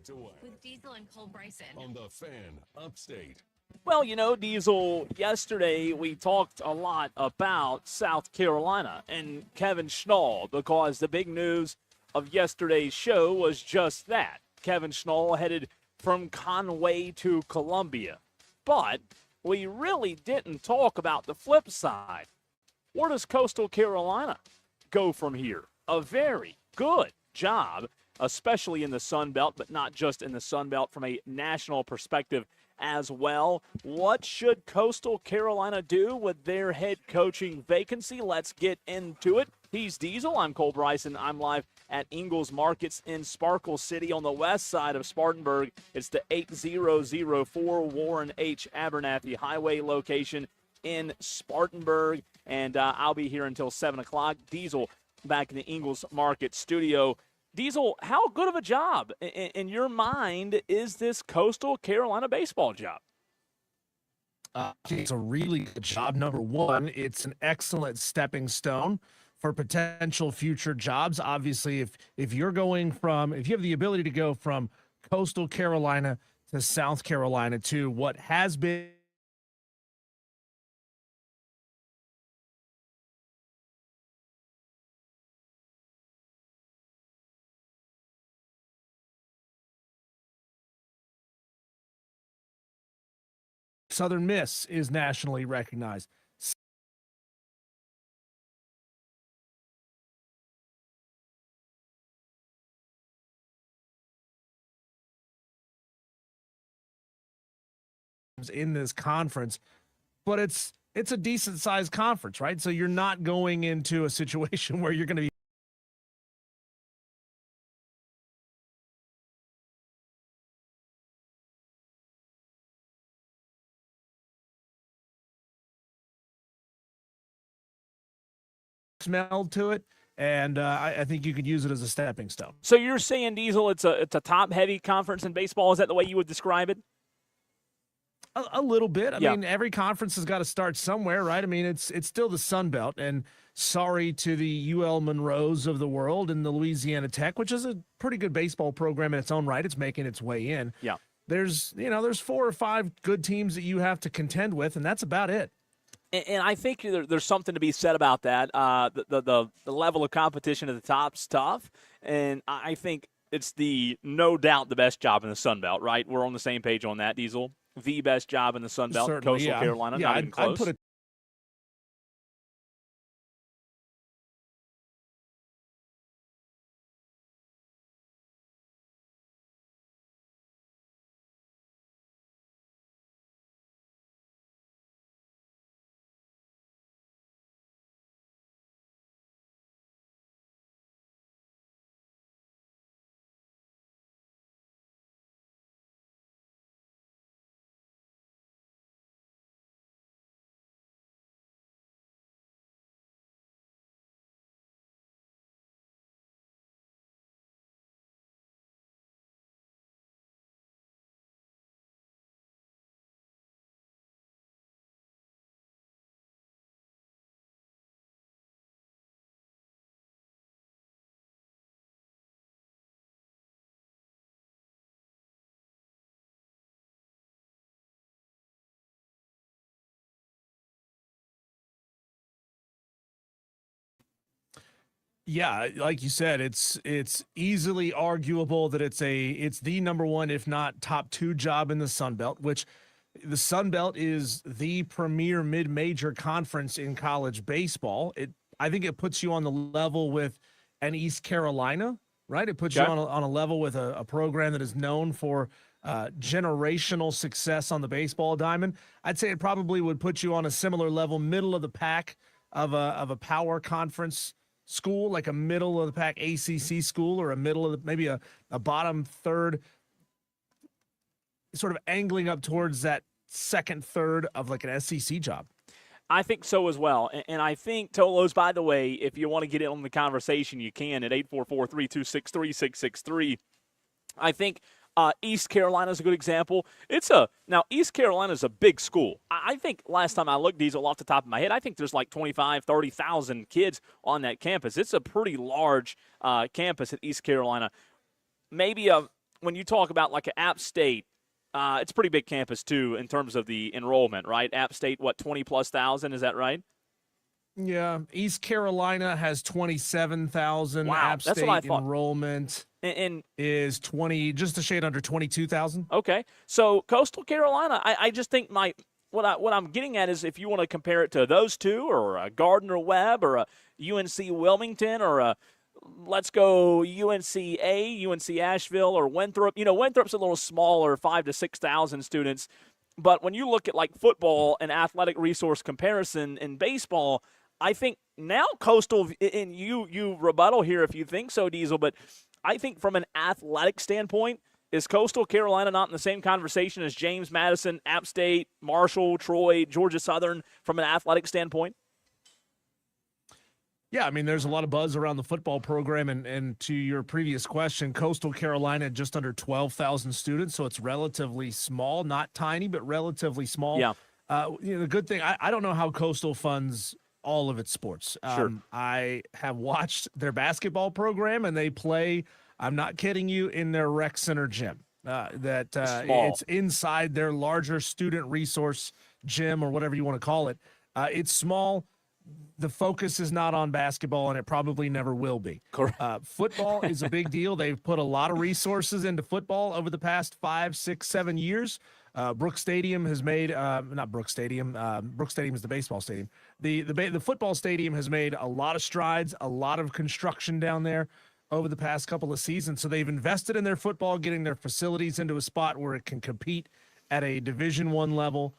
Wire2Wire with Diesel and Cole Bryson on the Fan Upstate. Well, Diesel, yesterday we talked a lot about South Carolina and Kevin Schnall because the big news of yesterday's show was just that. Kevin Schnall headed from Conway to Columbia. But we really didn't talk about the flip side. Where does Coastal Carolina go from here? A very good job, especially in the Sun Belt, but not just in the Sun Belt, from a national perspective as well. What should Coastal Carolina do with their head coaching vacancy? Let's get into it. He's Diesel. I'm Cole Bryson. I'm live at Ingles Markets in Sparkle City on the west side of Spartanburg. It's the 8004 Warren H. Abernathy Highway location in Spartanburg. And I'll be here until 7 o'clock. Diesel back in the Ingles Market studio. Diesel, how good of a job in your mind is this Coastal Carolina baseball job? It's a really good job. Number one, it's an excellent stepping stone for potential future jobs. Obviously, if you have the ability to go from Coastal Carolina to South Carolina to what has been Southern Miss is nationally recognized. In this conference, but it's a decent sized conference, right? So you're not going into a situation where you're going to be smelled to it, and I think you could use it as a stepping stone. So you're saying, Diesel, it's a top-heavy conference in baseball? Is that the way you would describe it? A little bit. I Yeah. mean, every conference has got to start somewhere, right? I mean, it's still the Sun Belt, and sorry to the UL Monroes of the world and the Louisiana Tech, which is a pretty good baseball program in its own right. It's making its way in. Yeah. There's 4 or 5 good teams that you have to contend with, and that's about it. And I think there's something to be said about that. The level of competition at the top's tough, and I think it's no doubt the best job in the Sun Belt, right? We're on the same page on that, Diesel. The best job in the Sun Belt, Certainly, Coastal Carolina, not even close. I'd put it. Yeah, like you said, it's easily arguable that it's the number one, if not top 2 job in the Sun Belt, which the Sun Belt is the premier mid-major conference in college baseball. I think it puts you on the level with an East Carolina, right? It puts you on a level with a program that is known for generational success on the baseball diamond. I'd say it probably would put you on a similar level, middle of the pack of a power conference school, like a middle of the pack ACC school, or maybe a bottom third, sort of angling up towards that second third of like an SEC job. I think so as well. And I think, Tolos, by the way, if you want to get in on the conversation, you can at 844-326-3663. I think East Carolina is a good example. Now, East Carolina is a big school. I think last time I looked, Diesel, off the top of my head, I think there's like 25, 30,000 kids on that campus. It's a pretty large campus at East Carolina. Maybe when you talk about like an App State, it's a pretty big campus too in terms of the enrollment, right? App State, what, 20+ thousand? Is that right? Yeah, East Carolina has 27,000. Wow, App that's State what I thought. enrollment And is 20, just a shade under 22,000. okay, so Coastal Carolina, I just think what I'm getting at is if you want to compare it to those two, or a Gardner Webb, or a UNC Wilmington, or a let's go UNC Asheville, or Winthrop. Winthrop's a little smaller, 5,000 to 6,000 students. But when you look at like football and athletic resource comparison in baseball, I think now Coastal, and you rebuttal here if you think so, Diesel, but I think from an athletic standpoint, is Coastal Carolina not in the same conversation as James Madison, App State, Marshall, Troy, Georgia Southern from an athletic standpoint? Yeah, I mean, there's a lot of buzz around the football program, and to your previous question, Coastal Carolina just under 12,000 students, so it's relatively small, not tiny, but relatively small. Yeah. The good thing, I don't know how Coastal funds all of its sports. Sure. I have watched their basketball program, and they play, I'm not kidding you, in their rec center gym. It's inside their larger student resource gym, or whatever you want to call it. It's small. The focus is not on basketball, and it probably never will be. Correct. Football is a big deal. They've put a lot of resources into football over the past 5, 6, 7 years. Brooks Stadium has made not Brooks Stadium. Brooks Stadium is the baseball stadium. The football stadium has made a lot of strides, a lot of construction down there over the past couple of seasons. So they've invested in their football, getting their facilities into a spot where it can compete at a Division I level.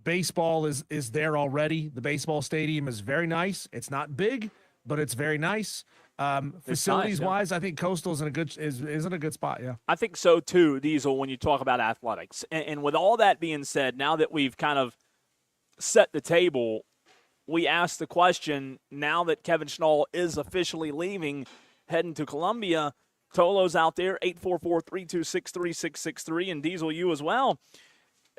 Baseball is there already. The baseball stadium is very nice. It's not big, but it's very nice. Facilities wise, I think Coastal's is in a good spot. Yeah, I think so too, Diesel. When you talk about athletics, and with all that being said, now that we've kind of set the table, we ask the question: now that Kevin Schnall is officially leaving, heading to Columbia, Tolo's out there, 844-326-3663, and Diesel, you as well.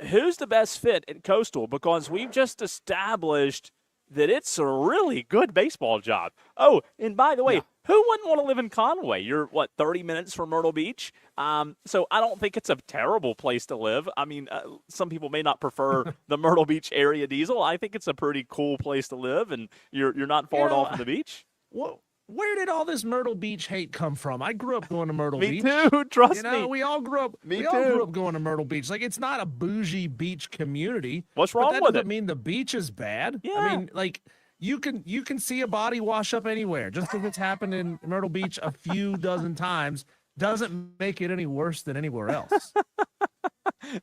Who's the best fit at Coastal? Because we've just established that it's a really good baseball job. Oh, and by the way, who wouldn't want to live in Conway? You're, 30 minutes from Myrtle Beach? So I don't think it's a terrible place to live. I mean, some people may not prefer the Myrtle Beach area, Diesel. I think it's a pretty cool place to live, and you're not far at all from the beach. Whoa. Where did all this Myrtle Beach hate come from? I grew up going to Myrtle Beach. Me too, trust me. We all grew up. Me we too. all grew up going to Myrtle Beach. Like, it's not a bougie beach community. What's wrong that with doesn't it? mean the beach is bad. Yeah. I mean, like, you can see a body wash up anywhere. Just because it's happened in Myrtle Beach a few dozen times doesn't make it any worse than anywhere else.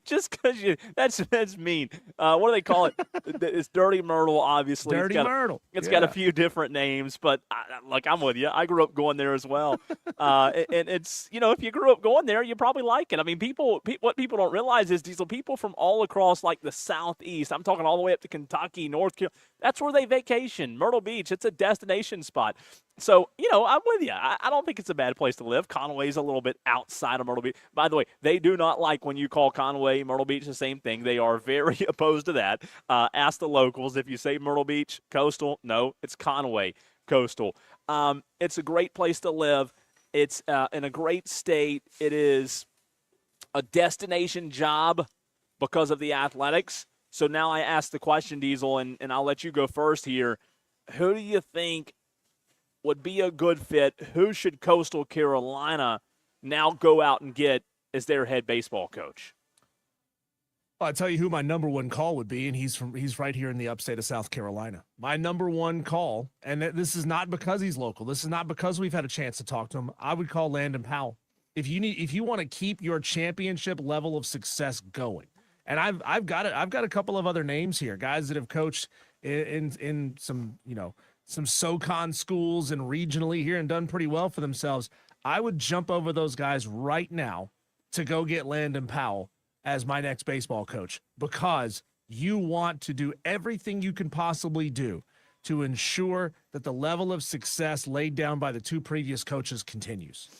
Just because that's mean. What do they call it? It's Dirty Myrtle, obviously. Dirty Myrtle. It's got a few different names, but I'm with you. I grew up going there as well. And it's, if you grew up going there, you probably like it. I mean, what people don't realize is Diesel, people from all across like the Southeast, I'm talking all the way up to Kentucky, North Carolina, that's where they vacation. Myrtle Beach, it's a destination spot. So, I'm with you. I don't think it's a bad place to live. Conway's a little bit outside of Myrtle Beach. By the way, they do not like when you call Conway, Myrtle Beach the same thing. They are very opposed to that. Ask the locals. If you say Myrtle Beach, Coastal, no, it's Conway, Coastal. It's a great place to live. It's in a great state. It is a destination job because of the athletics. So now I ask the question, Diesel, and I'll let you go first here. Who do you think would be a good fit? Who should Coastal Carolina now go out and get as their head baseball coach? Well, I'll tell you who my number one call would be, and he's right here in the upstate of South Carolina. My number one call, and this is not because he's local. This is not because we've had a chance to talk to him. I would call Landon Powell. If you want to keep your championship level of success going, and I've got a couple of other names here, guys that have coached in some some SoCon schools and regionally here and done pretty well for themselves. I would jump over those guys right now to go get Landon Powell as my next baseball coach, because you want to do everything you can possibly do to ensure that the level of success laid down by the two previous coaches continues.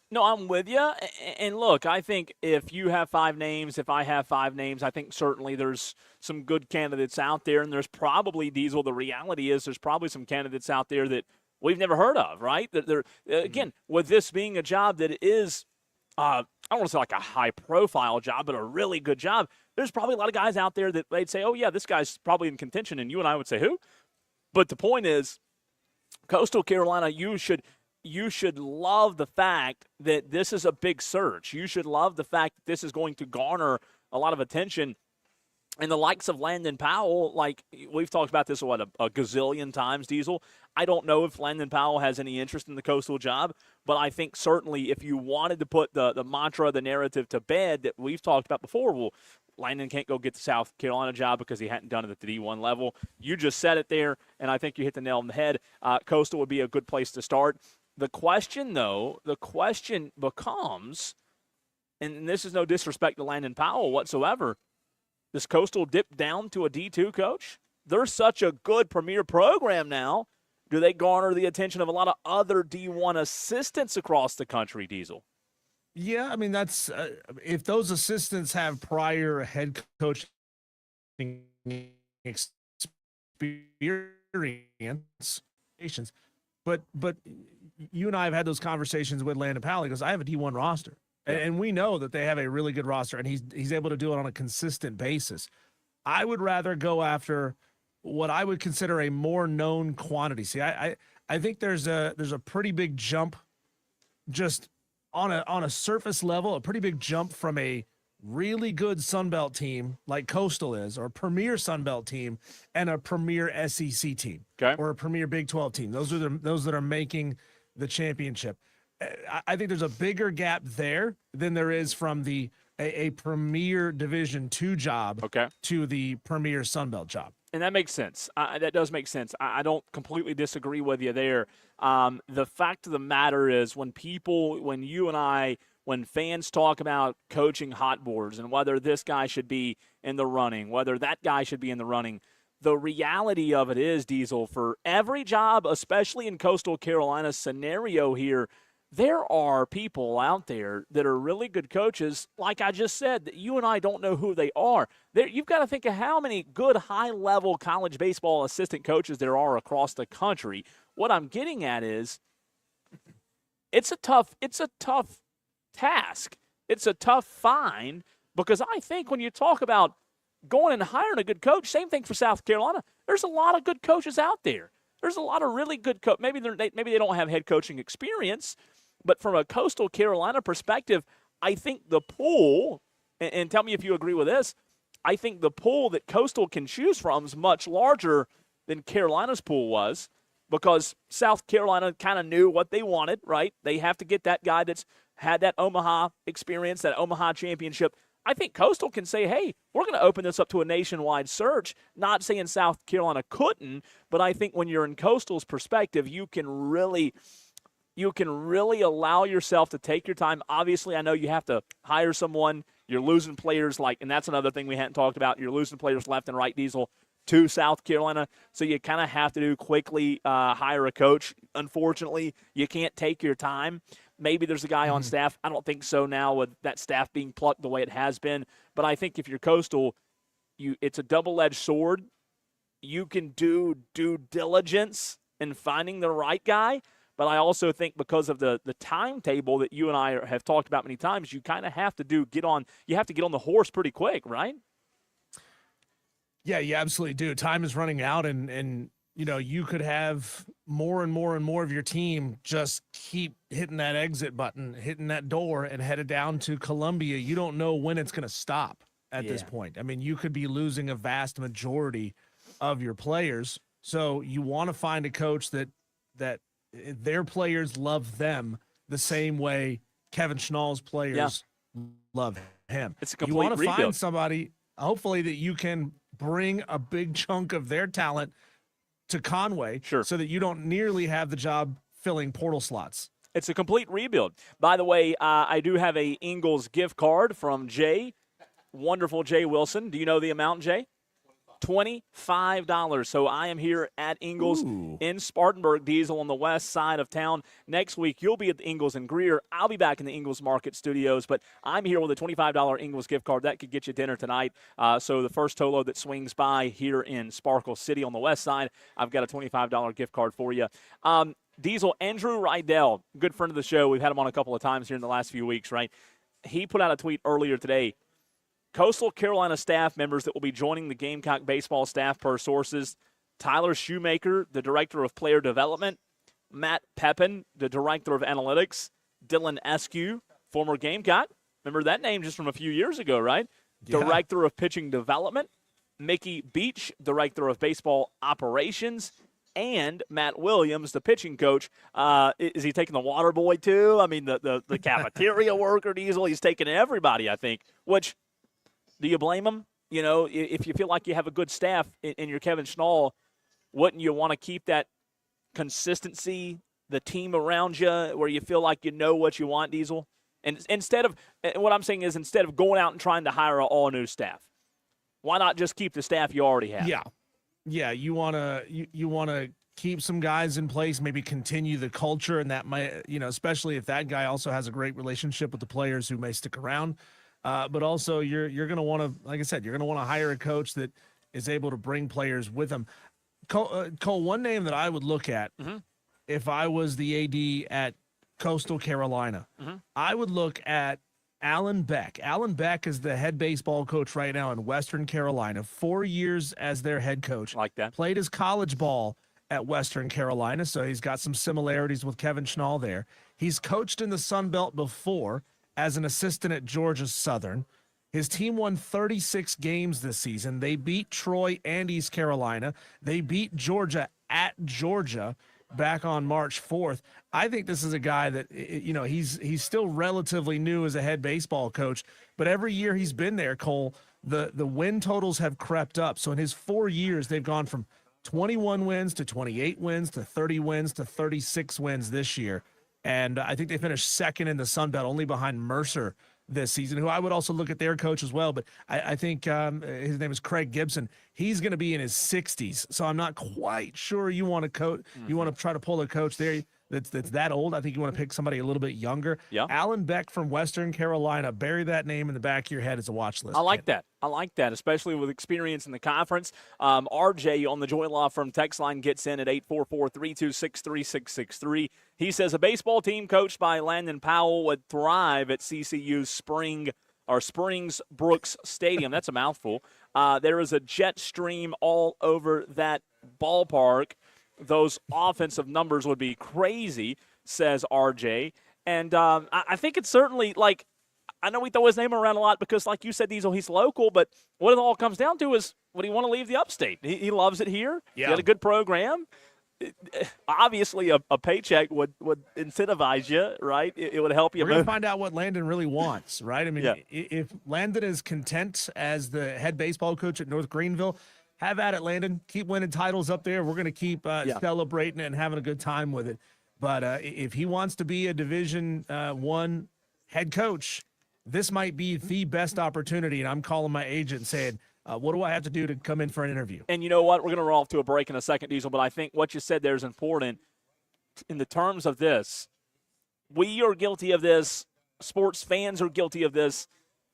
No, I'm with you. And look, I think if you have 5 names, if I have 5 names, I think certainly there's some good candidates out there. And there's probably, Diesel, the reality is there's probably some candidates out there that we've never heard of, right? Again, with this being a job that is I don't want to say like a high-profile job, but a really good job, there's probably a lot of guys out there that they'd say, oh, yeah, this guy's probably in contention, and you and I would say, who? But the point is, Coastal Carolina, you should love the fact that this is a big search. You should love the fact that this is going to garner a lot of attention. And the likes of Landon Powell, like we've talked about this, a gazillion times, Diesel. I don't know if Landon Powell has any interest in the Coastal job, but I think certainly if you wanted to put the mantra, the narrative to bed that we've talked about before, well, Landon can't go get the South Carolina job because he hadn't done it at the D1 level. You just said it there, and I think you hit the nail on the head. Coastal would be a good place to start. The question becomes, and this is no disrespect to Landon Powell whatsoever, does Coastal dip down to a D2 coach? They're such a good premier program now. Do they garner the attention of a lot of other D1 assistants across the country, Diesel? Yeah, I mean, that's if those assistants have prior head coaching experience, but you and I have had those conversations with Landon Powell because I have a D1 roster. And we know that they have a really good roster, and he's able to do it on a consistent basis. I would rather go after what I would consider a more known quantity. See, I think there's a pretty big jump just on a surface level, a pretty big jump from a really good Sunbelt team like Coastal is, or a premier Sunbelt team, and a premier SEC team, or a premier Big 12 team. Those that are making the championship. I think there's a bigger gap there than there is from a premier Division II job to the premier Sunbelt job. And that makes sense. That does make sense. I don't completely disagree with you there. The fact of the matter is when fans talk about coaching hot boards and whether this guy should be in the running, whether that guy should be in the running, the reality of it is, Diesel, for every job, especially in Coastal Carolina's scenario here, there are people out there that are really good coaches, like I just said, that you and I don't know who they are. You've got to think of how many good high-level college baseball assistant coaches there are across the country. What I'm getting at is it's a tough task. It's a tough find because I think when you talk about going and hiring a good coach, same thing for South Carolina, there's a lot of good coaches out there. There's a lot of really good coaches. Maybe they don't have head coaching experience, but from a Coastal Carolina perspective, I think the pool, and tell me if you agree with this, I think the pool that Coastal can choose from is much larger than Carolina's pool was because South Carolina kind of knew what they wanted, right? They have to get that guy that's had that Omaha experience, that Omaha championship. I think Coastal can say, hey, we're going to open this up to a nationwide search. Not saying South Carolina couldn't, but I think when you're in Coastal's perspective, you can really allow yourself to take your time. Obviously, I know you have to hire someone. You're losing players and that's another thing we hadn't talked about. You're losing players left and right, Diesel, to South Carolina. So you kind of have to quickly hire a coach. Unfortunately, you can't take your time. Maybe there's a guy on staff. I don't think so now with that staff being plucked the way it has been. But I think if you're Coastal, it's a double-edged sword. You can do due diligence in finding the right guy. But I also think because of the timetable that you and I have talked about many times, you kind of have to get on the horse pretty quick, right? Yeah, you absolutely do. Time is running out, and you could have more and more and more of your team just keep hitting that exit button, hitting that door, and headed down to Columbia. You don't know when it's going to stop at this point. I mean, you could be losing a vast majority of your players. So you want to find a coach that their players love them the same way Kevin Schnall's players love him. It's a complete You want to rebuild. find somebody, hopefully, that you can bring a big chunk of their talent to Conway so that you don't nearly have the job filling portal slots. It's a complete rebuild. By the way, I do have a Ingles gift card from Jay, wonderful Jay Wilson. Do you know the amount, Jay? $25. So I am here at Ingles in Spartanburg, Diesel on the west side of town. Next week, you'll be at the Ingles in Greer. I'll be back in the Ingles Market Studios, but I'm here with a $25 Ingles gift card. That could get you dinner tonight. So the first Tolo that swings by here in Sparkle City on the west side, I've got a $25 gift card for you. Diesel, Andrew Rydell, good friend of the show. We've had him on a couple of times here in the last few weeks, right? he put out a tweet earlier today. Coastal Carolina staff members that will be joining the Gamecock baseball staff per sources: Tyler Shoemaker, the director of player development; Matt Pepin, the director of analytics; Dylan Eskew, former Gamecock. Remember that name just from a few years ago, right? Yeah. Director of pitching development; Mickey Beach, director of baseball operations; and Matt Williams, the pitching coach. Is he taking the water boy too? I mean, the cafeteria worker, Diesel. He's taking everybody, I think. Which, do you blame him? You know, if you feel like you have a good staff in your Kevin Schnall, wouldn't you want to keep that consistency, the team around you, where you feel like you know what you want, Diesel? And instead of going out and trying to hire all new staff, why not just keep the staff you already have? Yeah. You wanna keep some guys in place, maybe continue the culture, and that might, especially if that guy also has a great relationship with the players who may stick around. But also, you're going to want to, like I said, you're going to want to hire a coach that is able to bring players with him. Cole, one name that I would look at if I was the AD at Coastal Carolina, I would look at Alan Beck. Alan Beck is the head baseball coach right now in Western Carolina, 4 years as their head coach. Like that. Played his college ball at Western Carolina, so he's got some similarities with Kevin Schnall there. He's coached in the Sun Belt before as an assistant at Georgia Southern. His team won 36 games this season. They beat Troy and East Carolina. They beat Georgia at Georgia back on March 4th. I think this is a guy that, he's still relatively new as a head baseball coach, but every year he's been there, Cole, the win totals have crept up. So in his 4 years, they've gone from 21 wins to 28 wins to 30 wins to 36 wins this year. And I think they finished second in the Sun Belt, only behind Mercer this season, who I would also look at their coach as well. But I think his name is Craig Gibson. He's going to be in his 60s, so I'm not quite sure you want to coach. You want to try to pull a coach there that's that old. I think you want to pick somebody a little bit younger. Yeah. Alan Beck from Western Carolina. Bury that name in the back of your head as a watch list. I like that, especially with experience in the conference. RJ on the Joy Law Firm text line gets in at 844-326-3663. He says a baseball team coached by Landon Powell would thrive at CCU's Springs Brooks Stadium. That's a mouthful. There is a jet stream all over that ballpark. Those offensive numbers would be crazy, says RJ. And I think it's certainly, like, I know we throw his name around a lot because, like you said, Diesel, he's local, but what it all comes down to is, would he want to leave the upstate? He loves it here. Yeah. He had a good program. Obviously, a paycheck would incentivize you, right? It would help you. We're going to find out what Landon really wants, right? I mean, if Landon is content as the head baseball coach at North Greenville, have at it, Landon. Keep winning titles up there. We're going to keep celebrating it and having a good time with it. But if he wants to be a Division I head coach, this might be the best opportunity. And I'm calling my agent and saying, what do I have to do to come in for an interview? And you know what? We're going to roll off to a break in a second, Diesel, but I think what you said there is important in the terms of this. We are guilty of this. Sports fans are guilty of this.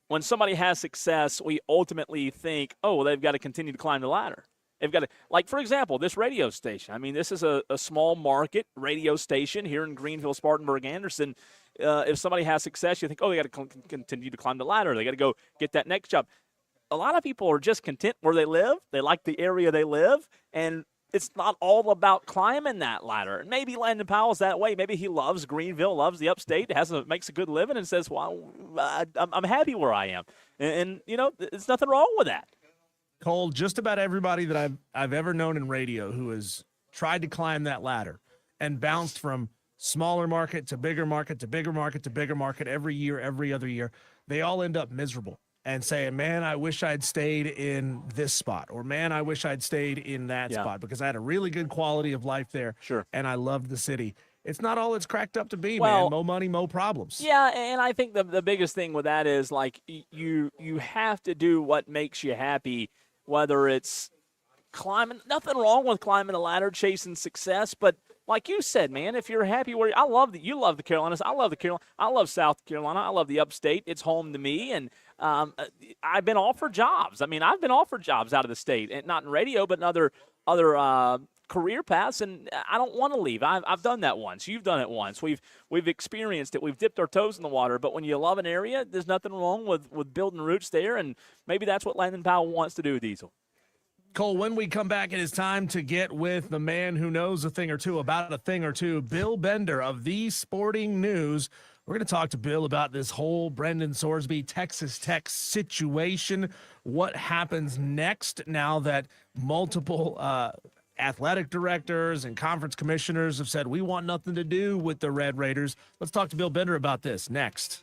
When somebody has success, we ultimately think, oh, well, they've got to continue to climb the ladder. They've got to, like, for example, this radio station. I mean, this is a small market radio station here in Greenville, Spartanburg, Anderson. If somebody has success, you think, oh, they got to continue to climb the ladder. They got to go get that next job. A lot of people are just content where they live. They like the area they live, and it's not all about climbing that ladder. And maybe Landon Powell's that way. Maybe he loves Greenville, loves the upstate, makes a good living, and says, well, I'm happy where I am. And there's nothing wrong with that. Cole, just about everybody that I've ever known in radio who has tried to climb that ladder and bounced from smaller market to bigger market to bigger market to bigger market every year, every other year, they all end up miserable and saying, man, I wish I'd stayed in this spot, or man, I wish I'd stayed in that spot because I had a really good quality of life there. Sure. And I loved the city. It's not all it's cracked up to be, well, man. Mo money, mo problems. Yeah, and I think the biggest thing with that is, like, you have to do what makes you happy, whether it's climbing. Nothing wrong with climbing a ladder, chasing success, but like you said, man, if you're happy where you love the Carolinas. I love the Carolina. I love South Carolina. I love the upstate. It's home to me, and I've been offered jobs. I mean, I've been offered jobs out of the state, and not in radio, but in other career paths, and I don't want to leave. I've done that once. You've done it once. We've experienced it. We've dipped our toes in the water. But when you love an area, there's nothing wrong with building roots there, and maybe that's what Landon Powell wants to do, Diesel. Cole, when we come back, it is time to get with the man who knows a thing or two about a thing or two, Bill Bender of The Sporting News. We're going to talk to Bill about this whole Brendan Sorsby Texas Tech situation. What happens next now that multiple athletic directors and conference commissioners have said we want nothing to do with the Red Raiders? Let's talk to Bill Bender about this next.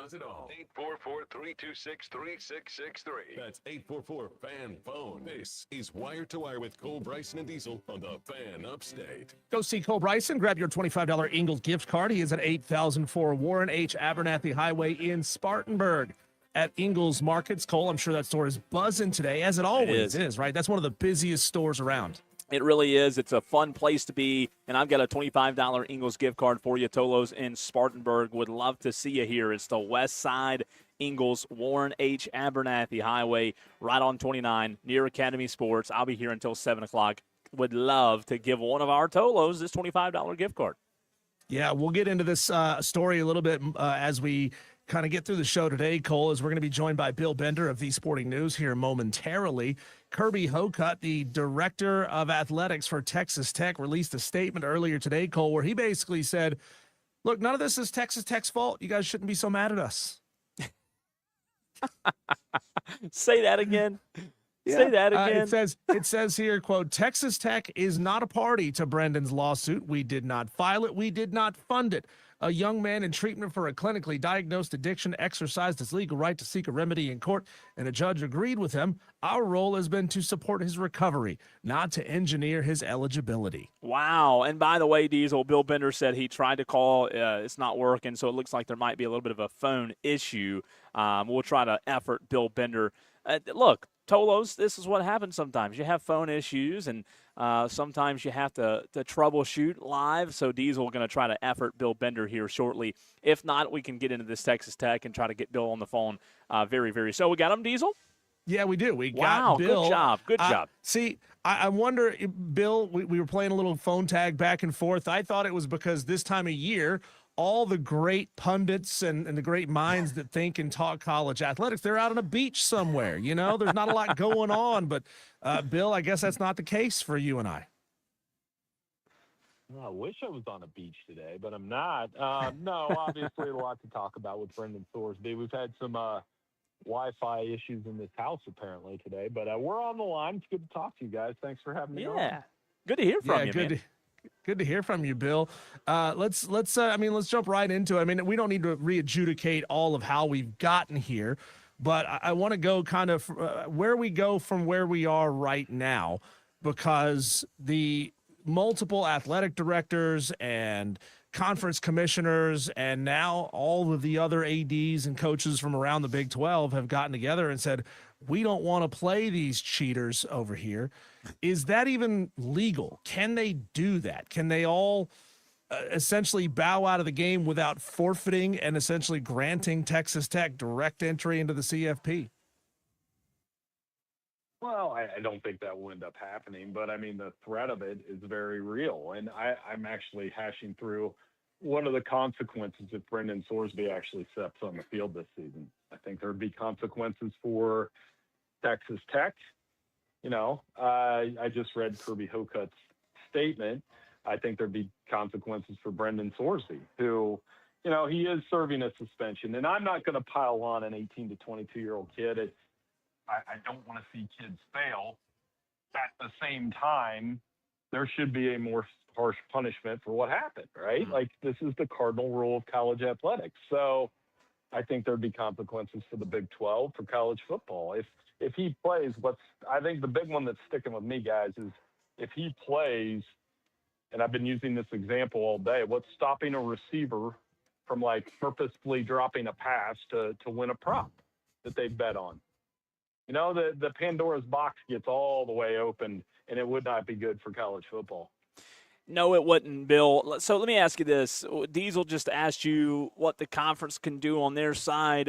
Does it all. 844-326-3663. That's 844-FAN-PHONE. This is Wire to Wire with Cole Bryson and Diesel on the Fan Upstate. Go see Cole Bryson. Grab your $25 Ingles gift card. He is at 8004 Warren H. Abernathy Highway in Spartanburg. At Ingles Markets, Cole, I'm sure that store is buzzing today, as it always is, right? That's one of the busiest stores around. It really is. It's a fun place to be, and I've got a $25 Ingles gift card for you, Tolos in Spartanburg. Would love to see you here. It's the West Side Ingles, Warren H. Abernathy Highway, right on 29, near Academy Sports. I'll be here until 7 o'clock. Would love to give one of our Tolos this $25 gift card. Yeah, we'll get into this story a little bit as we kind of get through the show today, Cole, is we're going to be joined by Bill Bender of The Sporting News here momentarily. Kirby Hocutt, the director of athletics for Texas Tech, released a statement earlier today, Cole, where he basically said, look, none of this is Texas Tech's fault. You guys shouldn't be so mad at us. Say that again. Say that again. It says here, quote, Texas Tech is not a party to Brendan's lawsuit. We did not file it. We did not fund it. A young man in treatment for a clinically diagnosed addiction exercised his legal right to seek a remedy in court, and a judge agreed with him. Our role has been to support his recovery, not to engineer his eligibility. Wow. And by the way, Diesel, Bill Bender said he tried to call. It's not working, so it looks like there might be a little bit of a phone issue. We'll try to effort Bill Bender. Look, Tolos, this is what happens sometimes. You have phone issues, and sometimes you have to troubleshoot live. So Diesel going to try to effort Bill Bender here shortly. If not, we can get into this Texas Tech and try to get Bill on the phone very, very soon. We got him, Diesel? Yeah, we do. We got Bill. Good job. Good job. See, I wonder, Bill, we were playing a little phone tag back and forth. I thought it was because this time of year, all the great pundits and the great minds that think and talk college athletics, they're out on a beach somewhere. You know, there's not a lot going on. But, Bill, I guess that's not the case for you and I. Well, I wish I was on a beach today, but I'm not. No, obviously a lot to talk about with Brendan Thorsby. We've had some Wi-Fi issues in this house apparently today, but we're on the line. It's good to talk to you guys. Thanks for having me on. Yeah, good to hear from you, man. Good to hear from you, Bill. Let's jump right into it. I mean, we don't need to re-adjudicate all of how we've gotten here, but I want to go kind of where we go from where we are right now, because the multiple athletic directors and conference commissioners and now all of the other ADs and coaches from around the Big 12 have gotten together and said, we don't want to play these cheaters over here. Is that even legal? Can they do that? Can they all essentially bow out of the game without forfeiting and essentially granting Texas Tech direct entry into the CFP? Well, I don't think that will end up happening, but I mean, the threat of it is very real. And I'm actually hashing through what are the consequences if Brendan Thorsby actually steps on the field this season. I think there'd be consequences for Texas Tech. You know, I just read Kirby Hocutt's statement. I think there'd be consequences for Brendan Thorsby, who, you know, he is serving a suspension. And I'm not going to pile on an 18 to 22-year-old kid. I don't want to see kids fail. At the same time, there should be a more harsh punishment for what happened, right? Mm-hmm. Like, this is the cardinal rule of college athletics. So I think there'd be consequences for the Big 12 for college football. If he plays, I think the big one that's sticking with me, guys, is if he plays, and I've been using this example all day, what's stopping a receiver from like purposefully dropping a pass to win a prop that they bet on? You know, the Pandora's box gets all the way open, and it would not be good for college football. No, it wouldn't, Bill. So let me ask you this. Diesel just asked you what the conference can do on their side.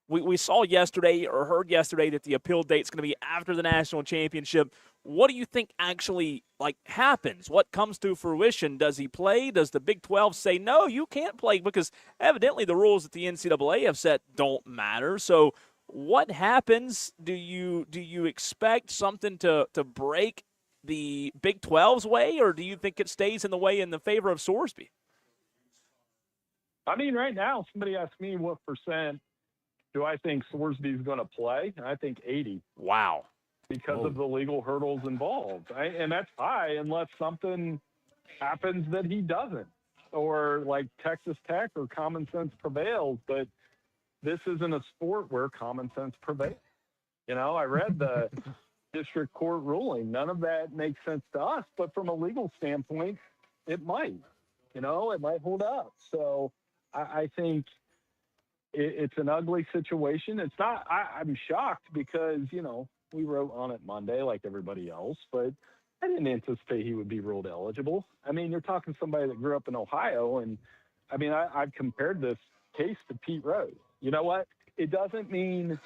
We saw yesterday or heard yesterday that the appeal date's going to be after the national championship. What do you think actually happens? What comes to fruition? Does he play? Does the Big 12 say, no, you can't play? Because evidently the rules that the NCAA have set don't matter. So what happens? Do you expect something to break the Big 12's way, or do you think it stays in the way in the favor of Thorsby? I mean, right now, somebody asked me what percent do I think Thorsby's going to play, and I think 80. Wow. Because of the legal hurdles involved. And that's high unless something happens that he doesn't, or like Texas Tech or common sense prevails. But this isn't a sport where common sense prevails. You know, I read the district court ruling. None of that makes sense to us, but from a legal standpoint, it might. You know, it might hold up. So I think it's an ugly situation. It's not. I'm shocked because, you know, we wrote on it Monday like everybody else, but I didn't anticipate he would be ruled eligible. I mean, you're talking somebody that grew up in Ohio, and I mean, I've compared this case to Pete Rose. You know what? It doesn't mean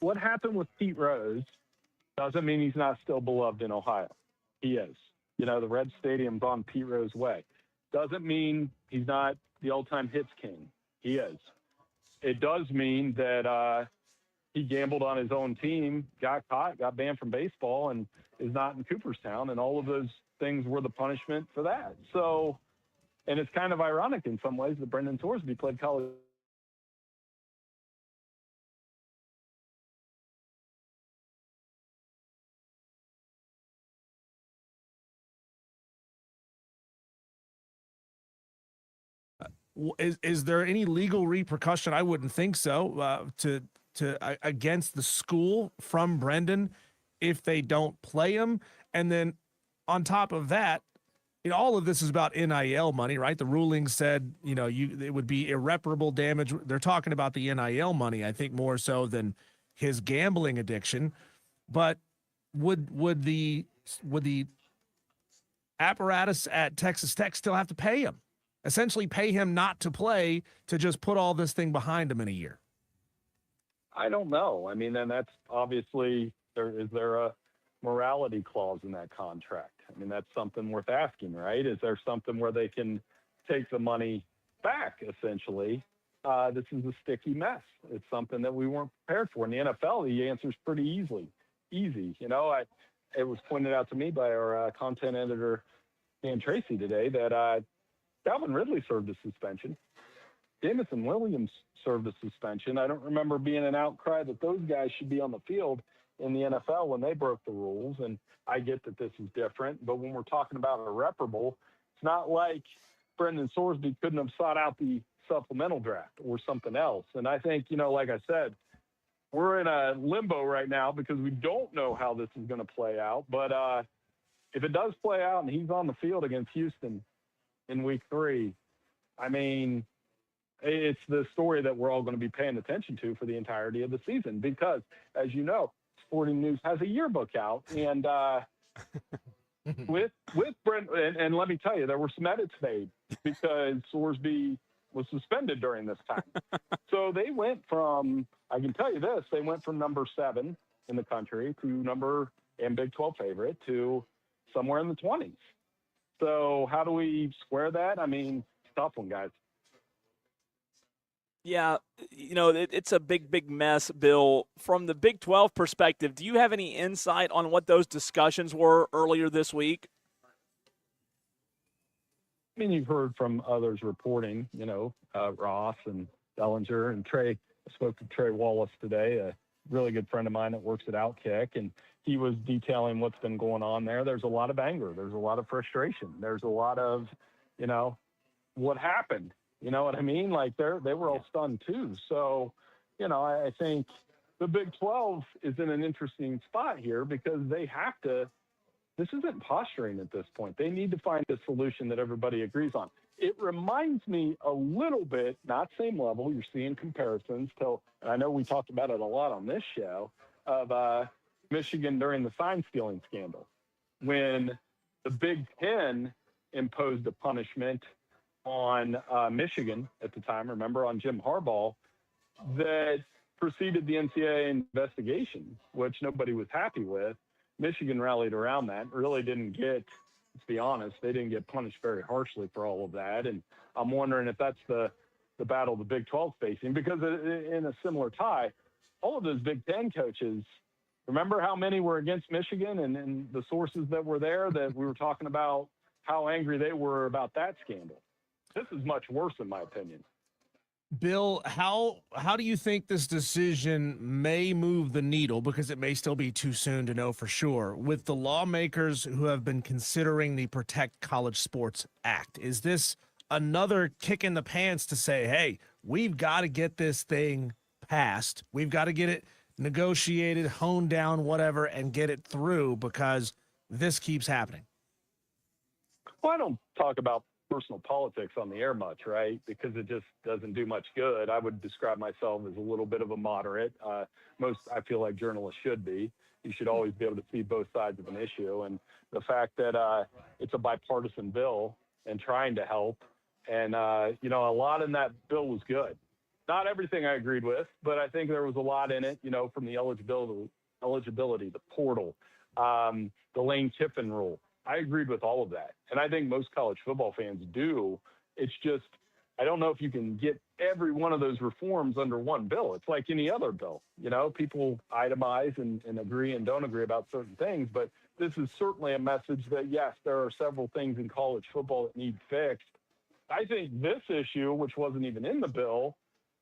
what happened with Pete Rose doesn't mean he's not still beloved in Ohio. He is. You know, the Red Stadium's on Pete Rose way. Doesn't mean he's not the all-time hits king. He He is. It does mean that he gambled on his own team, got caught, got banned from baseball, and is not in Cooperstown, and all of those things were the punishment for that. So, and it's kind of ironic in some ways that Brendan Thorsby played college. Is there any legal repercussion? I wouldn't think so. Against the school from Brendan if they don't play him, and then on top of that, all of this is about NIL money, right? The ruling said, it would be irreparable damage. They're talking about the NIL money, I think, more so than his gambling addiction. But would the apparatus at Texas Tech still have to pay him? Essentially pay him not to play to just put all this thing behind him in a year? I don't know. I mean, then that's obviously, is there a morality clause in that contract? I mean, that's something worth asking, right? Is there something where they can take the money back, essentially? This is a sticky mess. It's something that we weren't prepared for. In the NFL, the answer is pretty easy. It was pointed out to me by our content editor, Dan Tracy, today that Calvin Ridley served a suspension. Jamison Williams served a suspension. I don't remember being an outcry that those guys should be on the field in the NFL when they broke the rules. And I get that this is different, but when we're talking about irreparable, it's not like Brendan Thorsby couldn't have sought out the supplemental draft or something else. And I think, like I said, we're in a limbo right now because we don't know how this is going to play out. But if it does play out and he's on the field against Houston in week 3, I mean, it's the story that we're all going to be paying attention to for the entirety of the season because, as you know, Sporting News has a yearbook out, and with Brent, and let me tell you, there were some edits made because Thorsby was suspended during this time. So they went from, I can tell you this, they went from number 7 in the country to number and Big 12 favorite to somewhere in the 20s. So how do we square that? I mean, it's a tough one, guys. Yeah, it's a big mess, Bill. From the Big 12 perspective, do you have any insight on what those discussions were earlier this week? I mean, you've heard from others reporting, Ross and Bellinger and Trey. I spoke to Trey Wallace today, a really good friend of mine that works at Outkick, and he was detailing what's been going on there. There's a lot of anger. There's a lot of frustration. There's a lot of, what happened. You know what I mean? Like they were all stunned too. So, I think the Big 12 is in an interesting spot here because they have to, this isn't posturing at this point. They need to find a solution that everybody agrees on. It reminds me a little bit, not same level, you're seeing comparisons to, and I know we talked about it a lot on this show, of Michigan during the sign stealing scandal, when the Big Ten imposed a punishment on Michigan at the time, remember, on Jim Harbaugh, that preceded the NCAA investigation, which nobody was happy with. Michigan rallied around that, really didn't get, let's be honest, they didn't get punished very harshly for all of that. And I'm wondering if that's the battle the Big 12 facing, because in a similar tie, all of those Big Ten coaches, remember how many were against Michigan and the sources that were there that we were talking about how angry they were about that scandal. This is much worse, in my opinion. Bill, how do you think this decision may move the needle, because it may still be too soon to know for sure, with the lawmakers who have been considering the Protect College Sports Act? Is this another kick in the pants to say, hey, we've got to get this thing passed, we've got to get it negotiated, honed down, whatever, and get it through because this keeps happening? Well, I don't talk about personal politics on the air much, right? Because it just doesn't do much good. I would describe myself as a little bit of a moderate. Most, I feel like journalists should be. You should always be able to see both sides of an issue. And the fact that it's a bipartisan bill and trying to help. And, a lot in that bill was good. Not everything I agreed with, but I think there was a lot in it, from the eligibility, the portal, the Lane Kiffin rule. I agreed with all of that. And I think most college football fans do. It's just I don't know if you can get every one of those reforms under one bill. It's like any other bill. People itemize and agree and don't agree about certain things, but this is certainly a message that, yes, there are several things in college football that need fixed. I think this issue, which wasn't even in the bill,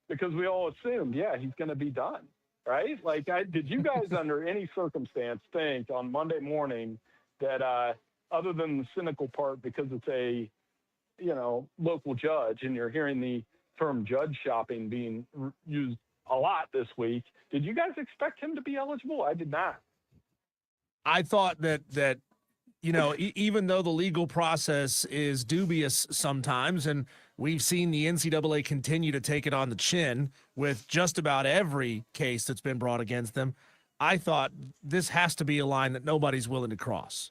because we all assumed, yeah, he's going to be done, right? Like, did you guys under any circumstance think on Monday morning that other than the cynical part, because it's a local judge, and you're hearing the term judge shopping being used a lot this week, did you guys expect him to be eligible? I did not. I thought that even though the legal process is dubious sometimes, and we've seen the NCAA continue to take it on the chin with just about every case that's been brought against them, I thought this has to be a line that nobody's willing to cross.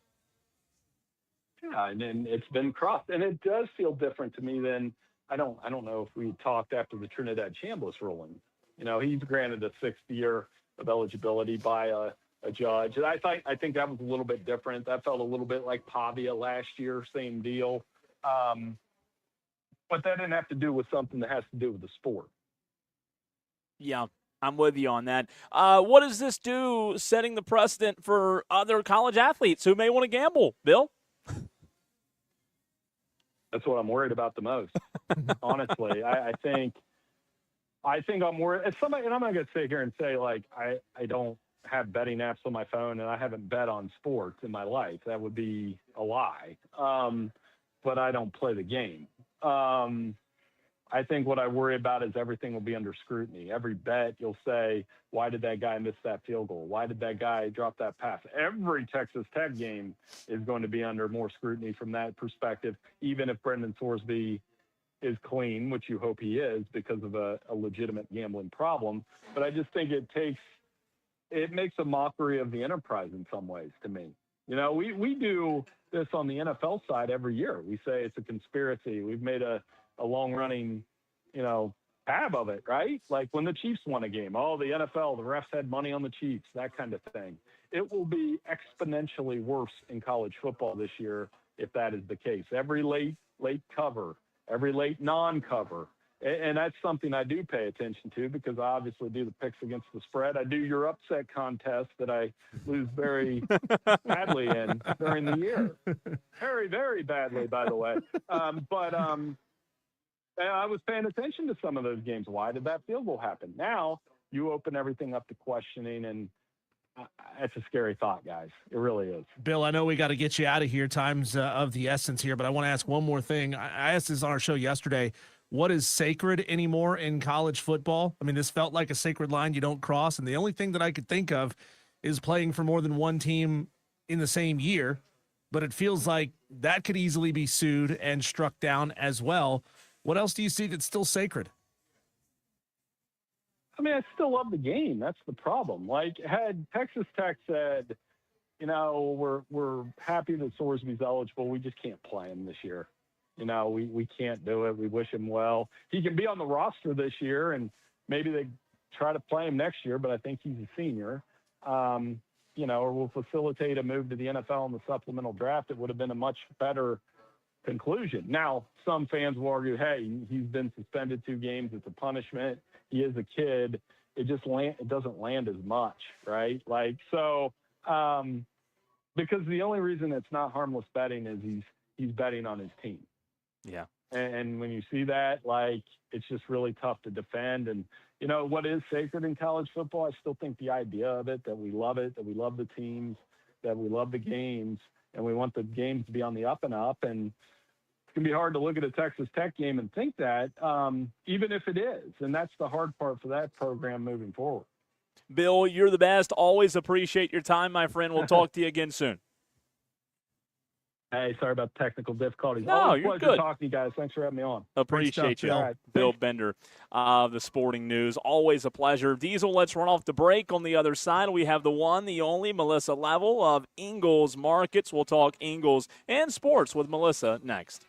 Yeah, and it's been crossed, and it does feel different to me than I don't know if we talked after the Trinidad Chambliss ruling. He's granted a 6th year of eligibility by a judge, and I think that was a little bit different. That felt a little bit like Pavia last year, same deal, but that didn't have to do with something that has to do with the sport. Yeah, I'm with you on that. What does this do setting the precedent for other college athletes who may want to gamble, Bill? That's what I'm worried about the most. Honestly, I think I'm worried. As somebody, and I'm not going to sit here and say like I don't have betting apps on my phone and I haven't bet on sports in my life. That would be a lie. But I don't play the game. I think what I worry about is everything will be under scrutiny. Every bet you'll say, why did that guy miss that field goal? Why did that guy drop that pass? Every Texas Tech game is going to be under more scrutiny from that perspective, even if Brendan Sorsby is clean, which you hope he is because of a legitimate gambling problem. But I just think it makes a mockery of the enterprise in some ways to me. We do this on the NFL side every year. We say it's a conspiracy. We've made a long-running, tab of it, right? Like when the Chiefs won a game, the NFL, the refs had money on the Chiefs, that kind of thing. It will be exponentially worse in college football this year if that is the case. Every late cover, every late non-cover, and that's something I do pay attention to because I obviously do the picks against the spread. I do your upset contest that I lose very badly in during the year. Very, very badly, by the way. And I was paying attention to some of those games. Why did that field goal happen? Now you open everything up to questioning, and it's a scary thought, guys. It really is. Bill, I know we got to get you out of here. Time's of the essence here, but I want to ask one more thing. I asked this on our show yesterday. What is sacred anymore in college football? I mean, this felt like a sacred line you don't cross, and the only thing that I could think of is playing for more than one team in the same year, but it feels like that could easily be sued and struck down as well. What else do you see that's still sacred? I mean, I still love the game. That's the problem. Like, had Texas Tech said, we're happy that Sorsby's eligible, we just can't play him this year. We can't do it. We wish him well. He can be on the roster this year, and maybe they try to play him next year, but I think he's a senior. Or we'll facilitate a move to the NFL in the supplemental draft. It would have been a much better conclusion. Now, some fans will argue, hey, he's been suspended 2 games. It's a punishment. He is a kid. It doesn't land as much, right? Like, so, because the only reason it's not harmless betting is he's betting on his team. Yeah. And when you see that, like, it's just really tough to defend. And, what is sacred in college football? I still think the idea of it, that we love the teams, that we love the games, and we want the games to be on the up and up. And it's going to be hard to look at a Texas Tech game and think that, even if it is. And that's the hard part for that program moving forward. Bill, you're the best. Always appreciate your time, my friend. We'll talk to you again soon. Hey, sorry about the technical difficulties. No, Always you're pleasure good. talking to you guys. Thanks for having me on. Appreciate you, Bill. Bill Bender of the Sporting News. Always a pleasure. Diesel, let's run off the break. On the other side, we have the one, the only Melissa Level of Ingles Markets. We'll talk Ingles and sports with Melissa next.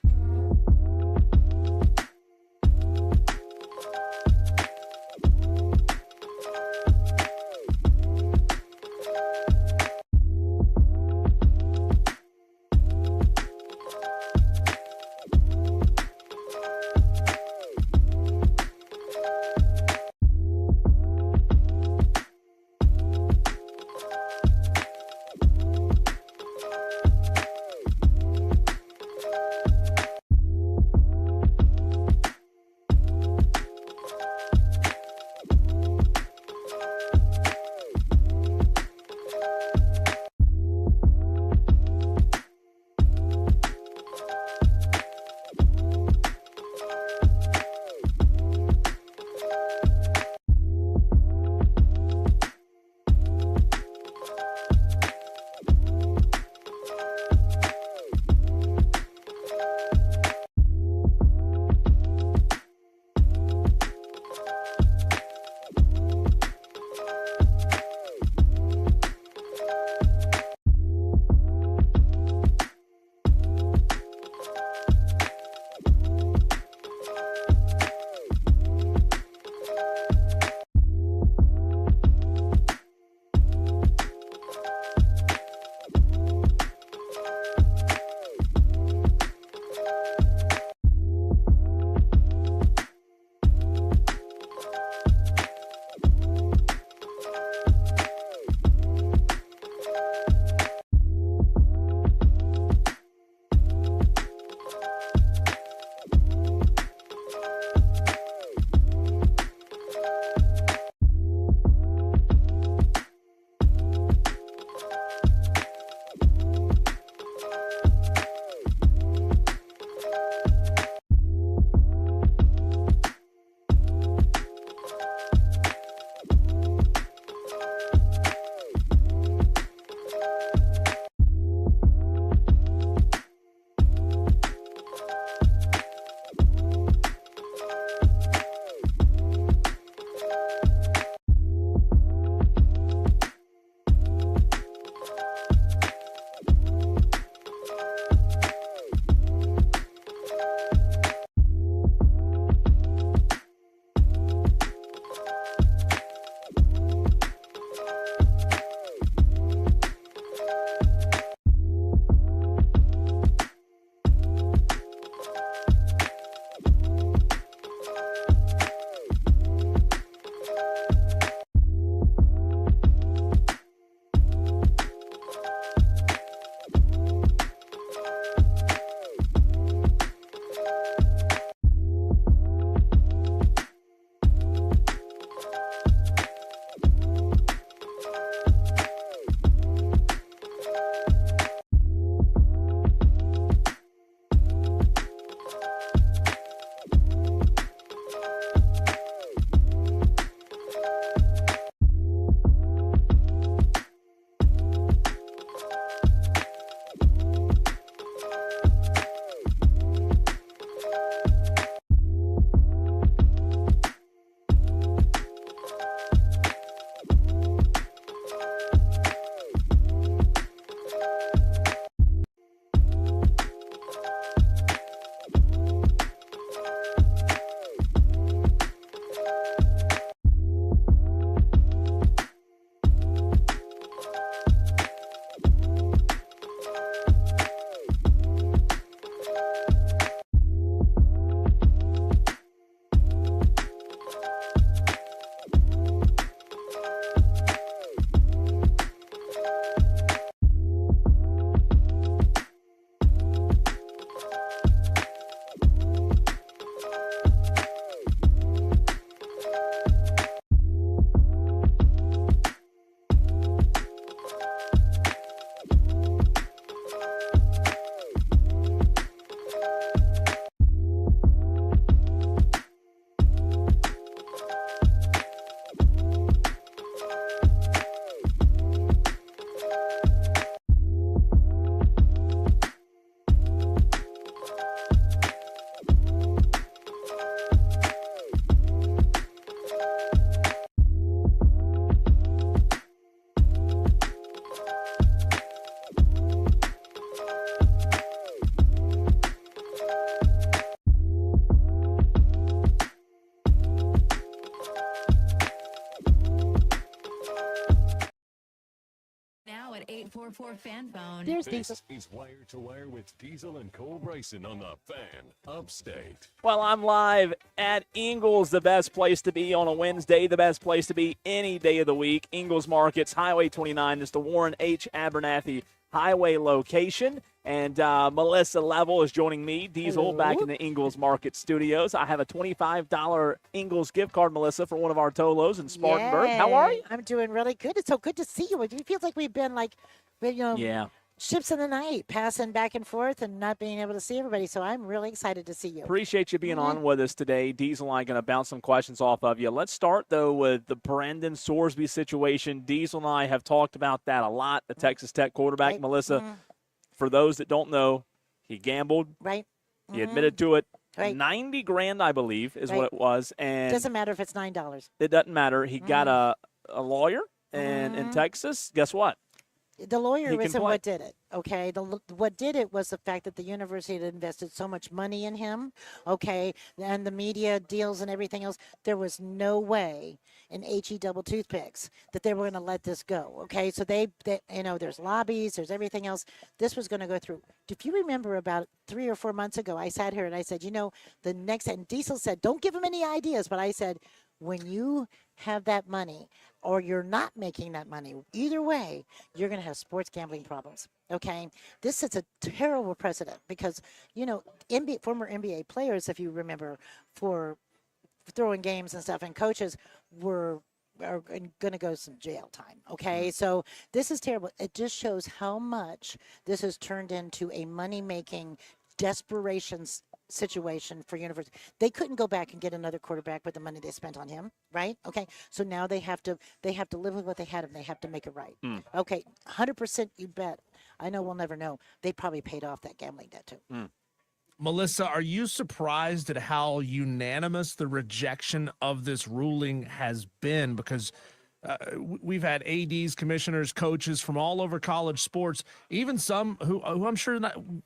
before fan phone. There's Diesel. This is Wire to Wire with Diesel and Cole Bryson on the Fan Upstate. Well, I'm live at Ingles, the best place to be on a Wednesday, the best place to be any day of the week. Ingles Markets, Highway 29 is the Warren H. Abernathy Highway location. And Melissa Level is joining me, Diesel, back in the Ingles Market Studios. I have a $25 Ingles gift card, Melissa, for one of our Tolos in Spartanburg. How are you? I'm doing really good. It's so good to see you. It feels like we've been ships in the night, passing back and forth and not being able to see everybody. So I'm really excited to see you. Appreciate you being on with us today. Diesel and I are going to bounce some questions off of you. Let's start, though, with the Brendan Sorsby situation. Diesel and I have talked about that a lot, the Texas Tech quarterback. Right. Melissa, for those that don't know, he gambled. Right. He admitted to it. Right. $90,000, I believe, is what it was. And doesn't matter if it's $9. it doesn't matter. He got a lawyer in Texas. Guess what? The lawyer He can isn't play. what did it, okay? What did it was the fact that the university had invested so much money in him, okay, and the media deals and everything else. There was no way in HE double toothpicks that they were going to let this go, okay? So they there's lobbies, there's everything else. This was going to go through. If you remember about 3 or 4 months ago, I sat here and I said, the next, and Diesel said, don't give him any ideas, but I said, when you have that money or you're not making that money, either way, you're going to have sports gambling problems, okay? This is a terrible precedent because, former NBA players, if you remember, for throwing games and stuff, and coaches are going to go some jail time, okay? So this is terrible. It just shows how much this has turned into a money-making desperation situation for university. They couldn't go back and get another quarterback with the money they spent on him, right? Okay, so now they have to live with what they had and they have to make it right. Okay, 100% you bet. I know we'll never know. They probably paid off that gambling debt too. Melissa, are you surprised at how unanimous the rejection of this ruling has been? Because we've had ADs, commissioners, coaches from all over college sports, even some who I'm sure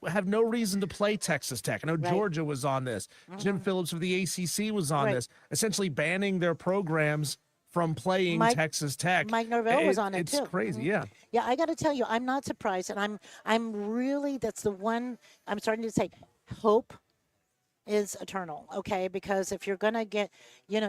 have no reason to play Texas Tech. I know Georgia was on this. Jim Phillips of the ACC was on this, essentially banning their programs from playing Texas Tech. Mike Norvell was on it too. It's crazy, yeah. Yeah, I got to tell you, I'm not surprised, and I'm really, that's the one I'm starting to say, hope is eternal, okay? Because if you're gonna get, you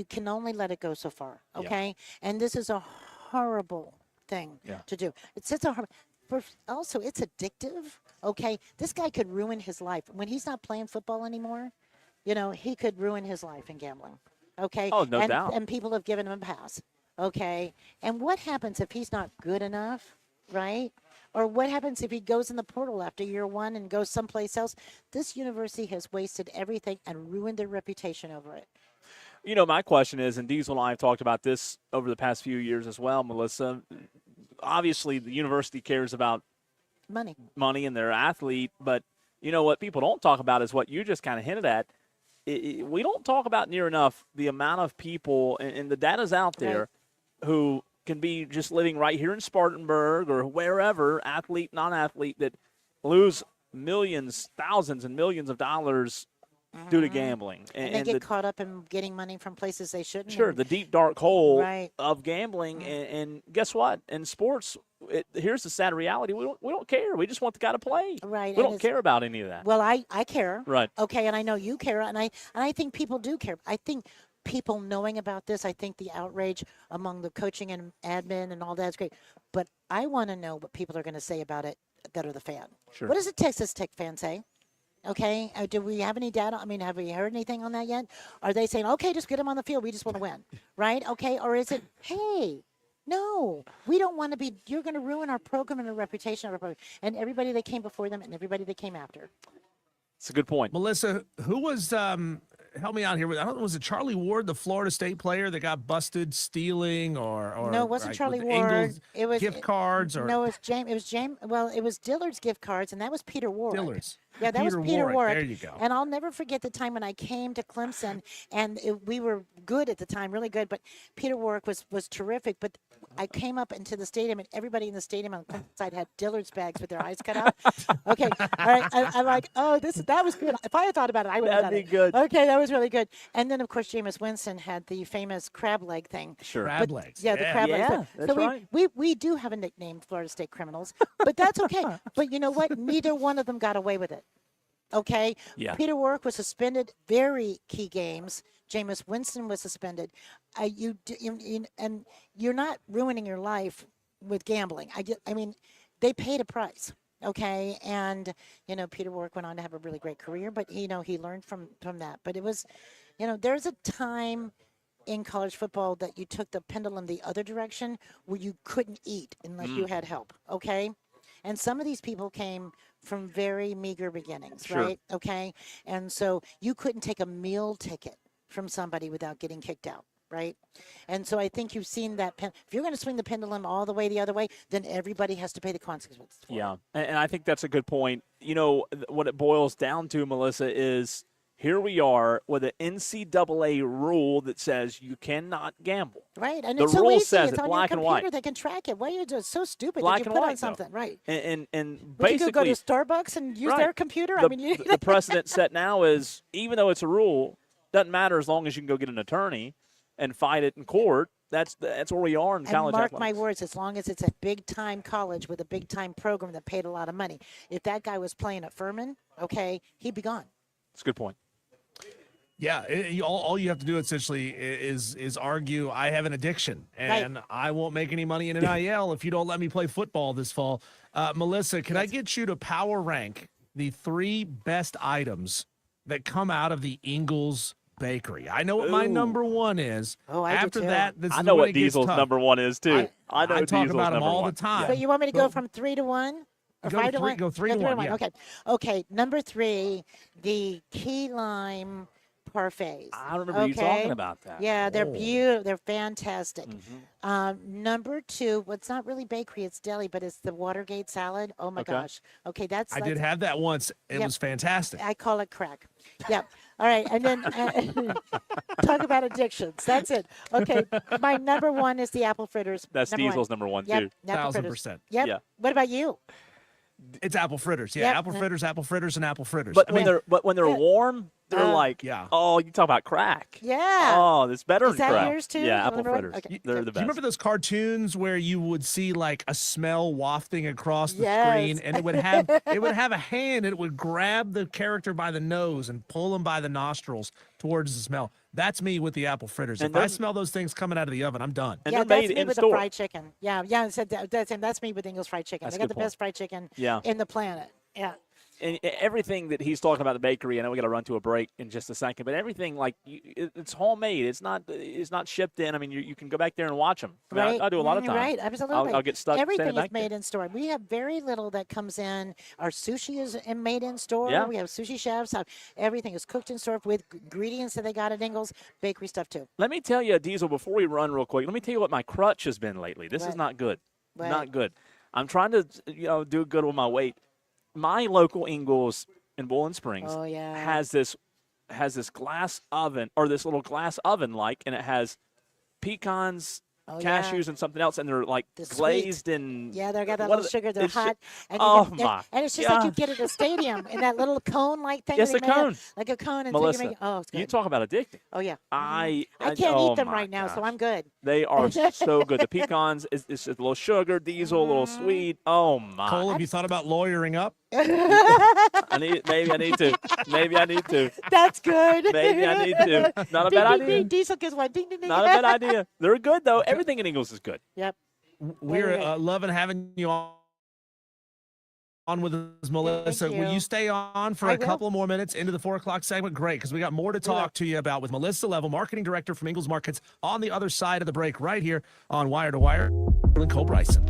can only let it go so far, okay? And this is a horrible thing to do. It's such a horrible. Also, it's addictive, okay? This guy could ruin his life when he's not playing football anymore. He could ruin his life in gambling, okay? Oh, no doubt. And people have given him a pass, okay? And what happens if he's not good enough, right? Or what happens if he goes in the portal after year one and goes someplace else? This university has wasted everything and ruined their reputation over it. My question is, and Diesel and I have talked about this over the past few years as well, Melissa. Obviously, the university cares about money and their athlete, but what people don't talk about is what you just kind of hinted at. We don't talk about near enough the amount of people, and the data's out there, who can be just living right here in Spartanburg or wherever, athlete, non-athlete, that lose millions, thousands and millions of dollars due to gambling. And they get caught up in getting money from places they shouldn't. Sure, the deep, dark hole of gambling. And guess what? In sports, here's the sad reality. We don't care. We just want the guy to play. Right. We don't care about any of that. Well, I care. Right. Okay, and I know you care, and I think people do care. I think people knowing about this, I think the outrage among the coaching and admin and all that is great. But I want to know what people are going to say about it that are the fan. Sure. What does a Texas Tech fan say? Okay, do we have any data? I mean, have we heard anything on that yet? Are they saying, okay, just get him on the field, we just want to win, right? Okay, or is it, hey, no, we don't want to be, you're going to ruin our program and the reputation of our program, and everybody that came before them and everybody that came after. It's a good point. Melissa, who was, help me out here, I don't know, was it Charlie Ward, the Florida State player that got busted stealing or no, it wasn't Charlie with Ward. Ingles It was gift cards or no, it was James. Well, it was Dillard's gift cards, and that was Peter Ward. Dillard's. Yeah, that was Peter Warwick. There you go. And I'll never forget the time when I came to Clemson, and we were good at the time, really good. But Peter Warwick was terrific. But I came up into the stadium, and everybody in the stadium on Clemson side had Dillard's bags with their eyes cut out. Okay, all right. I'm like, oh, that was good. If I had thought about it, I would have done That'd it. be good. Okay, that was really good. And then, of course, Jameis Winston had the famous crab leg thing. Sure. Crab legs. Yeah, the crab legs. Yeah, thing. that's So right. we do have a nickname, Florida State Criminals, but that's okay. But you know what? Neither one of them got away with it. Okay. Yeah. Peter Warwick was suspended very key games. Jameis Winston was suspended. And you're not ruining your life with gambling. I mean, they paid a price. Okay. And, Peter Warwick went on to have a really great career, but, he learned from that. But it was, there's a time in college football that you took the pendulum the other direction where you couldn't eat unless you had help. Okay. And some of these people came from very meager beginnings, Sure. right? Okay. And so you couldn't take a meal ticket from somebody without getting kicked out, right? And so I think you've seen that. If you're going to swing the pendulum all the way the other way, then everybody has to pay the consequences for it. Yeah, and I think that's a good point. What it boils down to, Melissa, is here we are with an NCAA rule that says you cannot gamble. Right, and The it's so rule easy. says It's it, on black your and computer. white. They can track it. Why are you just so stupid Black that you and put white, on something? though. Right. And Would you basically, go to Starbucks and use right. their computer? The, I mean, the precedent set now is even though it's a rule, doesn't matter as long as you can go get an attorney and fight it in court. That's where we are in and college mark athletics. my words, as long as it's a big-time college with a big-time program that paid a lot of money. If that guy was playing at Furman, okay, he'd be gone. That's a good point. Yeah, all you have to do essentially is argue I have an addiction and I won't make any money in NIL if you don't let me play football this fall. Melissa, can I get you to power rank the 3 best items that come out of the Ingles Bakery? I know what my number 1 is. Oh, I do After too. that, this I is know when what it gets Diesel's tough. number 1 is too. I know I talk Diesel's about them number all 1. the time. So you want me to go Well, from 3 to 1? Or Go to 5 to three- 1? go 3 to 1, yeah. Okay. Okay, number 3, the key lime parfaits. I remember you talking about that. Yeah, they're Oh. beautiful. They're fantastic. Mm-hmm. Number 2, well, it's not really bakery, it's deli, but it's the Watergate salad. Oh, my Okay. gosh. Okay, I did have that once. It Yep. was fantastic. I call it crack. Yep. All right. And then talk about addictions. That's it. Okay. My number 1 is the apple fritters. That's Number 1. Diesel's number 1 Yep. too. Apple fritters. 1,000%. Yep. Yeah. What about you? It's apple fritters. Yeah, Yep. apple fritters, and apple fritters. But I when mean, they're Yeah. warm, they're like, Yeah. oh, you talk about crack. Yeah. Oh, it's better Is than that crack. yours too? Yeah, You apple remember one? fritters. Okay. They're Do the do best. you remember those cartoons where you would see like a smell wafting across the Yes. screen, and it would have a hand, and it would grab the character by the nose and pull him by the nostrils towards the smell. That's me with the apple fritters. And If I they're- smell those things coming out of the oven, I'm done. And yeah, they're that's made me in with store. the fried chicken. Yeah, that's me with Ingles fried chicken. That's They a got the good point. best fried chicken Yeah. in the planet. Yeah. And everything that he's talking about the bakery, I know we got to run to a break in just a second, but everything it's homemade. It's not shipped in. I mean, you can go back there and watch them. I mean, Right. I do a lot of times. Right, absolutely. I'll get stuck Everything standing is back made there. in store. We have very little that comes in. Our sushi is made in store. Yeah. We have sushi chefs. Everything is cooked in store with ingredients that they got at Ingles. Bakery stuff too. Let me tell you, Diesel, before we run real quick, let me tell you what my crutch has been lately. This is What? not good. What? Not good. I'm trying to do good with my weight. My local Ingles in Bowling Springs Oh, yeah. has this glass oven, or this little glass oven and it has pecans, Oh, yeah. cashews, and something else, and they're like The sweet. glazed and Yeah, they got that what little are sugar. They're it's ju- hot. And Oh, you get, my and it's just like you gosh. get at a stadium in that little cone-like thing. Yes, that a they made up, cone. like a cone. And Melissa, so you make, oh, it's good. you talk about addicting. Oh, yeah. I I can't oh eat them my right now, so gosh. I'm good. They are so good. The pecans is a little sugar, diesel, a little Mm-hmm. sweet. Oh my! Cole, have you thought about lawyering up? Maybe I need to. Maybe I need to. That's good. Maybe I need to. Not a Ding, bad ding, idea. ding. Diesel gives one. Ding, ding, ding. Not a bad idea. They're good though. Everything in Ingles is good. Yep. We're Yeah. loving having you on with us, Melissa. Thank Will you. you stay on for I a will. couple more minutes into the 4 o'clock segment? Great, because we got more to will. talk to you about with Melissa Level, marketing director from Ingles Markets, on the other side of the break, right here on Wire to Wire. And Cole Bryson.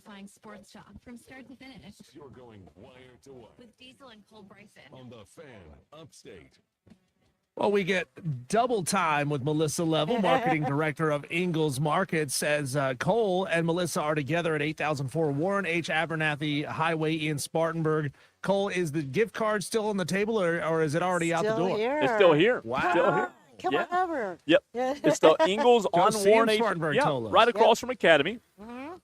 satisfying sports talk from start to finish You're going wire to wire with Diesel and Cole Bryson. on the Fan Upstate. Well, we get double time with Melissa Level, marketing director of Ingalls Markets, as Cole and Melissa are together at 8004 Warren H. Abernathy Highway in Spartanburg. Cole, is the gift card still on the table, or is it already out the Still door? here. It's still here. Wow. Still here. Come Yeah. on over. Yep. It's the Ingalls Go on see Warren him, H. Spartanburg Yeah, told us. right across from Academy.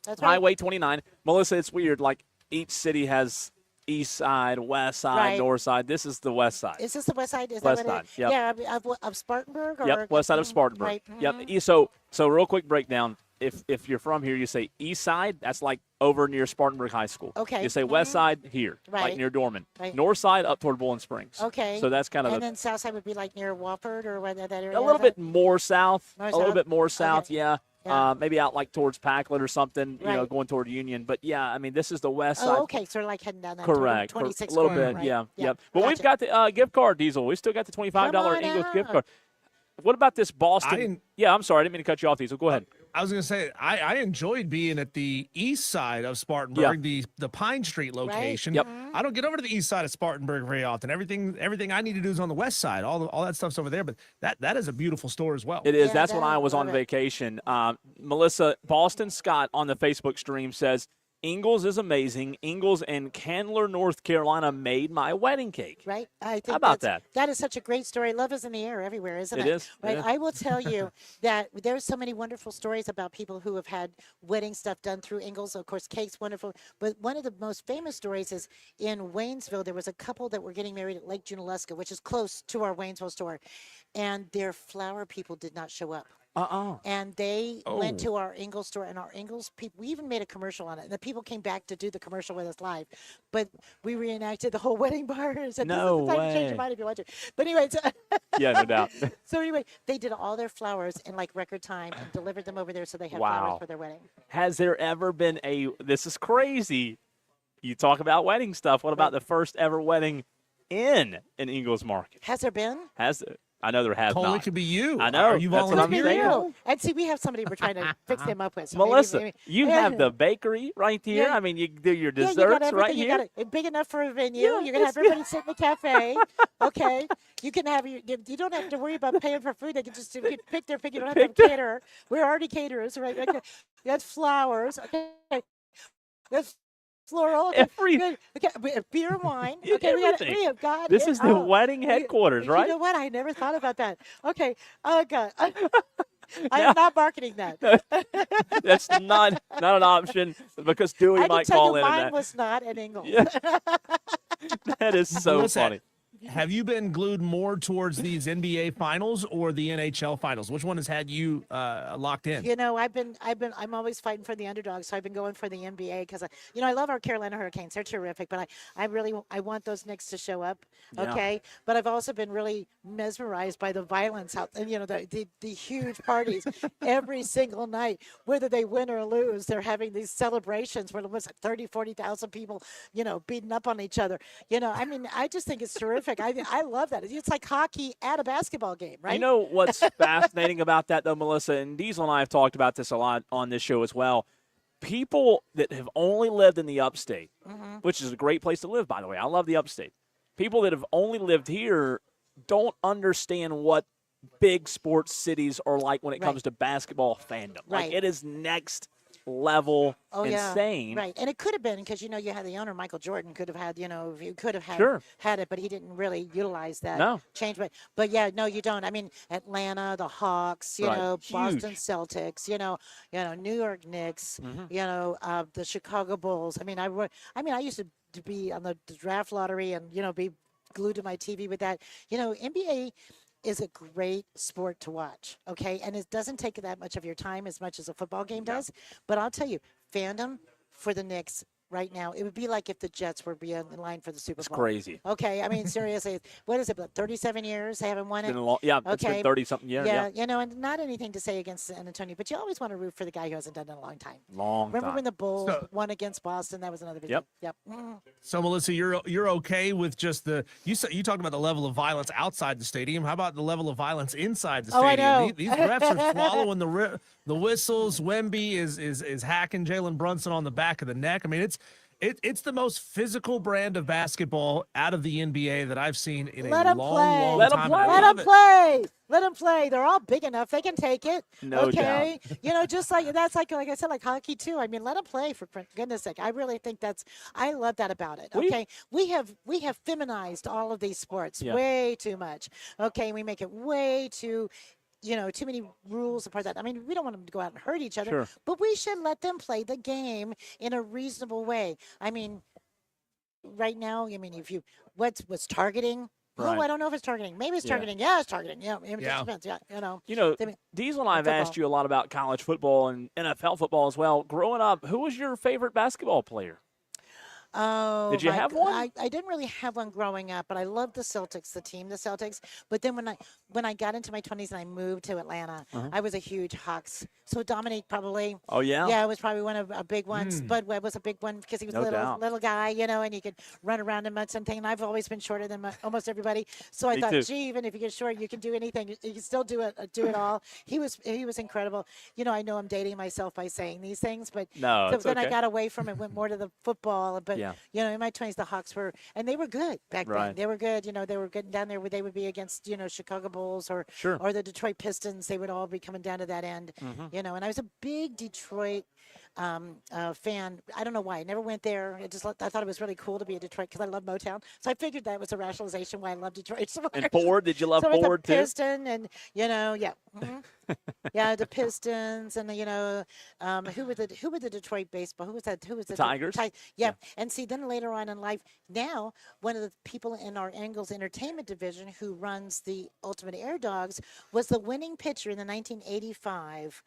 That's right. Highway 29. Melissa, it's weird. Like, each city has east side, west side, Right. north side. This is the west side. Is this the west side? Is West that what side, yep. Yeah, of Spartanburg? Or, Yep, west side of Spartanburg. Right. Yep. mhm. So real quick breakdown. If you're from here, you say east side. That's like over near Spartanburg High School. Okay. You say west side here, like Right. near Dorman. Right. North side up toward Bowling Springs. Okay. So that's kind of And then south side would be like near Wofford or whether that area. a little is that- bit more south. More a little south? bit more south. Okay. Yeah. Yeah. Maybe out like towards Packlet or something. You know, Right. going toward Union. But yeah, I mean, this is the west side. Oh, okay. Sort of like heading down that Correct. 26 a little corner, bit, right? yeah. Yeah. Yep. But we've Gotcha. got the gift card, Diesel. We still got the $25 Come on Ingalls gift out. card. What about this Boston? didn't- Yeah, I'm sorry. I didn't mean to cut you off, Diesel. Go ahead. I was going to say, I enjoyed being at the east side of Spartanburg, the Pine Street location. Yep. I don't get over to the east side of Spartanburg very often. Everything I need to do is on the west side. All that stuff's over there, but that is a beautiful store as well. It is. Yeah, That's when I was on love it. vacation. Melissa, Boston Scott on the Facebook stream says, Ingalls is amazing. Ingalls and Candler, North Carolina made my wedding cake. Right. I think How about that's- That is such a great story. Love is in the air everywhere, isn't it? It is. Right. It is. I will tell you that there's so many wonderful stories about people who have had wedding stuff done through Ingalls. Of course, cake's wonderful. But one of the most famous stories is in Waynesville. There was a couple that were getting married at Lake Junaluska, which is close to our Waynesville store, and their flower people did not show up. And they went to our Ingalls store, and our Ingalls people, we even made a commercial on it. And the people came back to do the commercial with us live. But we reenacted the whole wedding bar and said, No this is the time to change way. your mind if you want to. But anyway, Yeah, no doubt. so anyway, they did all their flowers in like record time and delivered them over there so they have Wow. flowers for their wedding. Has there ever been this is crazy. You talk about wedding stuff. What about the first ever wedding in an Ingalls Market? Has there been? I know there has Cole, not. it could be you. I know, Are you that's what I'm Be saying. real. And see, we have somebody we're trying to fix them up with. So maybe- Melissa, maybe- you Yeah. have the bakery right here. Yeah. I mean, you do your Yeah, desserts you got everything. right You here. got it big enough for a venue. Yeah, You're gonna have it's- everybody sit in the cafe. Okay, you can have you don't have to worry about paying for food. They can just pick their pick. You don't have to have a caterer. We're already caterers, right? Okay. You got flowers. Okay, that's floral. Okay. Every- Good. Okay, beer and wine. Yeah, Okay, everything. we have got This it is the all. wedding headquarters, right? You know what? I never thought about that. Okay. Oh God. I am not marketing that. That's not an option because Dewey I can might tell call you in. mine And was not an Ingalls. Yeah. that is so Melissa, funny. Have you been glued more towards these NBA finals or the NHL finals? Which one has had you locked in? You know, I'm always fighting for the underdog, so I've been going for the NBA because, I love our Carolina Hurricanes. They're terrific, but I want those Knicks to show up, Yeah. okay? But I've also been really mesmerized by the violence out, and the huge parties every single night, whether they win or lose. They're having these celebrations where it was 30, 40,000 people, beating up on each other. I just think it's terrific. I love that. It's like hockey at a basketball game, right? You know what's fascinating about that, though, Melissa, and Diesel and I have talked about this a lot on this show as well. People that have only lived in the upstate, which is a great place to live, by the way. I love the upstate. People that have only lived here don't understand what big sports cities are like when it comes to basketball fandom. Like, Right. it is next level Yeah, insane. right. And it could have been because you had the owner Michael Jordan could have had Sure. had it, but he didn't really utilize that No. change. But yeah, no, you don't. I mean, Atlanta, the Hawks, Right. Boston Huge. Celtics, New York Knicks, the Chicago Bulls. I used to be on the draft lottery and be glued to my TV with that. NBA is a great sport to watch, okay? And it doesn't take that much of your time as much as a football game does. But I'll tell you, fandom for the Knicks right now, it would be like if the Jets were being in line for the Super Bowl. It's crazy. Okay, I mean, seriously, what is it, about 37 years they haven't won It's it? been a long, yeah, it's Okay. been 30-something years. Yeah, Yeah. and not anything to say against San Antonio, but you always want to root for the guy who hasn't done it in a long time. Long Remember time. when the Bulls So- won against Boston? That was another big Yep. Yep. Mm. So Melissa, you're okay with just you talked about the level of violence outside the stadium. How about the level of violence inside the Oh, I stadium? know. These refs are swallowing the whistles. Wemby is hacking Jalen Brunson on the back of the neck. I mean, it's the most physical brand of basketball out of the NBA that I've seen in Let a 'em play. long Let 'em time. play. and I Let love them it. play. Let them play. They're all big enough. They can take it. No okay. Just like that's like I said, like hockey too. I mean, let them play for goodness sake. I really think I love that about it. Okay. We have feminized all of these sports Yeah. way too much. Okay. We make it way too too many rules apart that. I mean, we don't want them to go out and hurt each other, Sure. but we should let them play the game in a reasonable way. I mean, right now, I mean, if you what's targeting? Right. Oh, I don't know if it's targeting. Maybe it's Yeah. targeting. Yeah, it's targeting. Yeah, it Yeah. just depends. Yeah, I mean, Diesel and I have football. asked you a lot about college football and NFL football as well. Growing up, who was your favorite basketball player? Oh, Did you my have g- one? I didn't really have one growing up, but I loved the Celtics, the Celtics. But then when I got into my 20s and I moved to Atlanta, I was a huge Hawks. So Dominique probably. Oh, yeah? Yeah, it was probably one of a big ones. Bud Webb was a big one because he was No a doubt. little guy, and you could run around him and something. And I've always been shorter than almost everybody. So I Me thought, too. gee, even if you get short, you can do anything. You can still do it all. He was incredible. I know I'm dating myself by saying these things, but No, so it's then I okay. got away from it, went more to the football. But Yeah. in my 20s, the Hawks and they were good back then. Right. They were good. They were getting down there where they would be against, Chicago Bulls or Sure. or the Detroit Pistons. They would all be coming down to that end, And I was a big Detroit fan. I don't know why. I never went there. I thought it was really cool to be a Detroit because I love Motown. So I figured that was a rationalization why I love Detroit so much. And Ford, did you love So it's a Ford too? Piston and yeah, yeah, the Pistons and who were the Detroit baseball? Who was that? Who was the Tigers. Yeah. And see, then later on in life, now one of the people in our Angles Entertainment division who runs the Ultimate Air Dogs was the winning pitcher in the 1985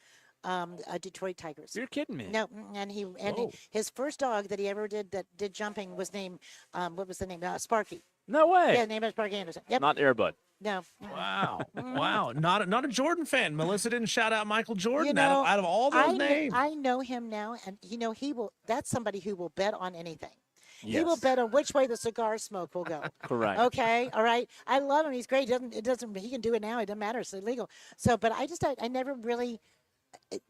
Detroit Tigers. You're kidding me. No, and Whoa. his first dog that he ever did that did jumping was named what was the name? Sparky. No way. Yeah, named Sparky Anderson. Yep. Not Airbud. No. Wow. Wow. Not a Jordan fan. Melissa didn't shout out Michael Jordan You know, out of all those names. I know him now, and he will. That's somebody who will bet on anything. He will Yes. bet on which way the cigar smoke will go. Correct. Okay, all right. I love him. He's great. It doesn't. He can do it now. It doesn't matter. It's illegal. So, but I never really.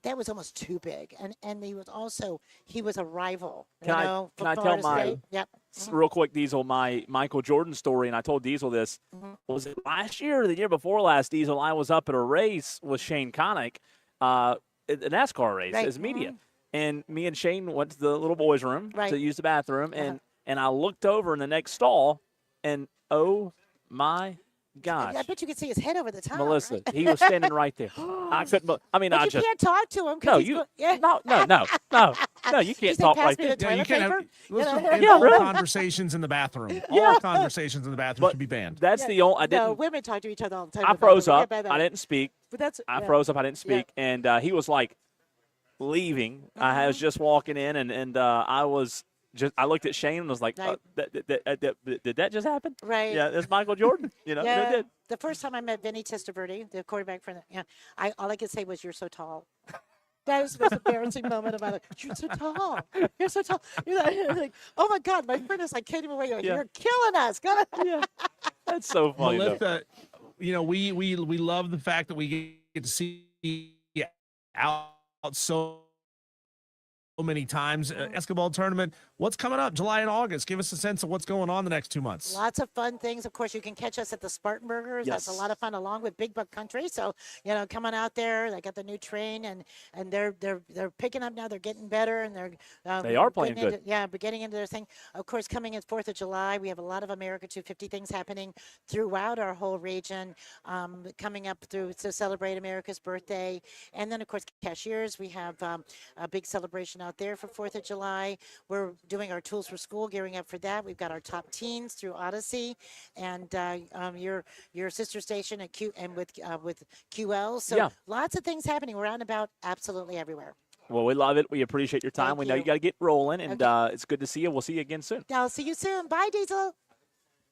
That was almost too big, and he was a rival. Can I from tell Florida my- State. Yep. Real quick, Diesel, my Michael Jordan story, and I told Diesel this. Was it last year or the year before last, Diesel? I was up at a race with Shane Connick, a NASCAR race Right. as media. And me and Shane went to the little boys' room Right. to use the bathroom, and I looked over in the next stall, and oh my gosh, I bet you could see his head over the top. Melissa, right? he was standing right there. I couldn't. I mean, But I you just can't talk to him. 'cause no, he's you go- yeah. no, you can't said, talk "Pass like me that. the Yeah, you toilet can't have paper? listen, know? and Yeah, all really. conversations in the bathroom. All conversations in the bathroom But should be banned. That's the only. I No, didn't. women talk to each other all the time. I in the froze bathroom. up. Yeah, I didn't speak. But that's I yeah. froze up. I didn't Yeah. speak, and he was like leaving. I was just walking in, and I was just. I looked at Shane and was like, Right. "Did that just happen?" Right. Yeah, that's Michael Jordan. It Yeah. did. The first time I met Vinny Testaverde, the quarterback for the, all I could say was, "You're so tall." That was the most embarrassing moment of my life. You're so tall. You're so tall. You're like, oh my God, my friend is like kidding me away. Like, Yeah. You're killing us. Yeah, that's so funny. though. Melissa, we love the fact that we get to see out so many times. Basketball tournament. What's coming up July and August? Give us a sense of what's going on the next 2 months. Lots of fun things. Of course, you can catch us at the Spartanburgers. That's a Yes. lot of fun, along with Big Buck Country. So, coming out there, they got the new train, and they're picking up now. They're getting better, and they're They are playing getting good. but getting into their thing. Of course, coming in 4th of July, we have a lot of America 250 things happening throughout our whole region. Coming up through to celebrate America's birthday, and then of course, Cashiers. We have a big celebration out there for 4th of July. We're doing our Tools for School, gearing up for that. We've got our top teens through Odyssey, and your sister station at Q and with QL. So Yeah. lots of things happening. We're out and about absolutely everywhere. Well, we love it. We appreciate your time. Thank We know you. you got to get rolling, and Okay. it's good to see you. We'll see you again soon. I'll see you soon. Bye, Diesel.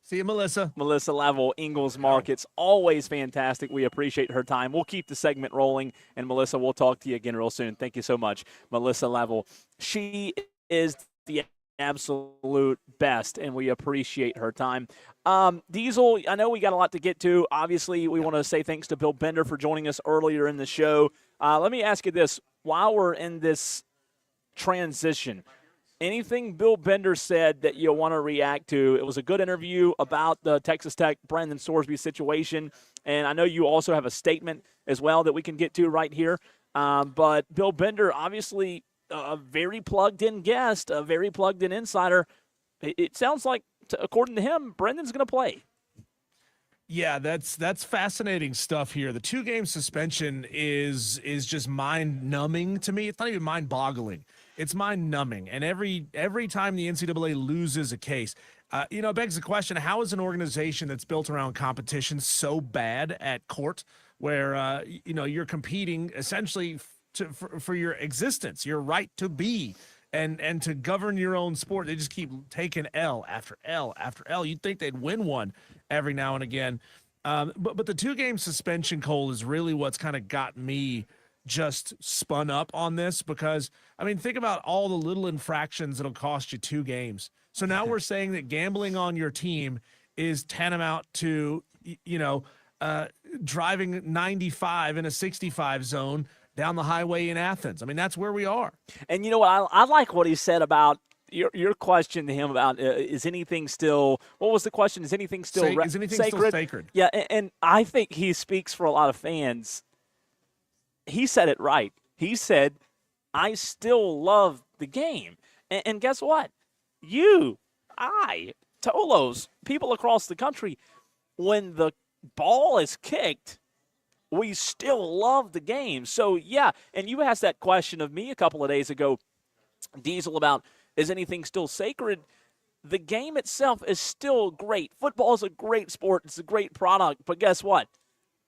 See you, Melissa. Melissa Level, Ingalls Markets, always fantastic. We appreciate her time. We'll keep the segment rolling, and Melissa, we'll talk to you again real soon. Thank you so much, Melissa Level. She is the absolute best, and we appreciate her time. Diesel, I know we got a lot to get to. Obviously, we want to say thanks to Bill Bender for joining us earlier in the show. Let me ask you this. While we're in this transition, anything Bill Bender said that you want to react to? It was a good interview about the Texas Tech Brandon Sorsby situation, and I know you also have a statement as well that we can get to right here. But Bill Bender, obviously a very plugged-in guest, a very plugged-in insider. It sounds like, according to him, Brendan's going to play. Yeah, that's fascinating stuff here. The 2-game suspension is just mind-numbing to me. It's not even mind-boggling. It's mind-numbing. And every time the NCAA loses a case, it begs the question, how is an organization that's built around competition so bad at court where, you're competing essentially for your existence, your right to be and to govern your own sport? They just keep taking L after L after L. You'd think they'd win one every now and again. But the 2-game suspension, Cole, is really what's kind of got me just spun up on this because, think about all the little infractions that'll cost you 2 games. So now we're saying that gambling on your team is tantamount to, driving 95 in a 65 zone down the highway in Athens. That's where we are. And you know what? I like what he said about your question to him about is anything still – what was the question? Is anything still sacred? Still sacred? Yeah, and I think he speaks for a lot of fans. He said it right. He said, I still love the game. And guess what? You, I, Tolos, people across the country, when the ball is kicked, we still love the game. So, yeah, and you asked that question of me a couple of days ago, Diesel, about is anything still sacred? The game itself is still great. Football is a great sport. It's a great product. But guess what?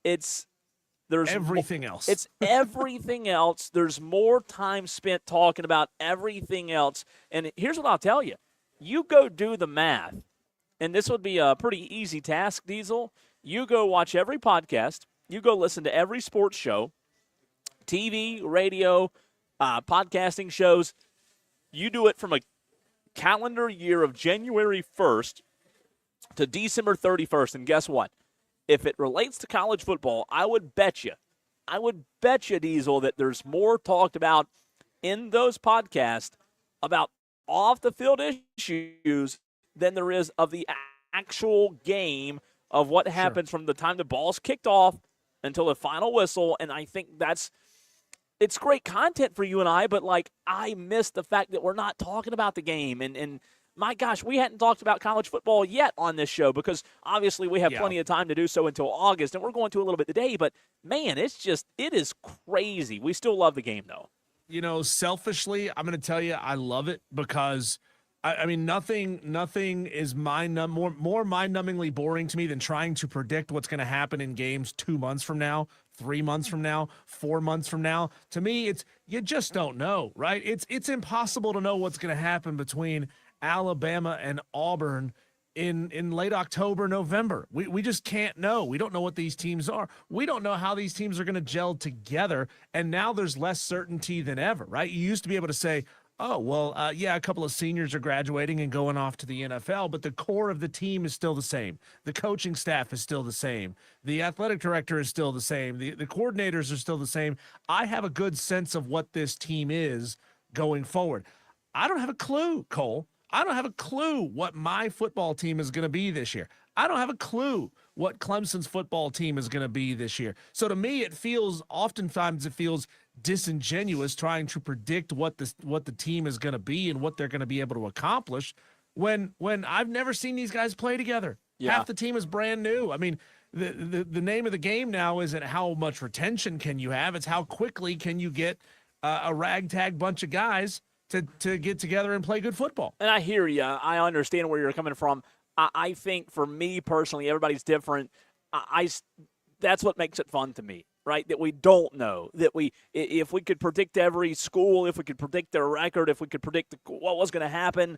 There's everything else. It's everything else. There's more time spent talking about everything else. And here's what I'll tell you. You go do the math, and this would be a pretty easy task, Diesel. You go watch every podcast. You go listen to every sports show, TV, radio, podcasting shows. You do it from a calendar year of January 1st to December 31st. And guess what? If it relates to college football, I would bet you, Diesel, that there's more talked about in those podcasts about off-the-field issues than there is of the actual game of what happens from the time the ball's kicked off until the final whistle. And I think it's great content for you and I, but, I miss the fact that we're not talking about the game. And my gosh, we hadn't talked about college football yet on this show because obviously we have plenty of time to do so until August, and we're going to a little bit today. But, man, it is crazy. We still love the game, though. Selfishly, I'm going to tell you I love it because, nothing is more mind-numbingly boring to me than trying to predict what's going to happen in games 2 months from now, 3 months from now, 4 months from now. To me, you just don't know, right? It's impossible to know what's going to happen between Alabama and Auburn in late October, November. We just can't know. We don't know what these teams are. We don't know how these teams are going to gel together. And now there's less certainty than ever, right? You used to be able to say, oh, well, a couple of seniors are graduating and going off to the NFL, but the core of the team is still the same. The coaching staff is still the same. The athletic director is still the same. The coordinators are still the same. I have a good sense of what this team is going forward. I don't have a clue, Cole. I don't have a clue what my football team is going to be this year. I don't have a clue what Clemson's football team is going to be this year. So to me, oftentimes it feels disingenuous trying to predict what the team is going to be and what they're going to be able to accomplish when I've never seen these guys play together. Yeah. Half the team is brand new. The name of the game now isn't how much retention can you have. It's how quickly can you get a ragtag bunch of guys to get together and play good football. And I hear you. I understand where you're coming from. I think for me personally, everybody's different. That's what makes it fun to me, right? That we don't know. That if we could predict every school, if we could predict their record, if we could predict what was going to happen,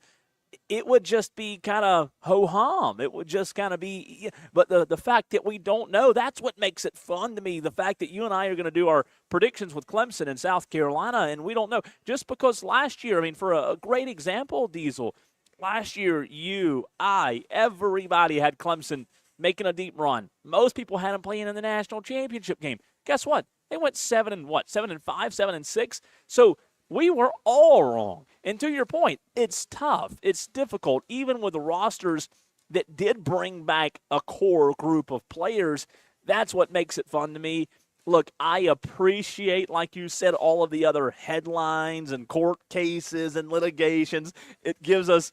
it would just be kind of ho-hum. It would just kind of be – but the fact that we don't know, that's what makes it fun to me, the fact that you and I are going to do our predictions with Clemson and South Carolina, and we don't know. Just because last year, I mean, for a great example, Diesel, last year you, I, everybody had Clemson making a deep run. Most people had them playing in the national championship game. Guess what? They went 7-5, 7-6. So we were all wrong. And to your point, it's tough. It's difficult, even with the rosters that did bring back a core group of players. That's what makes it fun to me. Look, I appreciate, like you said, all of the other headlines and court cases and litigations. It gives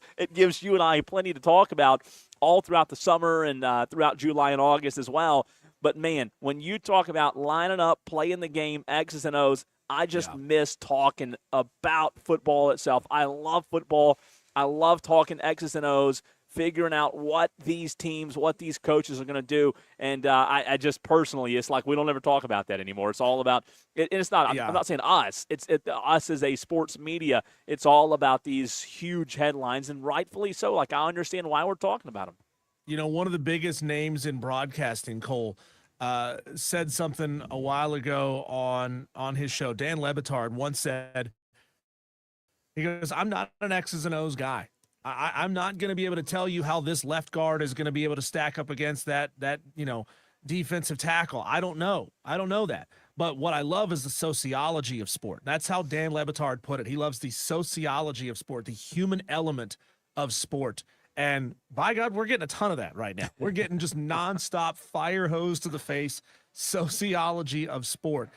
you and I plenty to talk about all throughout the summer and throughout July and August as well. But, man, when you talk about lining up, playing the game, X's and O's, I just miss talking about football itself. I love football. I love talking X's and O's, figuring out what these teams, what these coaches are going to do. And I just personally, it's like we don't ever talk about that anymore. It's all about it, and it's not. I'm not saying us. It's us as a sports media. It's all about these huge headlines, and rightfully so. Like, I understand why we're talking about them. You know, one of the biggest names in broadcasting, Cole, said something a while ago on his show. Dan Lebitard once said, he goes, "I'm not an X's and O's guy. I'm not going to be able to tell you how this left guard is going to be able to stack up against that defensive tackle. I don't know that. But what I love is the sociology of sport." That's how Dan Lebitard put it. He loves the sociology of sport, the human element of sport. And by God, we're getting a ton of that right now. We're getting just nonstop fire hose to the face sociology of sport.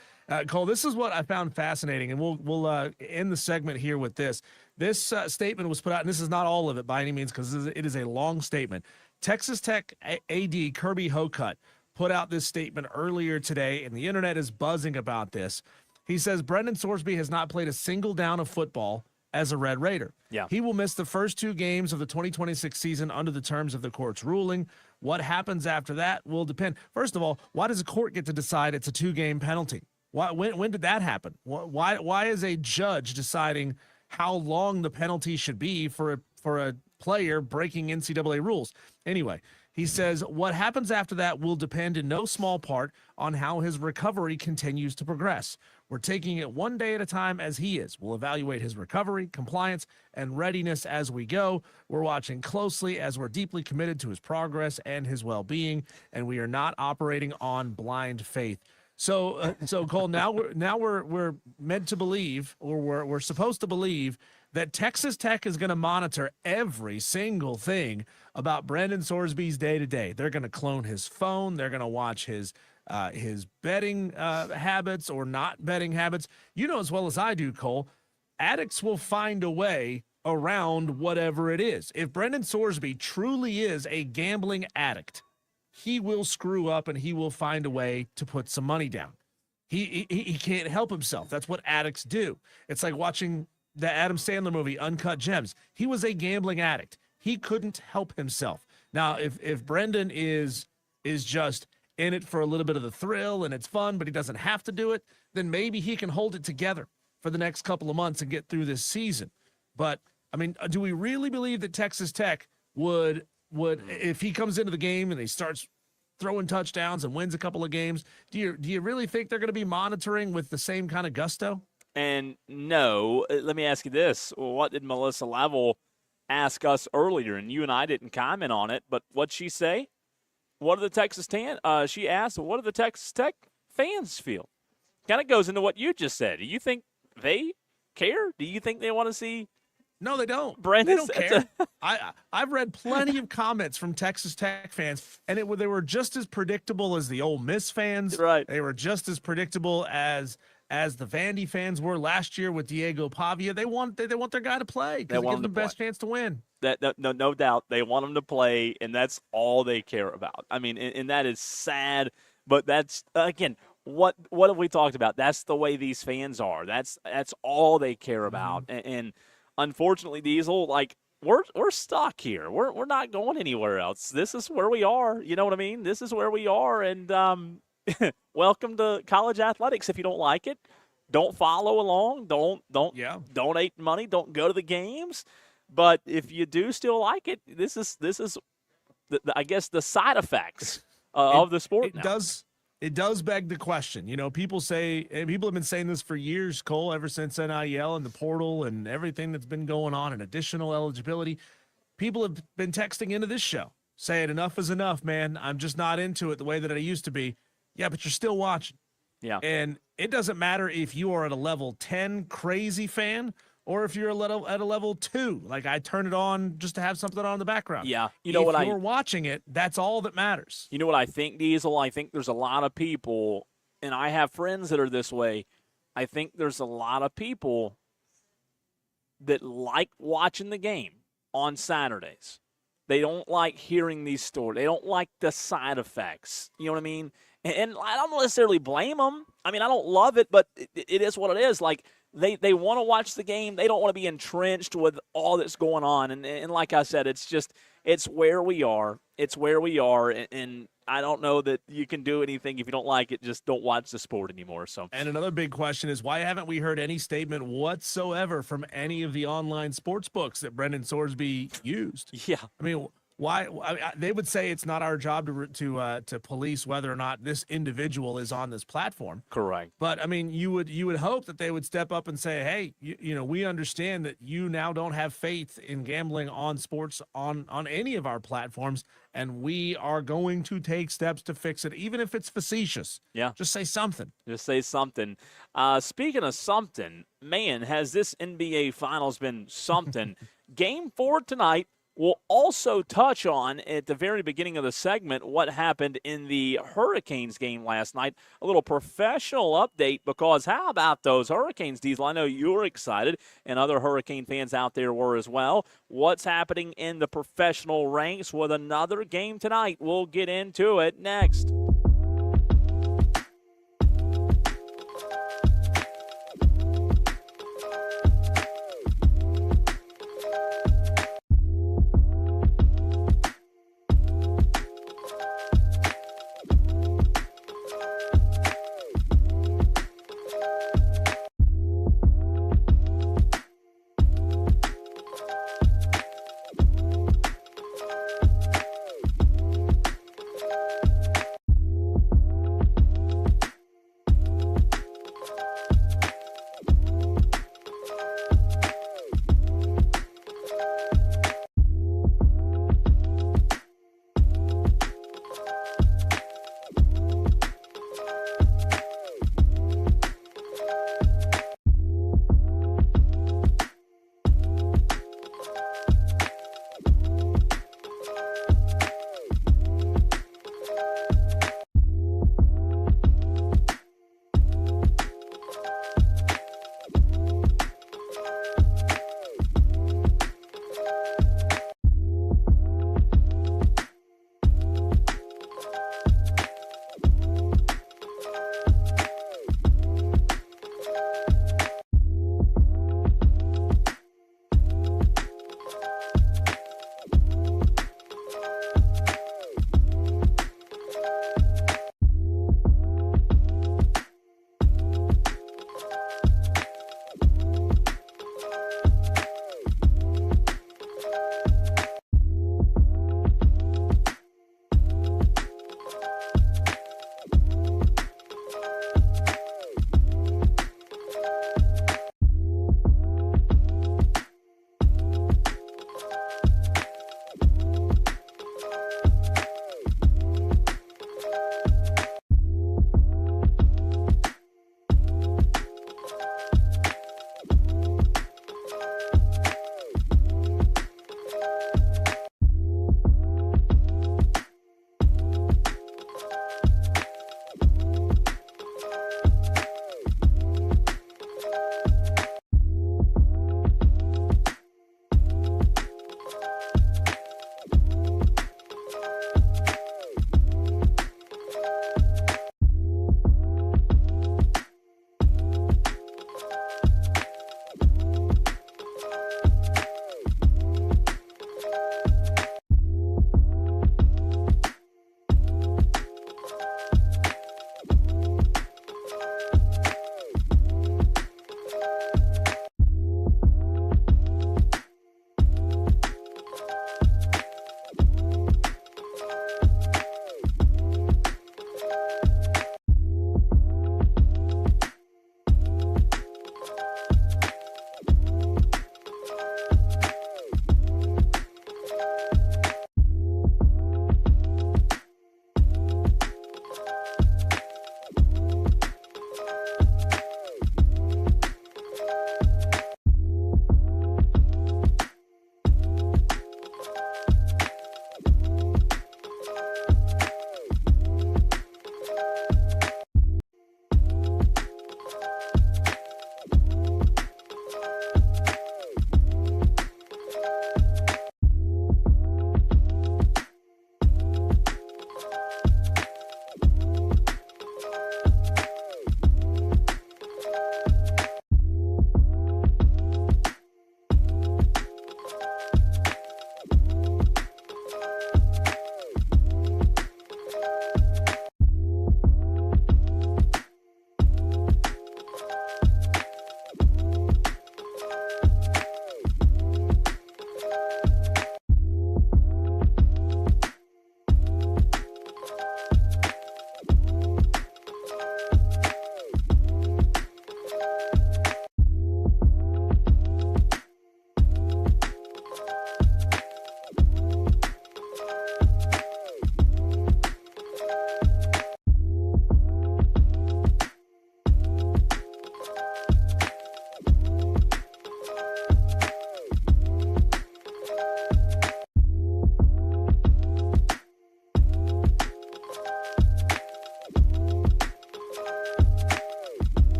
Cole, this is what I found fascinating, and we'll end the segment here with this. This statement was put out, and this is not all of it by any means because it is a long statement. Texas Tech AD Kirby Hocutt put out this statement earlier today, and the internet is buzzing about this. He says Brendan Sorsby has not played a single down of football as a Red Raider. Yeah. He will miss the first 2 games of the 2026 season under the terms of the court's ruling. What happens after that will depend. First of all, why does a court get to decide it's a 2-game penalty? When did that happen? Why is a judge deciding how long the penalty should be for a player breaking NCAA rules? Anyway, he says what happens after that will depend in no small part on how his recovery continues to progress. We're taking it one day at a time as he is. We'll evaluate his recovery, compliance, and readiness as we go. We're watching closely as we're deeply committed to his progress and his well-being, and we are not operating on blind faith. So Cole, now we're meant to believe, or we're supposed to believe, that Texas Tech is going to monitor every single thing about Brendan Sorsby's day-to-day. They're going to clone his phone. They're going to watch his betting habits or not betting habits. You know as well as I do, Cole, addicts will find a way around whatever it is. If Brendan Sorsby truly is a gambling addict, he will screw up and he will find a way to put some money down. He can't help himself. That's what addicts do. It's like watching the Adam Sandler movie, Uncut Gems. He was a gambling addict. He couldn't help himself. Now, if Brendan is just in it for a little bit of the thrill and it's fun, but he doesn't have to do it, then maybe he can hold it together for the next couple of months and get through this season. But, I mean, do we really believe that Texas Tech would if he comes into the game and he starts throwing touchdowns and wins a couple of games, do you really think they're going to be monitoring with the same kind of gusto? And no, let me ask you this. What did Melissa Level ask us earlier? And you and I didn't comment on it, but what'd she say? What do the she asked, what do the Texas Tech fans feel? Kind of goes into what you just said. Do you think they care? Do you think they want to see? No, they don't. Brandon, they don't care. I've read plenty of comments from Texas Tech fans, and they were just as predictable as the Ole Miss fans. Right. They were just as predictable as the Vandy fans were last year with Diego Pavia. They want their guy to play because it gives them the best chance to win. No doubt. They want him to play, and that's all they care about. I mean, and that is sad, but that's, again, what have we talked about? That's the way these fans are. That's all they care about. And unfortunately, Diesel, like, we're stuck here. We're not going anywhere else. This is where we are. You know what I mean? This is where we are, and welcome to college athletics. If you don't like it, don't follow along. Don't donate money. Don't go to the games. But if you do still like it, this is I guess the side effects of the sport It now. It does beg the question. You know, people say, and people have been saying this for years, Cole, ever since NIL and the portal and everything that's been going on and additional eligibility. People have been texting into this show saying, enough is enough, man. I'm just not into it the way that I used to be. Yeah, but you're still watching. Yeah. And it doesn't matter if you are at a level 10 crazy fan or if you're at a level 2. Like, I turn it on just to have something on in the background. Yeah. You know if what you're watching it, that's all that matters. You know what I think, Diesel? I think there's a lot of people, and I have friends that are this way. I think there's a lot of people that like watching the game on Saturdays. They don't like hearing these stories. They don't like the side effects. You know what I mean? And I don't necessarily blame them. I mean, I don't love it, but it is what it is. Like, they want to watch the game. They don't want to be entrenched with all that's going on. And like I said, it's where we are. It's where we are. And I don't know that you can do anything if you don't like it. Just don't watch the sport anymore. So. And another big question is, why haven't we heard any statement whatsoever from any of the online sports books that Brendan Sorsby used? Yeah. I mean, why? They would say it's not our job to police whether or not this individual is on this platform. Correct. But I mean, you would hope that they would step up and say, hey, you know, we understand that you now don't have faith in gambling on sports on any of our platforms, and we are going to take steps to fix it, even if it's facetious. Yeah. Just say something. Just say something. Speaking of something, man, has this NBA Finals been something? Game 4 tonight. We'll also touch on, at the very beginning of the segment, what happened in the Hurricanes game last night. A little professional update, because how about those Hurricanes, Diesel? I know you're excited, and other Hurricane fans out there were as well. What's happening in the professional ranks with another game tonight? We'll get into it next.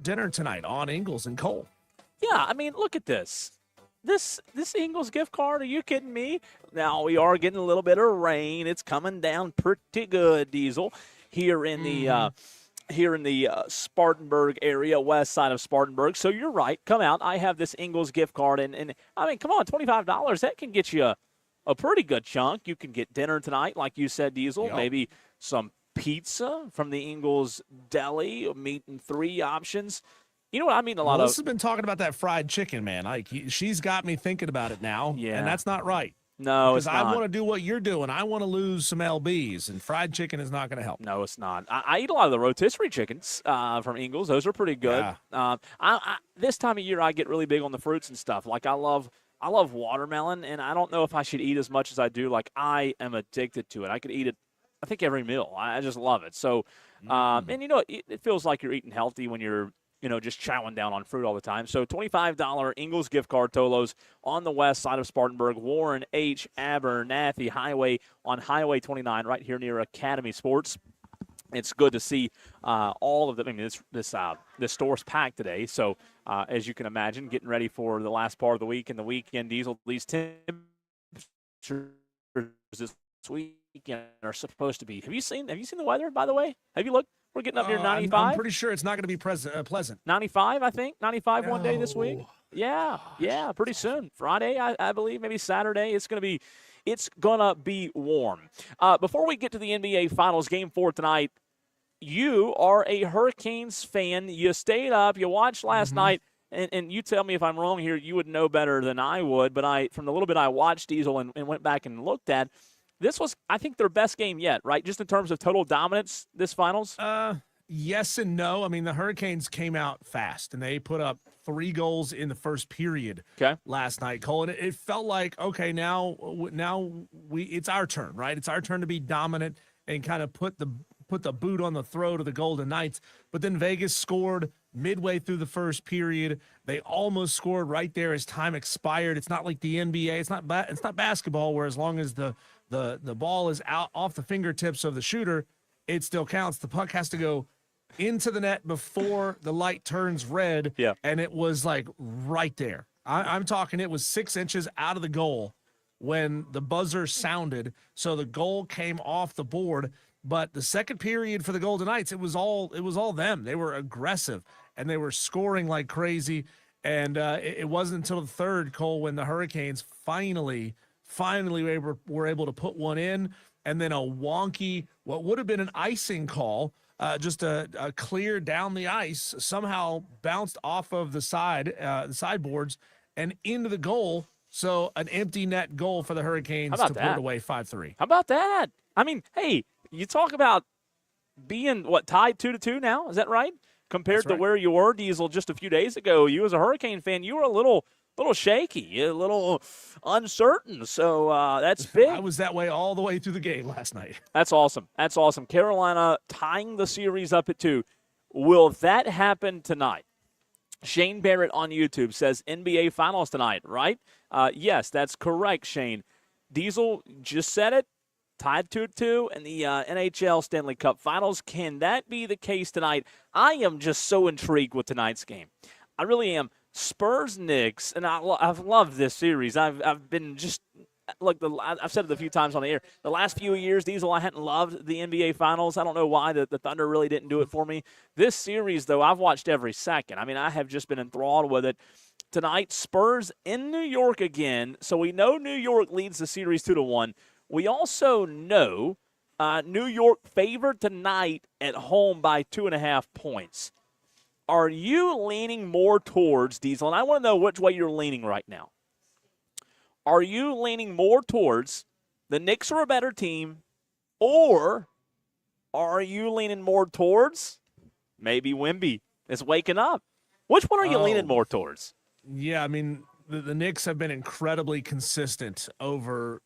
dinner tonight on Ingles and Cole. Yeah, I mean, look at this. This Ingles gift card, are you kidding me? Now, we are getting a little bit of rain. It's coming down pretty good, Diesel, here in the Spartanburg area, west side of Spartanburg. So you're right. Come out. I have this Ingles gift card. And I mean, come on, $25. That can get you a pretty good chunk. You can get dinner tonight, like you said, Diesel. Yep. Maybe some pizza from the Ingles Deli, meat and 3 options. You know what I mean? Melissa's been talking about that fried chicken, man. Like she's got me thinking about it now. Yeah. And that's not right. No, it's because not. I want to do what you're doing. I want to lose some LBs, and fried chicken is not going to help. No, it's not. I eat a lot of the rotisserie chickens from Ingles. Those are pretty good. Yeah. This time of year, I get really big on the fruits and stuff. Like I love watermelon, and I don't know if I should eat as much as I do. Like I am addicted to it. I could eat it, I think, every meal. I just love it. So, and you know, it feels like you're eating healthy when you're, you know, just chowing down on fruit all the time. So $25 Ingles gift card, Tolos, on the west side of Spartanburg, Warren H. Abernathy Highway on Highway 29, right here near Academy Sports. It's good to see all of them. I mean, this store's packed today. So as you can imagine, getting ready for the last part of the week and the weekend. Diesel, these temperatures this weekend are supposed to be. Have you seen the weather, by the way? Have you looked? We're getting up near 95. I'm pretty sure it's not going to be pleasant. 95, I think. 95 one day this week. Yeah, pretty soon. Friday, I believe, maybe Saturday. It's gonna be warm. Before we get to the NBA Finals, Game 4 tonight, you are a Hurricanes fan. You stayed up. You watched last night, and you tell me if I'm wrong here. You would know better than I would, but from the little bit I watched, Diesel, and went back and looked at, this was, I think, their best game yet, right? Just in terms of total dominance this Finals? Yes and no. I mean, the Hurricanes came out fast, and they put up 3 goals in the first period last night, Cole. And it felt like, okay, now it's our turn, right? It's our turn to be dominant and kind of put the boot on the throat of the Golden Knights. But then Vegas scored midway through the first period. They almost scored right there as time expired. It's not like the NBA. It's not basketball where as long as the ball is out off the fingertips of the shooter, it still counts. The puck has to go into the net before the light turns red. Yeah. And it was like right there. I'm talking, it was 6 inches out of the goal when the buzzer sounded. So the goal came off the board. But the second period for the Golden Knights, it was all them. They were aggressive and they were scoring like crazy. And it wasn't until the third, Cole, when the Hurricanes finally were able to put one in, and then a wonky, what would have been an icing call, just a clear down the ice, somehow bounced off of the sideboards and into the goal. So an empty net goal for the Hurricanes to put it away 5-3. How about that? I mean, hey, you talk about being, tied 2-2 now? Is that right? Compared to where you were, Diesel, just a few days ago, you as a Hurricane fan, you were a little shaky, a little uncertain. So that's big. I was that way all the way through the game last night. That's awesome. Carolina tying the series up at 2. Will that happen tonight? Shane Barrett on YouTube says NBA Finals tonight, right? Yes, that's correct, Shane. Diesel just said it. Tied 2-2 in the NHL Stanley Cup Finals. Can that be the case tonight? I am just so intrigued with tonight's game. I really am. Spurs Knicks, and I've loved this series. I've been just look. I've said it a few times on the air. The last few years, Diesel, I hadn't loved the NBA Finals. I don't know why the Thunder really didn't do it for me. This series, though, I've watched every second. I mean, I have just been enthralled with it. Tonight, Spurs in New York again. So we know New York leads the series 2-1. We also know New York favored tonight at home by 2.5 points. Are you leaning more towards, Diesel, and I want to know which way you're leaning right now. Are you leaning more towards the Knicks are a better team, or are you leaning more towards maybe Wemby is waking up? Which one are you leaning more towards? Yeah, I mean, the Knicks have been incredibly consistent over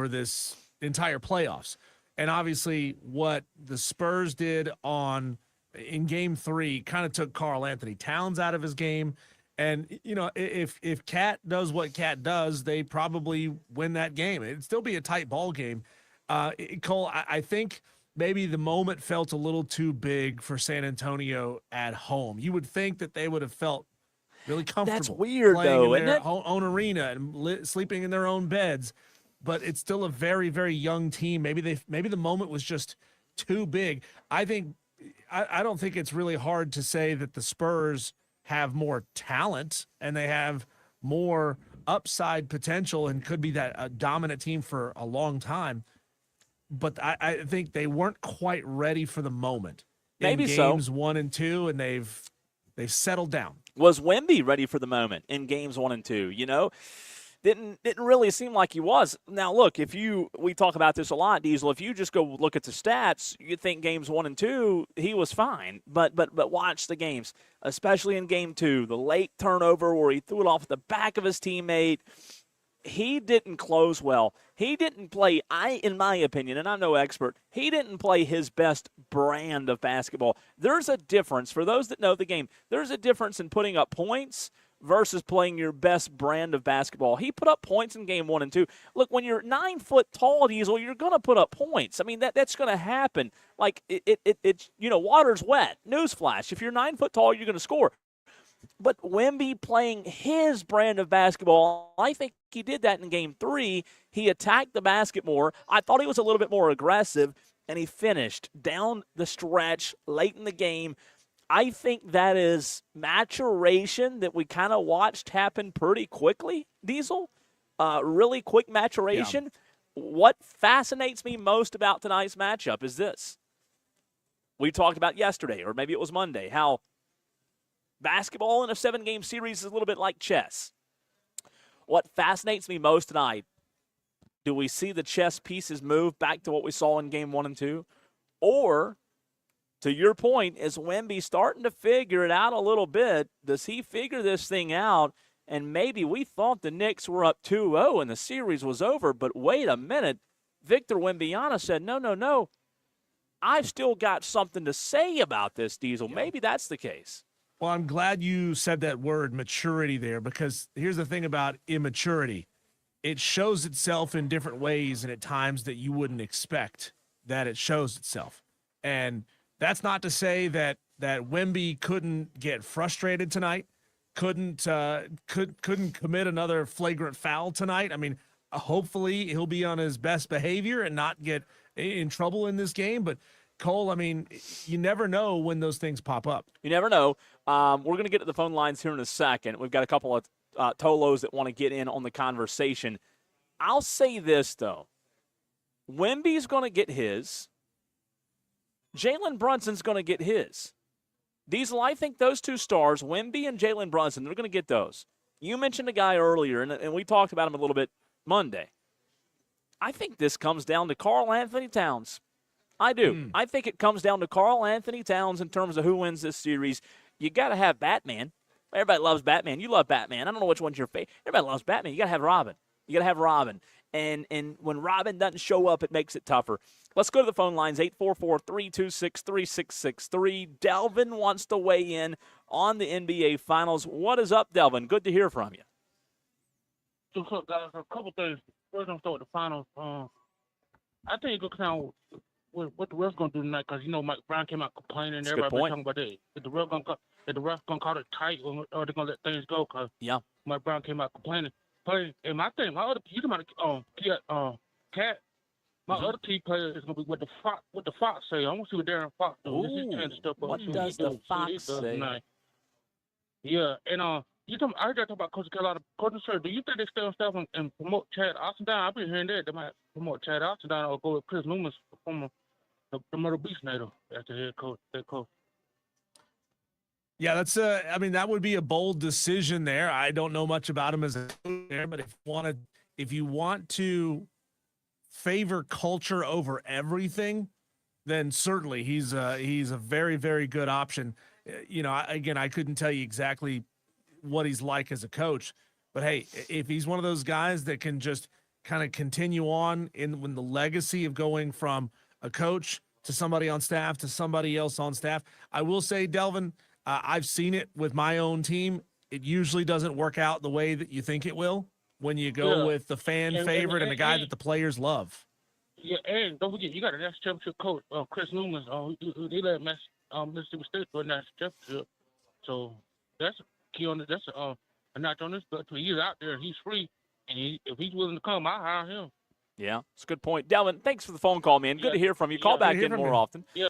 this entire playoffs. And obviously what the Spurs did in game 3 kind of took Karl Anthony Towns out of his game. And, you know, if Cat does what Cat does, they probably win that game. It'd still be a tight ball game. Cole, I think maybe the moment felt a little too big for San Antonio at home. You would think that they would have felt really comfortable. That's weird, playing though, in isn't their it? own arena and sleeping in their own beds. But it's still a very, very young team. Maybe the moment was just too big. I don't think it's really hard to say that the Spurs have more talent and they have more upside potential and could be that a dominant team for a long time. But I think they weren't quite ready for the moment Maybe in so. games 1 and 2, and they've settled down. Was Wemby ready for the moment in games 1 and 2? You know, didn't really seem like he was. Now, look, we talk about this a lot, Diesel. If you just go look at the stats, you'd think games 1 and 2 he was fine. But watch the games, especially in game 2, the late turnover where he threw it off the back of his teammate. He didn't close well. He didn't play, in my opinion, and I'm no expert, he didn't play his best brand of basketball. There's a difference. For those that know the game, there's a difference in putting up points versus playing your best brand of basketball. He put up points in game 1 and 2. Look, when you're 9 foot tall, Diesel, you're going to put up points. I mean, that's going to happen. Like, it's, water's wet. Newsflash. If you're 9 foot tall, you're going to score. But Wemby playing his brand of basketball, I think he did that in game 3. He attacked the basket more. I thought he was a little bit more aggressive, and he finished down the stretch late in the game. I think that is maturation that we kind of watched happen pretty quickly, Diesel. Really quick maturation. Yeah. What fascinates me most about tonight's matchup is this. We talked about yesterday, or maybe it was Monday, how basketball in a 7-game series is a little bit like chess. What fascinates me most tonight, do we see the chess pieces move back to what we saw in game 1 and 2? Or, to your point, is Wemby starting to figure it out a little bit? Does he figure this thing out? And maybe we thought the Knicks were up 2-0 and the series was over, but wait a minute. Victor Wembanyama said, no. I've still got something to say about this, Diesel. Maybe that's the case. Well, I'm glad you said that word maturity there, because here's the thing about immaturity. It shows itself in different ways and at times that you wouldn't expect that it shows itself. And that's not to say that Wemby couldn't get frustrated tonight, couldn't commit another flagrant foul tonight. I mean, hopefully he'll be on his best behavior and not get in trouble in this game. But Cole, I mean, you never know when those things pop up. You never know. We're going to get to the phone lines here in a second. We've got a couple of Tolos that want to get in on the conversation. I'll say this, though. Wemby's going to get his. Jalen Brunson's going to get his. Diesel, I think those two stars, Wemby and Jalen Brunson, they're going to get those. You mentioned a guy earlier, and we talked about him a little bit Monday. I think this comes down to Karl Anthony Towns. I do. I think it comes down to Karl Anthony Towns in terms of who wins this series. You got to have Batman. Everybody loves Batman. You love Batman. I don't know which one's your favorite. Everybody loves Batman. You got to have Robin. And when Robin doesn't show up, it makes it tougher. Let's go to the phone lines, 844-326-3663. Delvin wants to weigh in on the NBA Finals. What is up, Delvin? Good to hear from you. What's up, guys? A couple things. First, I'm starting with the Finals. I think it goes down with what the refs going to do tonight, because, Mike Brown came out complaining. That's everybody been talking about that. If the refs going to call it tight, or they're going to let things go, because Mike Brown came out complaining. And my thing, my other, Cat, my other key player is going to be what the Fox say. I want to see what Darren Fox does. He's trying to step up. What does the Fox say? Tonight. Yeah, and I heard that talk about Coach Carolina. Coach, sir, do you think they stay on staff and promote Chad Austin down? I've been hearing that they might promote Chad Austin down or go with Chris Loomis from the Myrtle Beach native as the head coach. Yeah, that's that would be a bold decision there. I don't know much about him as a coach there, but if you want to favor culture over everything, then certainly he's a very, very good option. I couldn't tell you exactly what he's like as a coach, but hey, if he's one of those guys that can just kind of continue on when the legacy of going from a coach to somebody on staff to somebody else on staff, I will say, Delvin, I've seen it with my own team. It usually doesn't work out the way that you think it will when you go with the fan favorite and the guy that the players love. Yeah, and don't forget, you got a national championship coach, Chris Newman. They led Mississippi State to a national championship. So that's key on it. That's a notch on this belt. He's out there, he's free, and if he's willing to come, I hire him. Yeah, it's a good point. Delvin, thanks for the phone call, man. Good to hear from you. Call back in more often. Yeah.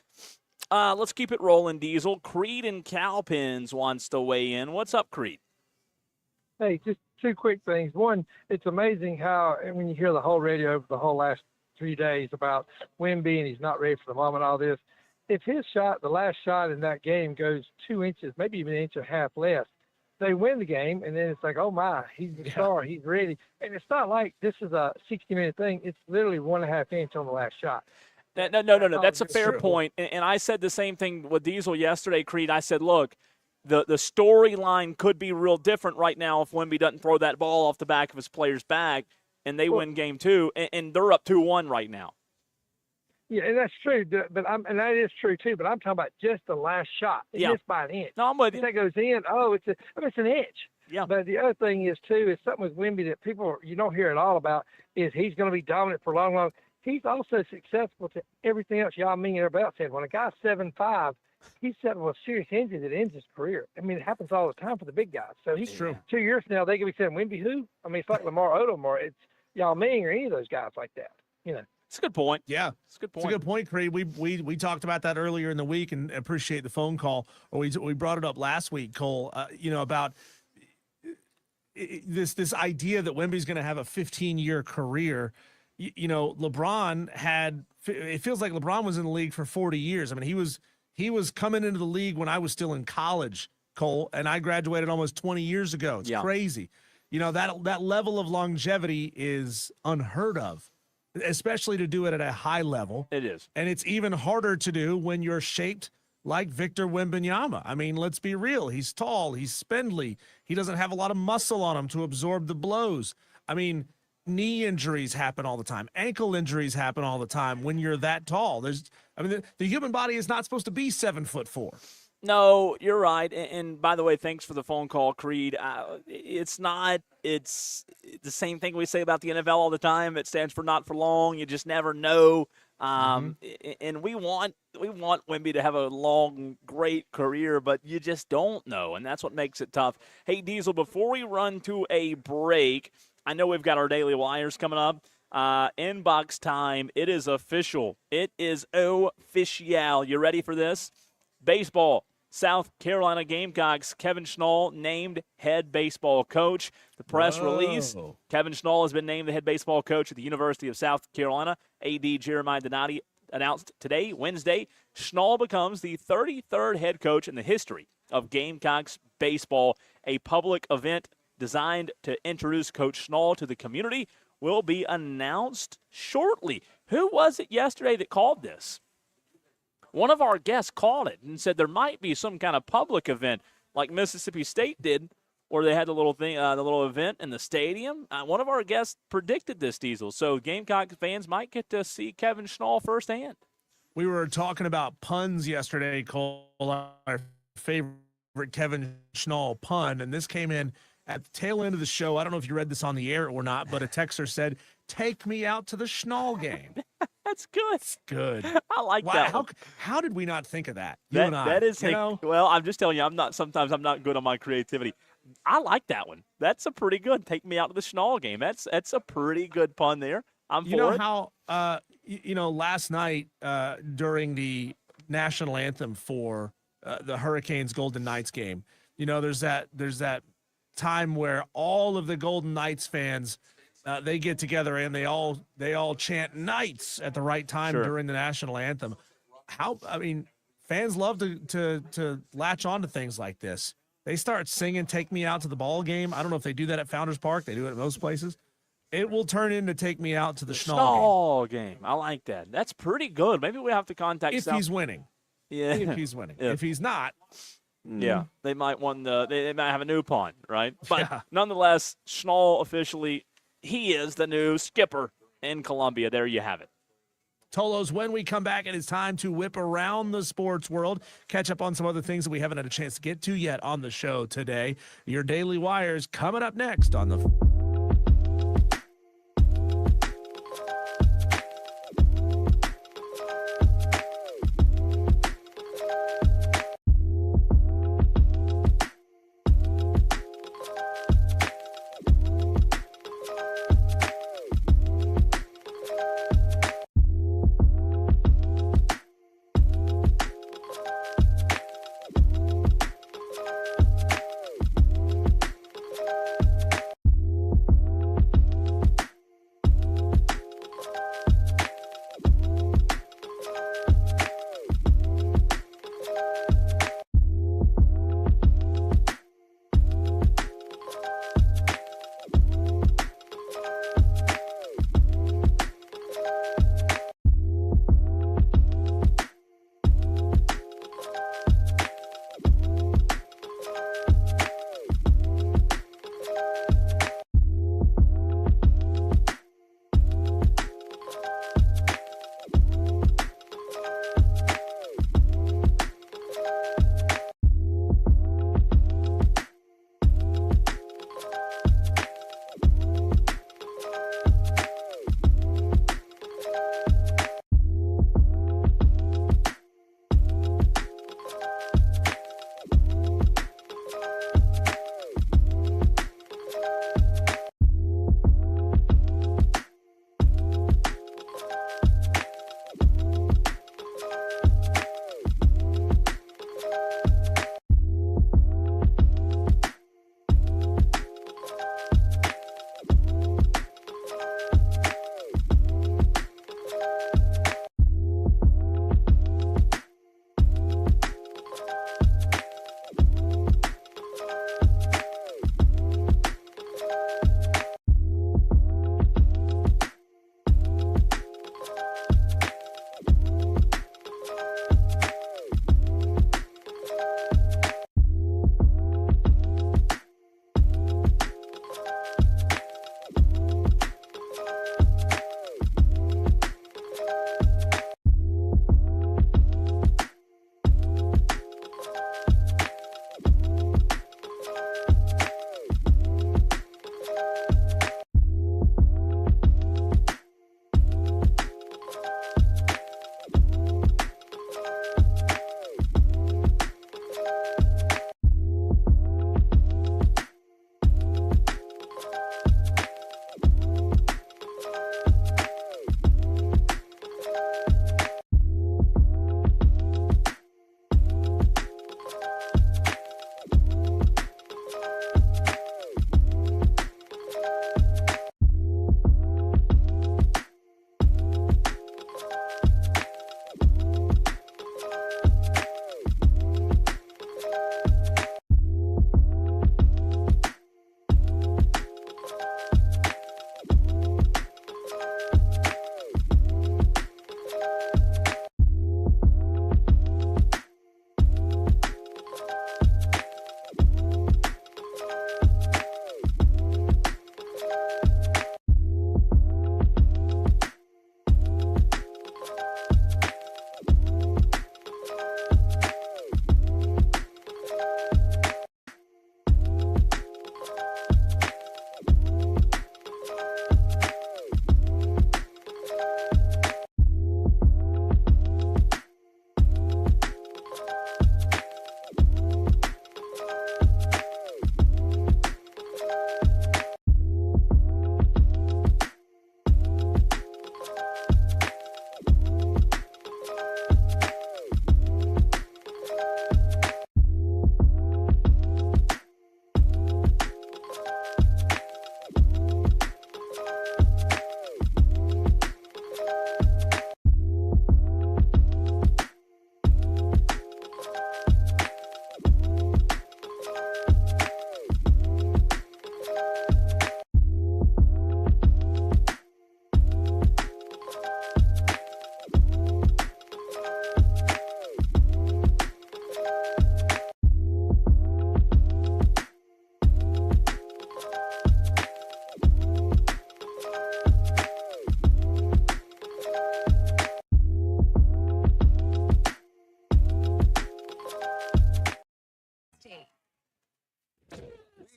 Let's keep it rolling, Diesel. Creed and Cowpens wants to weigh in. What's up, Creed? Hey, just two quick things. One, it's amazing how when you hear the whole radio over the whole last 3 days about Wemby and he's not ready for the moment, all this. If his shot, the last shot in that game goes 2 inches, maybe even an inch and a half less, they win the game, and then it's like, oh my, he's the star, he's ready. And it's not like this is a 60-minute thing. It's literally 1.5 inch on the last shot. No. That's a fair point. And I said the same thing with Diesel yesterday, Creed. I said, look, the storyline could be real different right now if Wemby doesn't throw that ball off the back of his player's back and they win game 2, and they're up 2-1 right now. Yeah, and that's true, and that is true too. But I'm talking about just the last shot. It's missed by an inch. No, I'm with you. If that goes in, it's an inch. Yeah. But the other thing is too is something with Wemby that you don't hear at all about is he's going to be dominant for long. He's also successful to everything else Yao Ming and everybody else said. When a guy's 7'5", he's set with a serious injury that ends his career. I mean, it happens all the time for the big guys. So he's true. 2 years from now they could be saying Wemby who? I mean, it's like Lamar Odom or it's Yao Ming or any of those guys like that. It's a good point. Yeah, it's a good point. It's a good point, Creed. We talked about that earlier in the week, and appreciate the phone call. Or we brought it up last week, Cole. About this idea that Wemby's going to have a 15-year career. LeBron had. It feels like LeBron was in the league for 40 years. I mean, he was coming into the league when I was still in college, Cole, and I graduated almost 20 years ago. It's crazy. That level of longevity is unheard of, especially to do it at a high level. It is. And it's even harder to do when you're shaped like Victor Wembanyama. I mean, let's be real. He's tall. He's spindly. He doesn't have a lot of muscle on him to absorb the blows. I mean, knee injuries happen all the time. Ankle injuries happen all the time when you're that tall. The human body is not supposed to be 7'4". No, you're right. And by the way, thanks for the phone call, Creed. It's the same thing we say about the NFL all the time. It stands for not for long. You just never know. And we want Wemby to have a long, great career, but you just don't know, and that's what makes it tough. Hey, Diesel, before we run to a break, I know we've got our daily wires coming up. Inbox time. It is official. It is official. You ready for this? Baseball. South Carolina Gamecocks, Kevin Schnall named head baseball coach. The press release, Kevin Schnall has been named the head baseball coach at the University of South Carolina. A.D. Jeremiah Donati announced today, Wednesday, Schnall becomes the 33rd head coach in the history of Gamecocks baseball. A public event designed to introduce Coach Schnall to the community will be announced shortly. Who was it yesterday that called this? One of our guests called it and said there might be some kind of public event like Mississippi State did, where they had the little event in the stadium. One of our guests predicted this, Diesel. So Gamecock fans might get to see Kevin Schnall firsthand. We were talking about puns yesterday, Cole, our favorite Kevin Schnall pun, and this came in at the tail end of the show. I don't know if you read this on the air or not, but a texter said, "Take me out to the Schnall game." That's good. It's good. I like that. How did we not think of that? That is, well, I'm just telling you, sometimes I'm not good on my creativity. I like that one. That's a pretty good. Take me out to the Schnall game. That's a pretty good pun there. I'm for it. How last night during the national anthem for the Hurricanes Golden Knights game, there's that time where all of the Golden Knights fans they get together and they all chant Knights at the right time during the national anthem. Fans love to latch on to things like this. They start singing "Take Me Out to the Ball Game." I don't know if they do that at Founders Park. They do it at most places. It will turn into "Take Me Out to the Schnall game." I like that. That's pretty good. Maybe we have to contact if he's winning. Yeah, if he's winning. If he's not, they might they might have a new pun, right? But nonetheless, Schnall officially, he is the new skipper in Columbia. There you have it. Tolos, when we come back, it is time to whip around the sports world, catch up on some other things that we haven't had a chance to get to yet on the show today. Your Daily Wires coming up next on the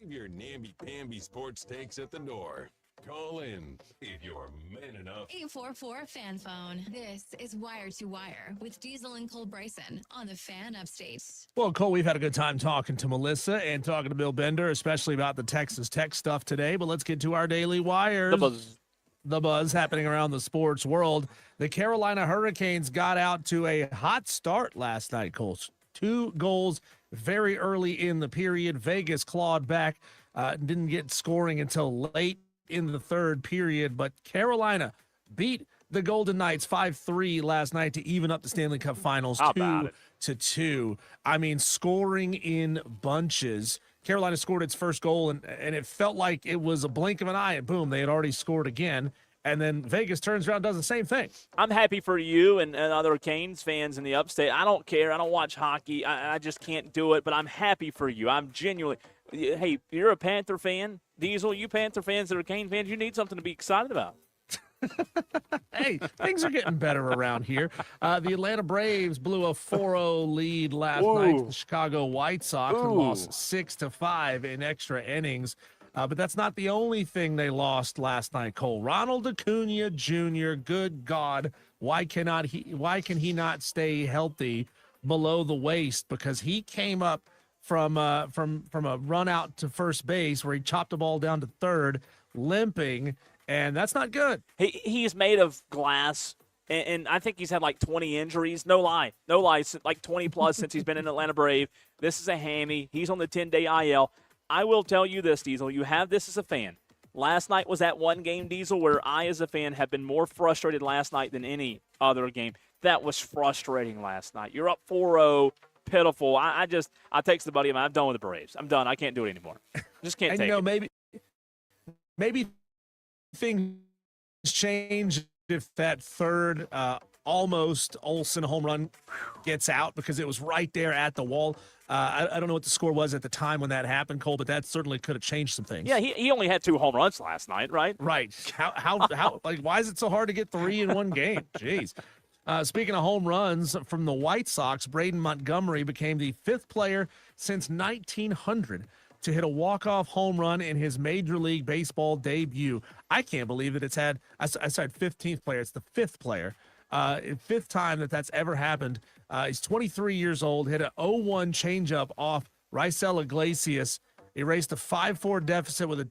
Leave your namby-pamby sports takes at the door. Call in if you're man enough. 844 Fan Phone. This is Wire to Wire with Diesel and Cole Bryson on the Fan Upstate. Well, Cole, we've had a good time talking to Melissa and talking to Bill Bender, especially about the Texas Tech stuff today. But let's get to our Daily Wires. The buzz happening around the sports world. The Carolina Hurricanes got out to a hot start last night, Cole. 2 goals very early in the period. Vegas clawed back, didn't get scoring until late in the third period, but Carolina beat the Golden Knights 5-3 last night to even up the Stanley Cup Finals 2-2. I mean, scoring in bunches. Carolina scored its first goal, and it felt like it was a blink of an eye, and boom, they had already scored again. And then Vegas turns around and does the same thing. I'm happy for you and other Canes fans in the upstate. I don't care. I don't watch hockey. I just can't do it, but I'm happy for you. I'm genuinely – hey, you're a Panther fan. Diesel, you Panther fans that are Canes fans, you need something to be excited about. Hey, things are getting better around here. The Atlanta Braves blew a 4-0 lead last night to the Chicago White Sox and lost 6-5 in extra innings. But that's not the only thing they lost last night, Cole. Ronald Acuna Jr., good God, why can he not stay healthy below the waist? Because he came up from a run out to first base where he chopped the ball down to third, limping, and that's not good. He's made of glass, and I think he's had like 20 injuries. No lie, like 20 plus since he's been in Atlanta Brave. This is a hammy. He's on the 10-day IL. I will tell you this, Diesel. You have this as a fan. Last night was that one game, Diesel, where I as a fan have been more frustrated last night than any other game. That was frustrating last night. You're up 4-0. Pitiful. I texted a buddy of mine. I'm done with the Braves. I'm done. I can't do it anymore. Just can't take it. Maybe things change if that third almost Olsen home run gets out, because it was right there at the wall. I don't know what the score was at the time when that happened, Cole, but that certainly could have changed some things. Yeah, he only had 2 home runs last night, right? Right. How like, why is it so hard to get 3 in one game? Jeez. Speaking of home runs from the White Sox, Braden Montgomery became the 5th player since 1900 to hit a walk-off home run in his Major League Baseball debut. I can't believe that it's had – I said 15th player. It's the 5th player. 5th time that's ever happened. He's 23 years old, hit an 0-1 changeup off Raisel Iglesias, erased a 5-4 deficit with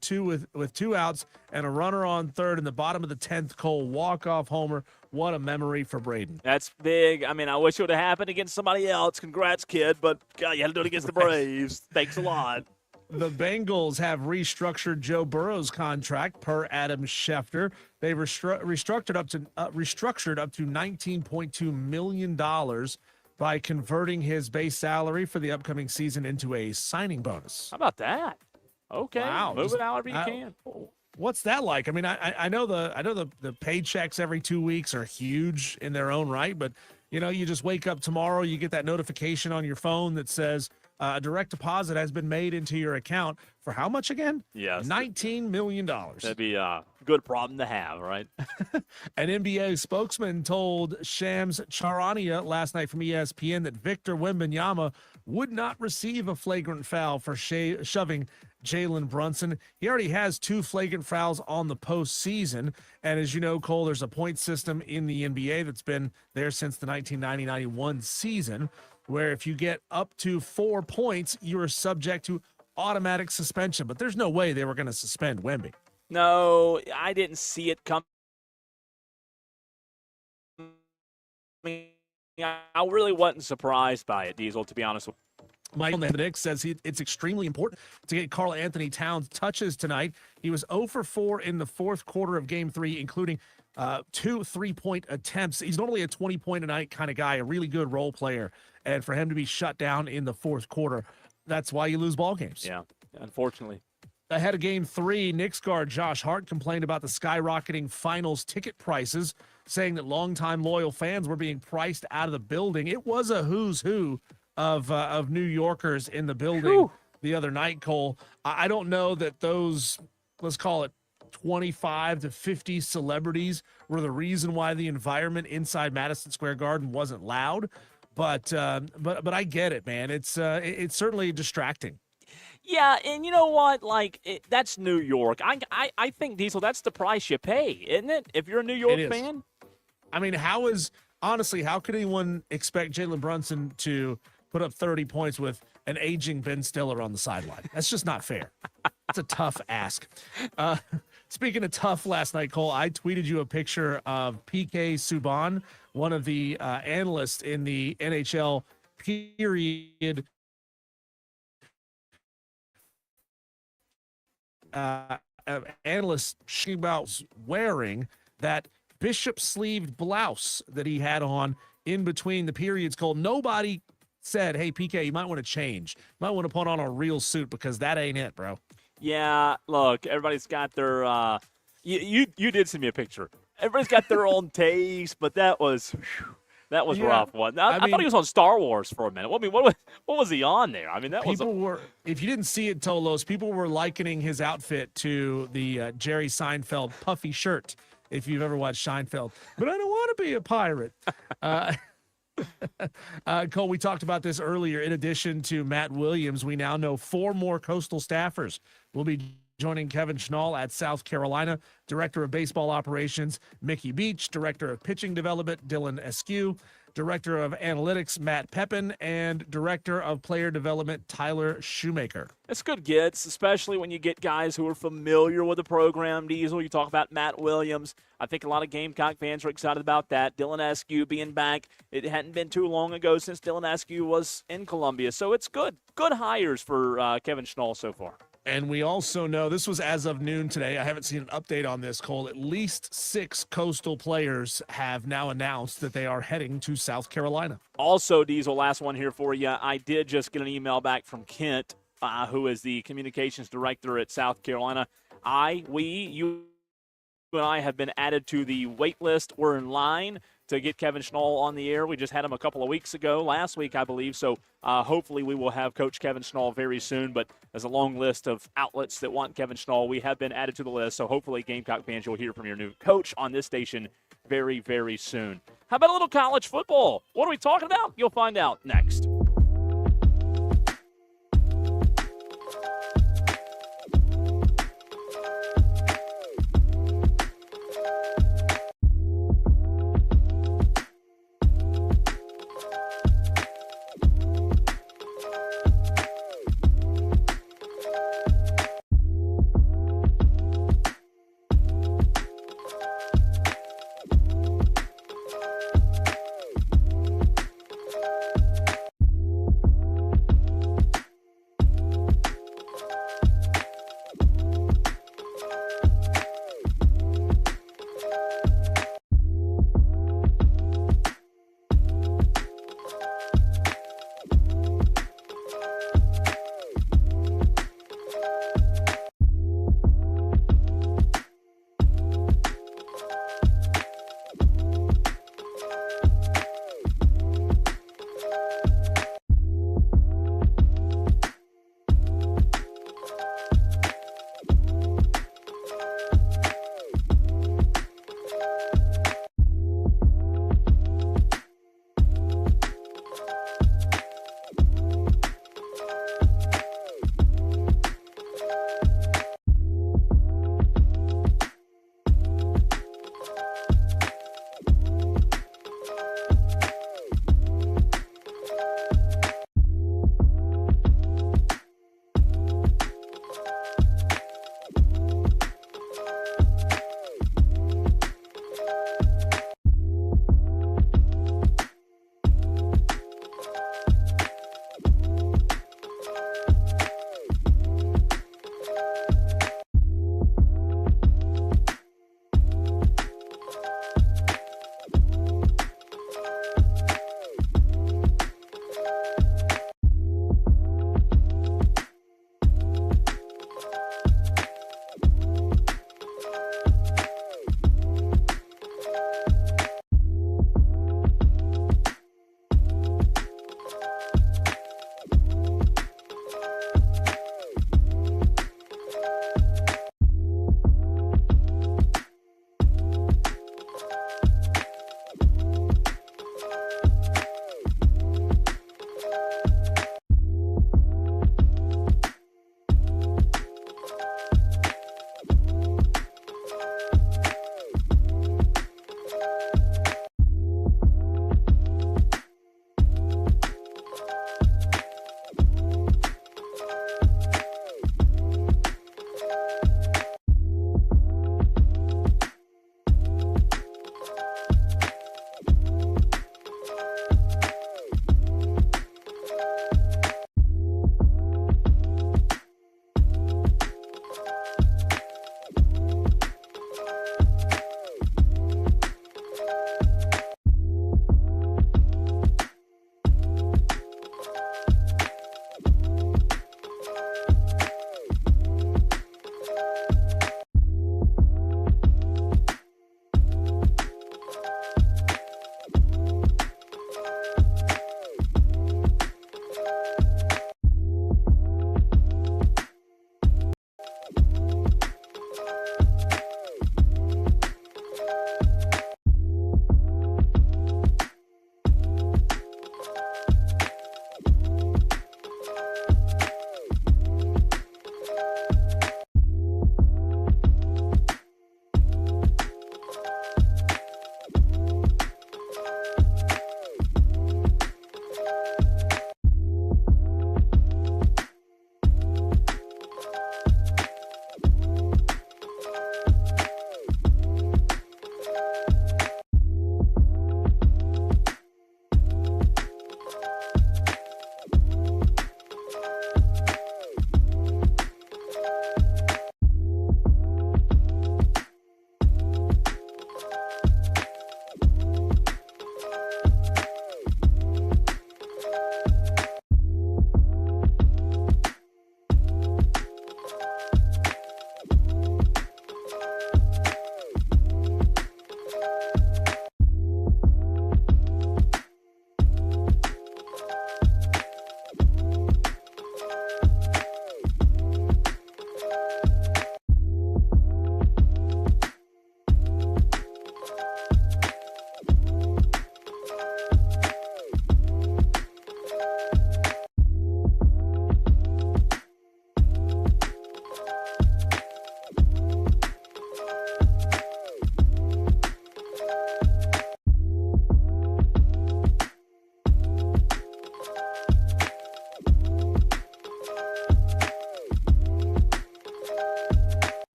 2 outs and a runner on third in the bottom of the 10th. Cole, walk-off homer. What a memory for Braden. That's big. I mean, I wish it would have happened against somebody else. Congrats, kid. But, God, you had to do it against the Braves. Thanks a lot. The Bengals have restructured Joe Burrow's contract per Adam Schefter. They restructured up to $19.2 million by converting his base salary for the upcoming season into a signing bonus. How about that? Okay. Wow. Move it however you can. What's that like? I mean, I know the paychecks every 2 weeks are huge in their own right, but you just wake up tomorrow, you get that notification on your phone that says a direct deposit has been made into your account for how much again? Yes. $19 million. That'd be a good problem to have, right? An NBA spokesman told Shams Charania last night from ESPN that Victor Wembanyama would not receive a flagrant foul for shoving Jalen Brunson. He already has 2 flagrant fouls on the postseason. And as you know, Cole, there's a point system in the NBA that's been there since the 1990-91 season, where if you get up to 4 points, you are subject to automatic suspension. But there's no way they were going to suspend Wemby. No, I didn't see it coming. I really wasn't surprised by it, Diesel, to be honest with you. Michael Nick says it's extremely important to get Karl Anthony Towns touches tonight. He was 0 for 4 in the fourth quarter of Game 3, including 2 3-point attempts. He's normally a 20-point-a-night kind of guy, a really good role player. And for him to be shut down in the fourth quarter, that's why you lose ball games. Yeah, unfortunately. Ahead of Game 3, Knicks guard Josh Hart complained about the skyrocketing finals ticket prices, saying that longtime loyal fans were being priced out of the building. It was a who's who of New Yorkers in the building the other night, Cole. I don't know that those, let's call it 25 to 50 celebrities were the reason why the environment inside Madison Square Garden wasn't loud, but I get it, man. It's certainly distracting. Yeah, and you know what? Like, that's New York. I think, Diesel, that's the price you pay, isn't it? If you're a New York is. fan? I mean, honestly, how could anyone expect Jalen Brunson to put up 30 points with an aging Ben Stiller on the sideline? That's just not fair. It's a tough ask. Speaking of tough, last night, Cole, I tweeted you a picture of PK Subban, one of the analysts in the NHL period analyst about wearing that bishop sleeved blouse that he had on in between the periods. Cole, nobody said, hey, PK, you might want to change. You might want to put on a real suit because that ain't it, bro. Yeah, look, everybody's got their you did send me a picture. Everybody's got their own taste, but that was rough one. I thought he was on Star Wars for a minute. I mean, what was he on there? I mean, if you didn't see it, Tolos, people were likening his outfit to the Jerry Seinfeld puffy shirt, if you've ever watched Seinfeld. But I don't want to be a pirate. Cole, we talked about this earlier. In addition to Matt Williams, we now know 4 more Coastal staffers will be joining Kevin Schnall at South Carolina. Director of Baseball Operations, Mickey Beach. Director of Pitching Development, Dylan Askew. Director of Analytics, Matt Pepin. And Director of Player Development, Tyler Shoemaker. It's good gets, especially when you get guys who are familiar with the program, Diesel. You talk about Matt Williams. I think a lot of Gamecock fans are excited about that. Dylan Askew being back. It hadn't been too long ago since Dylan Askew was in Columbia. So it's good. Good hires for Kevin Schnall so far. And we also know, this was as of noon today, I haven't seen an update on this, Cole, at least 6 Coastal players have now announced that they are heading to South Carolina. Also, Diesel, last one here for you. I did just get an email back from Kent, who is the communications director at South Carolina. You and I have been added to the wait list. We're in line to get Kevin Schnall on the air. We just had him a couple of weeks ago, last week, I believe. So hopefully we will have Coach Kevin Schnall very soon. But there's a long list of outlets that want Kevin Schnall. We have been added to the list. So hopefully, Gamecock fans, you'll hear from your new coach on this station very, very soon. How about a little college football? What are we talking about? You'll find out next.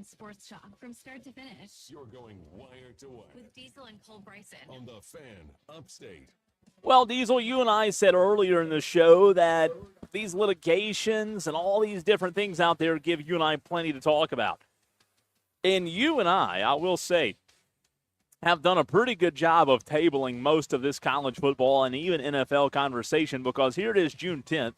sports talk from start to finish. You're going wire to wire With Diesel and Cole Bryson. on the Fan Upstate. Well, Diesel, you and I said earlier in the show that these litigations and all these different things out there give you and I plenty to talk about. And you and I will say, have done a pretty good job of tabling most of this college football and even NFL conversation, because here it is June 10th,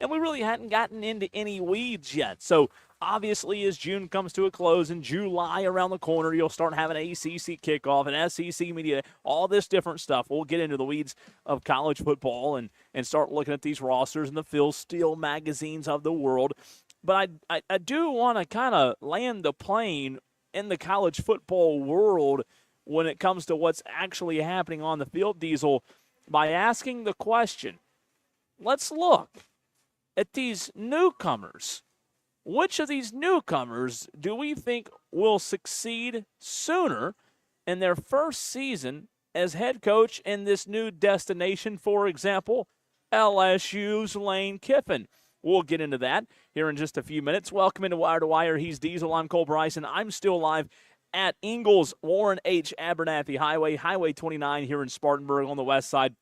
and we really hadn't gotten into any weeds yet. So obviously, as June comes to a close and July around the corner, you'll start having ACC kickoff and SEC media, all this different stuff. We'll get into the weeds of college football and start looking at these rosters and the Phil Steele magazines of the world. But I do want to kind of land the plane in the college football world when it comes to what's actually happening on the field, Diesel, by asking the question, let's look at these newcomers. Which of these newcomers do we think will succeed sooner in their first season as head coach in this new destination? For example, LSU's Lane Kiffin. We'll get into that here in just a few minutes. Welcome into Wire to Wire. He's Diesel. I'm Cole Bryson. I'm still live at Ingalls Warren H. Abernathy Highway, Highway 29 here in Spartanburg on the west side,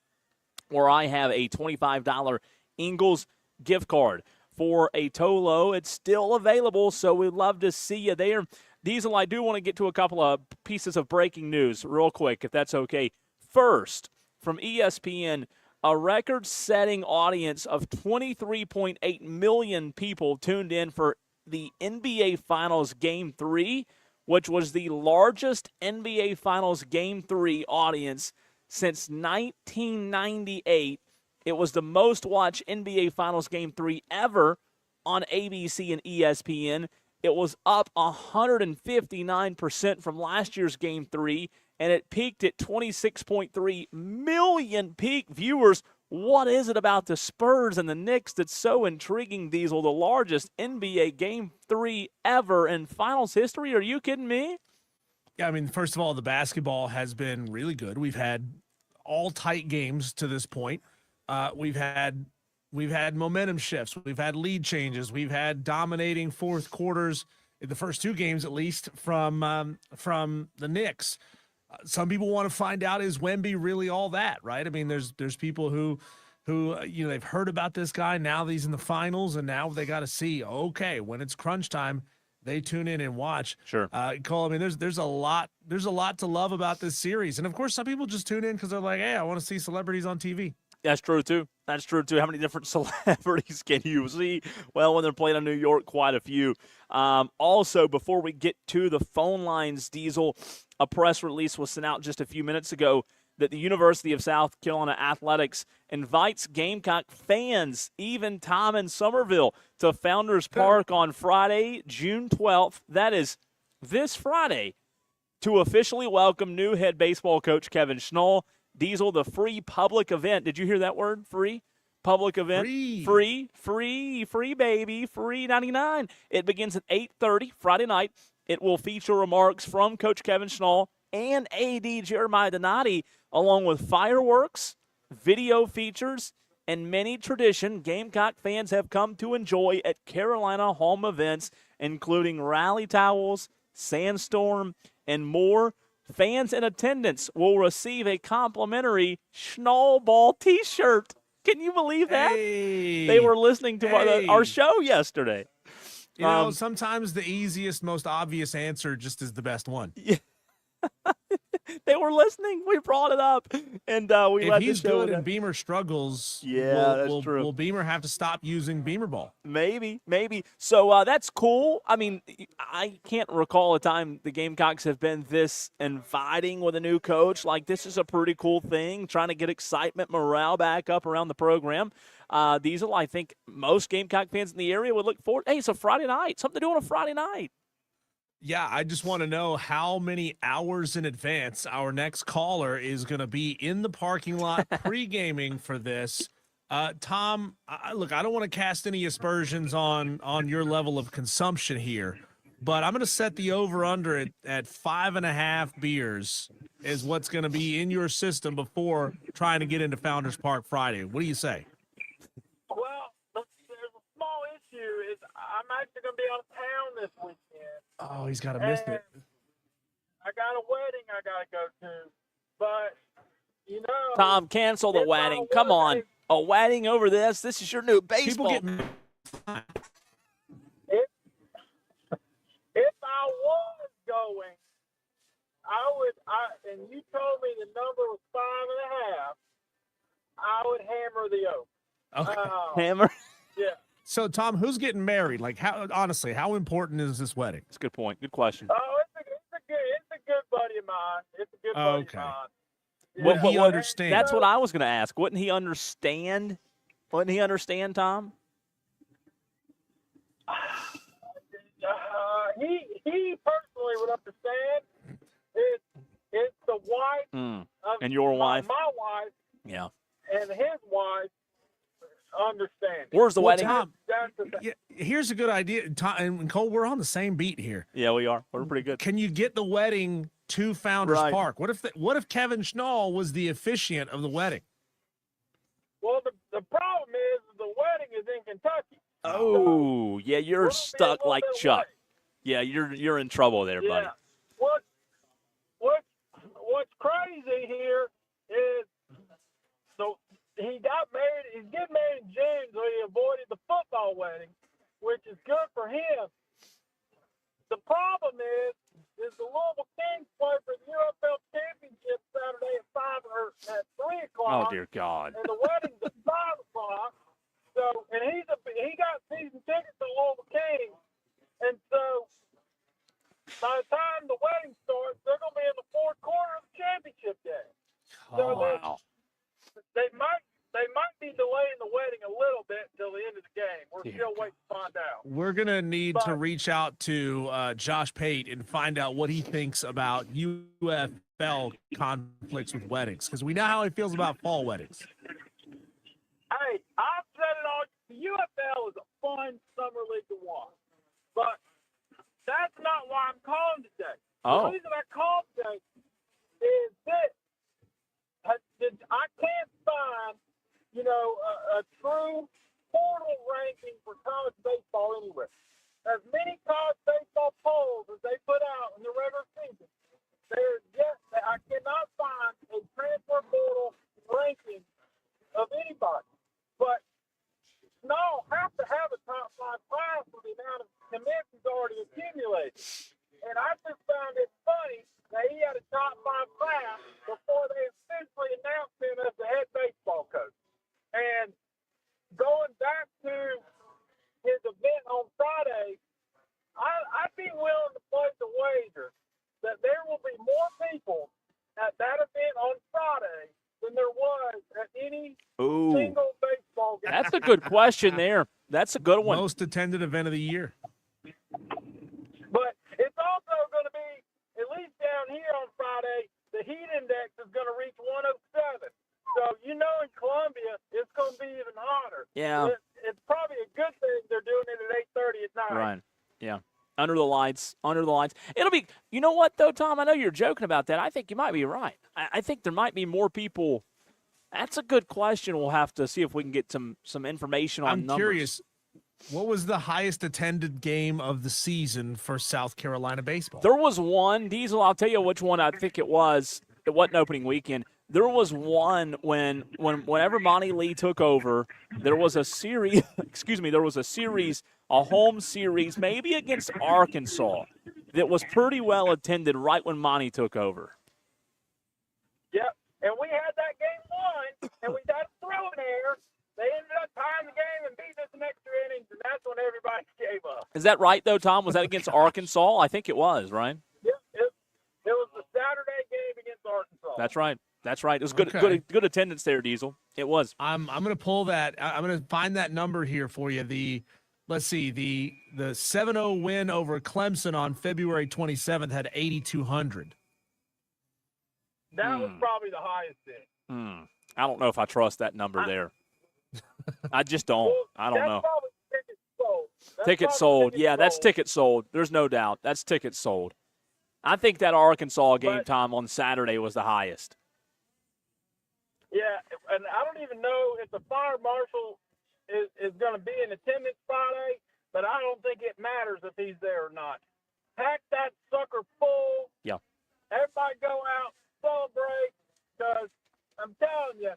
where I have a $25 Ingalls gift card for a Tolo. It's still available, so we'd love to see you there. Diesel, I do want to get to a couple of pieces of breaking news real quick, if that's okay. First, from ESPN, a record-setting audience of 23.8 million people tuned in for the NBA Finals Game 3, which was the largest NBA Finals Game 3 audience since 1998. It was the most-watched NBA Finals Game 3 ever on ABC and ESPN. It was up 159% from last year's Game 3, and it peaked at 26.3 million peak viewers. What is it about the Spurs and the Knicks that's so intriguing, Diesel? The largest NBA Game 3 ever in Finals history? Are you kidding me? Yeah, I mean, first of all, the basketball has been really good. We've had all tight games to this point. We've had momentum shifts. We've had lead changes. We've had dominating fourth quarters in the first two games, at least from the Knicks. Some people want to find out, is Wemby really all that, right? I mean, there's people who they've heard about this guy. Now that he's in the finals, and now they got to see, okay, when it's crunch time, they tune in and watch. Sure. Cole, I mean, there's a lot to love about this series. And of course, some people just tune in because they're like, hey, I want to see celebrities on TV. That's true, too. That's true, too. How many different celebrities can you see? Well, when they're playing in New York, quite a few. Also, before we get to the phone lines, Diesel, a press release was sent out just a few minutes ago that the University of South Carolina Athletics invites Gamecock fans, even Tom in Somerville, to Founders Park on Friday, June 12th. That is this Friday, to officially welcome new head baseball coach Kevin Schnall. Diesel, the free public event. Did you hear that word? Free public event. Free, baby. Free 99. It begins at 8:30 Friday night. It will feature remarks from Coach Kevin Schnall and AD Jeremiah Donati, along with fireworks, video features, and many tradition Gamecock fans have come to enjoy at Carolina home events, including rally towels, sandstorm, and more. Fans in attendance will receive a complimentary Schnall Ball T-shirt. Can you believe that? Hey, they were listening to our show yesterday. You know, sometimes the easiest, most obvious answer just is the best one. Yeah. They were listening. We brought it up, and we let the show. If he's good and Beamer struggles, that's true. Will Beamer have to stop using Beamer Ball? Maybe. So that's cool. I mean, I can't recall a time the Gamecocks have been this inviting with a new coach. Like, this is a pretty cool thing, trying to get excitement, morale back up around the program. Diesel, I think most Gamecock fans in the area would look forward. Hey, it's a Friday night. Something to do on a Friday night. Yeah, I just want to know how many hours in advance our next caller is going to be in the parking lot pre-gaming for this. Tom, look, I don't want to cast any aspersions on your level of consumption here, but I'm going to set the over-under at 5.5 beers is what's going to be in your system before trying to get into Founders Park Friday. What do you say? Well, there's a small issue. I'm actually going to be out of town this weekend. Oh, he's got to miss it. I got a wedding I got to go to. But, you know. Tom, cancel the wedding. Come on. A wedding over this? This is your new baseball. People get If I was going, and you told me the number was 5.5, I would hammer the over. Okay. Hammer? Yeah. So, Tom, who's getting married? Like, honestly, how important is this wedding? That's a good point. Good question. Oh, it's a good buddy of mine. It's a good buddy of mine. Yeah. Would he understand? That's what I was going to ask. Wouldn't he understand? Wouldn't he understand, Tom? He personally would understand. It's the wife of and your wife, my wife, yeah, and his wife understand. Where's the wedding? Tom, here's a good idea. Tom and Cole, we're on the same beat here. Yeah, we are. We're pretty good. Can you get the wedding to Founders Park? What if Kevin Schnall was the officiant of the wedding? Well, the problem is the wedding is in Kentucky. Oh, yeah, you're stuck like Chuck. Yeah, you're in trouble there, buddy. What's crazy here is he got married. He's getting married in June, so he avoided the football wedding, which is good for him. The problem is the Louisville Kings play for the UFL Championship Saturday at 3 o'clock. Oh dear God! And the wedding's at 5 o'clock. So, and he got season tickets to Louisville Kings, and so by the time the wedding starts, they're going to be in the fourth quarter of the championship game. So wow! They might be delaying the wedding a little bit until the end of the game. We're still waiting to find out. We're going to need to reach out to Josh Pate and find out what he thinks about UFL conflicts with weddings, because we know how he feels about fall weddings. Hey, I've said it all. The UFL is a fun summer league to watch, but that's not why I'm calling today. Oh. The reason I called today is this. I can't find, a true portal ranking for college baseball anywhere. As many college baseball polls as they put out in the regular season, I cannot find a transfer portal ranking of anybody. But no, have to have a top 5 class for the amount of commits he's already accumulated. And I just found it funny that he had a top 5 class before they officially announced him as the head baseball coach. And going back to his event on Friday, I'd be willing to place a wager that there will be more people at that event on Friday than there was at any single baseball game. That's a good question there. That's a good one. Most attended event of the year. But it's also going to be, at least down here on Friday, the heat index is going to reach 107. So, in Columbia, it's going to be even hotter. Yeah. It's probably a good thing they're doing it at 8:30 at night. Right. Yeah. Under the lights. It'll be, you know what, though, Tom? I know you're joking about that. I think you might be right. I think there might be more people. That's a good question. We'll have to see if we can get some information on numbers. I'm curious, what was the highest attended game of the season for South Carolina baseball? There was one, Diesel, I'll tell you which one I think it was. It wasn't opening weekend. There was one whenever Monty Lee took over, there was a series, a home series, maybe against Arkansas, that was pretty well attended right when Monty took over. Yep, and we had that game won, and we got a throw in there. They ended up tying the game and beating us in extra innings, and that's when everybody gave up. Is that right, though, Tom? Was that against Arkansas? I think it was, right? Yep, it was the Saturday game against Arkansas. That's right. It was good attendance there, Diesel. It was. I'm going to pull that. I'm going to find that number here for you. The 7-0 win over Clemson on February 27th had 8,200. That was probably the highest thing. I don't know if I trust that number there. I just don't. Well, I don't know. Probably tickets sold. Tickets sold. Yeah, that's tickets sold. There's no doubt. That's tickets sold. I think that Arkansas game time on Saturday was the highest. Yeah, and I don't even know if the fire marshal is going to be in attendance Friday, but I don't think it matters if he's there or not. pack that sucker full. Yeah. Everybody go out, celebrate, because I'm telling you,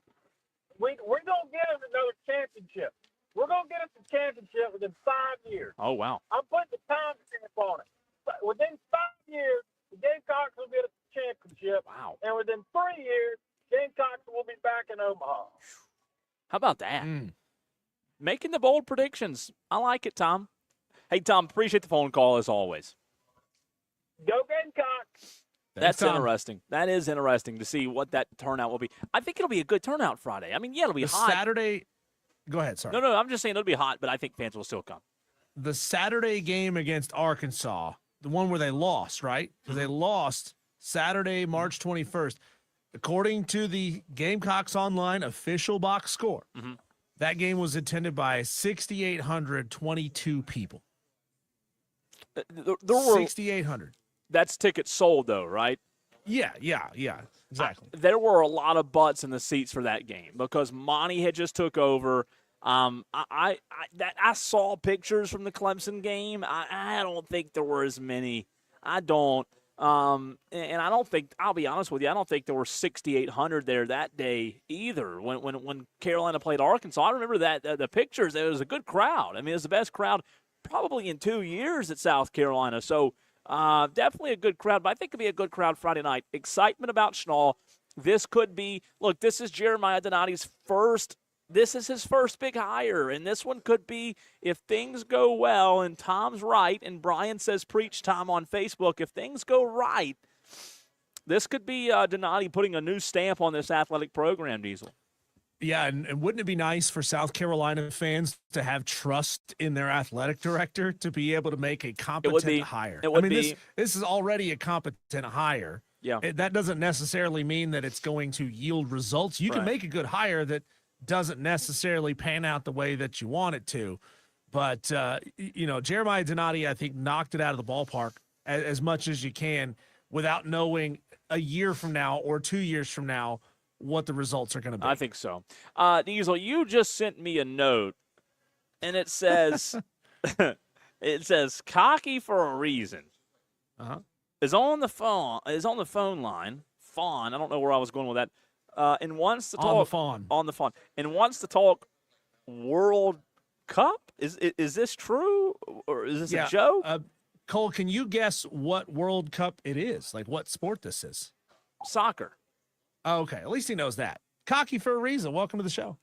we're going to get us another championship. We're going to get us a championship within 5 years. Oh, wow. I'm putting the time stamp on it. But within 5 years, the Gamecocks will get a championship. Wow. And within 3 years, Gamecocks will be back in Omaha. How about that? Making the bold predictions. I like it, Tom. Hey, Tom, appreciate the phone call as always. Go Gamecocks. That's Tom. interesting. That is interesting to see what that turnout will be. I think it'll be a good turnout Friday. I mean, yeah, it'll be hot. Saturday. Go ahead. Sorry. No, I'm just saying it'll be hot, but I think fans will still come. The Saturday game against Arkansas, the one where they lost, right? Because they lost Saturday, March 21st. According to the Gamecocks Online official box score, that game was attended by 6,822 people. There were 6,800. That's tickets sold, though, right? Yeah, exactly. There were a lot of butts in the seats for that game because Monty had just took over. I saw pictures from the Clemson game. I don't think there were as many. I don't. And I don't think, I'll be honest with you, I don't think there were 6,800 there that day either when Carolina played Arkansas. I remember that the pictures. It was a good crowd. I mean, it was the best crowd probably in 2 years at South Carolina. So definitely a good crowd, but I think it'll be a good crowd Friday night. Excitement about Schnall. This could be, look, this is Jeremiah Donati's first. This is his first big hire, and this one could be, if things go well, and Tom's right, and Brian says preach Tom on Facebook, if things go right, this could be Donati putting a new stamp on this athletic program, Diesel. Yeah, and wouldn't it be nice for South Carolina fans to have trust in their athletic director to be able to make a competent hire? It would be. This is already a competent hire. Yeah. That doesn't necessarily mean that it's going to yield results. You can make a good hire that doesn't necessarily pan out the way that you want it to. But, Jeremiah Donati, I think, knocked it out of the ballpark as much as you can without knowing a year from now or 2 years from now what the results are going to be. I think so. Diesel, you just sent me a note, and it says, cocky for a reason. Is on the phone line. Fawn, I don't know where I was going with that. And wants to talk on the phone and wants to talk World Cup. Is this true or is this a joke? Cole, can you guess what World Cup it is? Like what sport this is? Soccer. Oh, okay, at least he knows that. Cocky for a reason. Welcome to the show.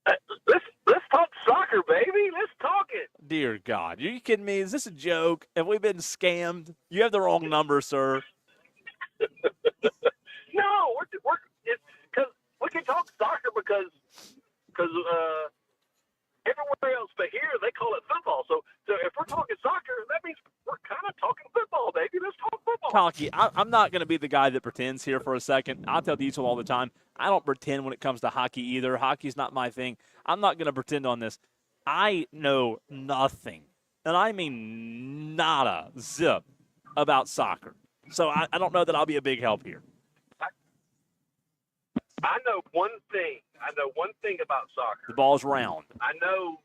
Let's talk soccer, baby. Let's talk it. Dear God, are you kidding me? Is this a joke? Have we been scammed? You have the wrong number, sir. No, it's because we can talk soccer because everywhere else but here they call it football. So if we're talking soccer, that means we're kind of talking football, baby. Let's talk football. Cocky, I'm not going to be the guy that pretends here for a second. I tell Diesel all the time, I don't pretend when it comes to hockey either. Hockey's not my thing. I'm not going to pretend on this. I know nothing, and I mean nada, zip, about soccer. So I don't know that I'll be a big help here. I know one thing. About soccer. The ball's round. I know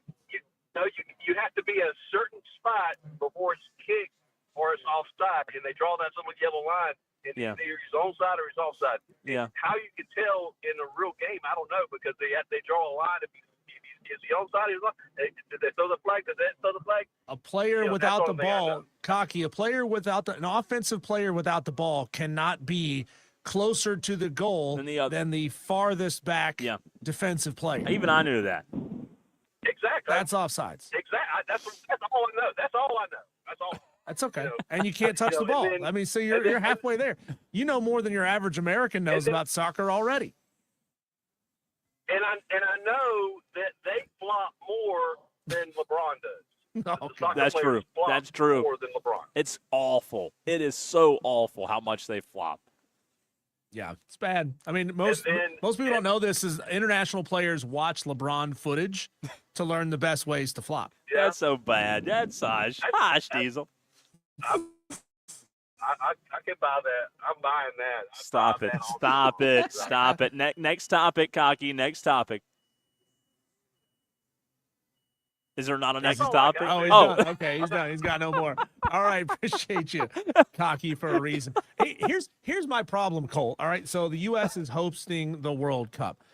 you have to be at a certain spot before it's kicked or it's offside, and they draw that little yellow line, and either he's onside or he's offside. Yeah. How you can tell in a real game, I don't know, because they draw a line. If he onside, did they throw the flag? Did they throw the flag? A player without the ball, Cocky, an offensive player without the ball cannot be closer to the goal than the farthest back defensive player. Even I knew that. Exactly. That's offsides. Exactly. That's all I know. That's all I know. That's all. That's okay. And you can't touch the ball. I mean, so you're halfway there. You know more than your average American knows about soccer already. And I know that they flop more than LeBron does. Okay. That's true. That's true. More than LeBron. It's awful. It is so awful how much they flop. Yeah, it's bad. I mean, most people don't know this is international players watch LeBron footage to learn the best ways to flop. Yeah. That's so bad. That's Hush, Diesel. I can buy that. I'm buying that. Stop it. Stop it. Stop it. Next topic, Cocky. Next topic. Is there not a That's next all I topic? got. Oh, he's Oh, done. Okay, he's done. He's got no more. All right, appreciate you, Cocky, for a reason. Hey, here's my problem, Cole. All right, so the U.S. is hosting the World Cup.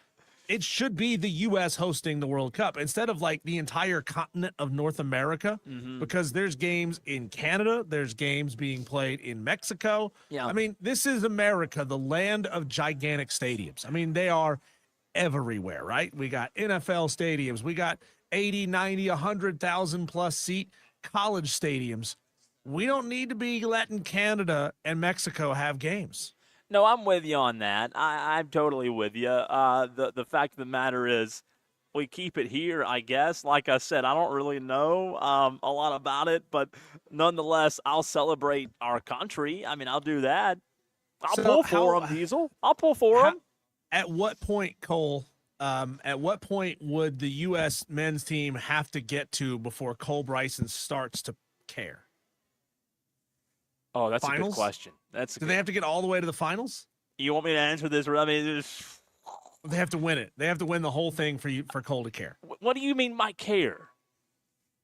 It should be the U.S. hosting the World Cup instead of like the entire continent of North America, because there's games in Canada, there's games being played in Mexico. Yeah. I mean, this is America, the land of gigantic stadiums. I mean, they are everywhere, right? We got NFL stadiums, we got 80, 90, 100,000 plus seat college stadiums. We don't need to be letting Canada and Mexico have games. no, I'm with you on that. I'm totally with you. The fact of the matter is, we keep it here, I guess. Like I said, I don't really know a lot about it, but nonetheless, I'll celebrate our country. I mean, I'll do that. I'll So pull for how- them, Diesel. I'll pull for them. At what point, Cole, at what point would the U.S. men's team have to get to before Cole Bryson starts to care? Oh, that's a Finals? good question. That's a Do good, they have to get all the way to the finals? you want me to answer this? I mean, They have to win it. They have to win the whole thing for Cole to care. what do you mean by care?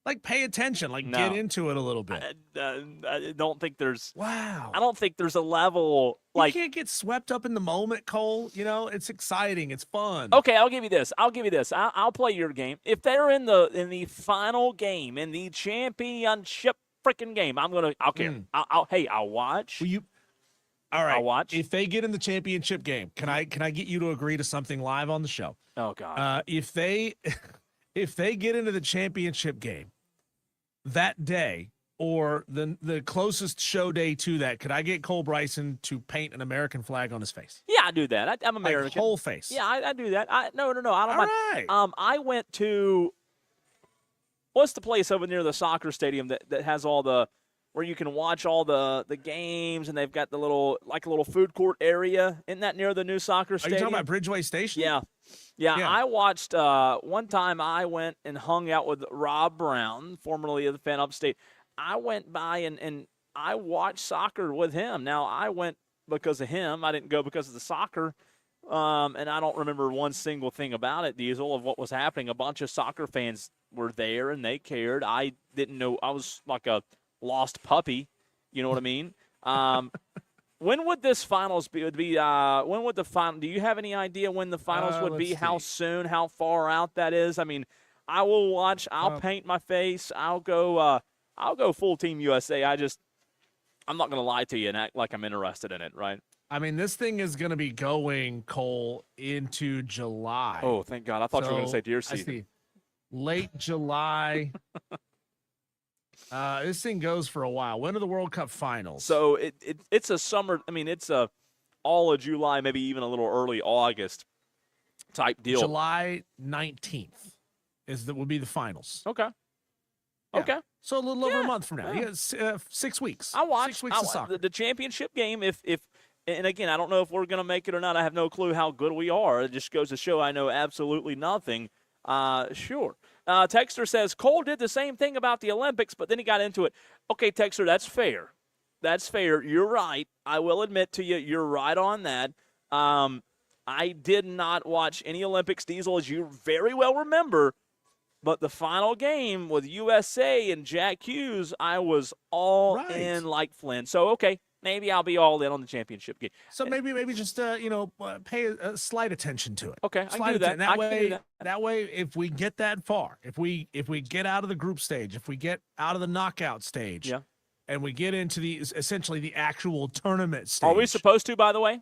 Like, pay attention. Like, No. get into it a little bit. I don't think there's. Wow. I don't think there's a level like. you can't get swept up in the moment, Cole. You know, it's exciting. It's fun. Okay, I'll give you this. I'll play your game. If they're in the final game, in the championship freaking game, I'll care. I'll watch. Will you? All right. I'll watch. If they get in the championship game, can I get you to agree to something live on the show? Oh God. If they get into the championship game that day, or the closest show day to that, could I get Cole Bryson to paint an American flag on his face? Yeah, I do that. I'm Like, American. whole face. Yeah, I do that. No. I don't All mind. right. I went to what's the place over near the soccer stadium that has all the where you can watch all the games, and they've got the little food court area. Isn't that near the new soccer Are stadium? you talking about Bridgeway Station? Yeah. Yeah. I watched one time I went and hung out with Rob Brown, formerly of the Fan Upstate. I went by and I watched soccer with him. Now, I went because of him. I didn't go because of the soccer. And I don't remember one single thing about it, Diesel, of what was happening. A bunch of soccer fans were there, and they cared. I didn't know. I was like a lost puppy. You know what I mean? When would this finals be? When would the final? Do you have any idea when the finals would be? Let's How see. soon? How far out that is? I mean, I will watch. I'll paint my face. I'll go. I'll go full Team USA. I'm not going to lie to you and act like I'm interested in it, right? I mean, this thing is going to be going, Cole, into July. Oh, thank God! I thought you were going to So, say deer I season. see. Late July. This thing goes for a while. When are the World Cup finals? So it's a summer. I mean, it's a all of July, maybe even a little early August type deal. July 19th would be the finals. Okay. Yeah. Okay. So a little over a Yeah, month from now. yeah. Yeah, 6 weeks. I watched 6 weeks of soccer. the championship game. If and again, I don't know if we're going to make it or not. I have no clue how good we are. It just goes to show I know absolutely nothing. Sure. Texter says Cole did the same thing about the Olympics, but then he got into it. Okay, Texter, that's fair. That's fair. You're right. I will admit to you, you're right on that. I did not watch any Olympics, Diesel, as you very well remember. But the final game with USA and Jack Hughes, I was all Right. in like Flynn. So, okay, maybe I'll be all in on the championship game. So maybe just pay a slight attention to it. Okay, I can Slight do that. atten- I can do that. That way, if we get that far, if we get out of the group stage, if we get out of the knockout stage, Yeah. and we get into essentially the actual tournament stage, Are we supposed to, by the way?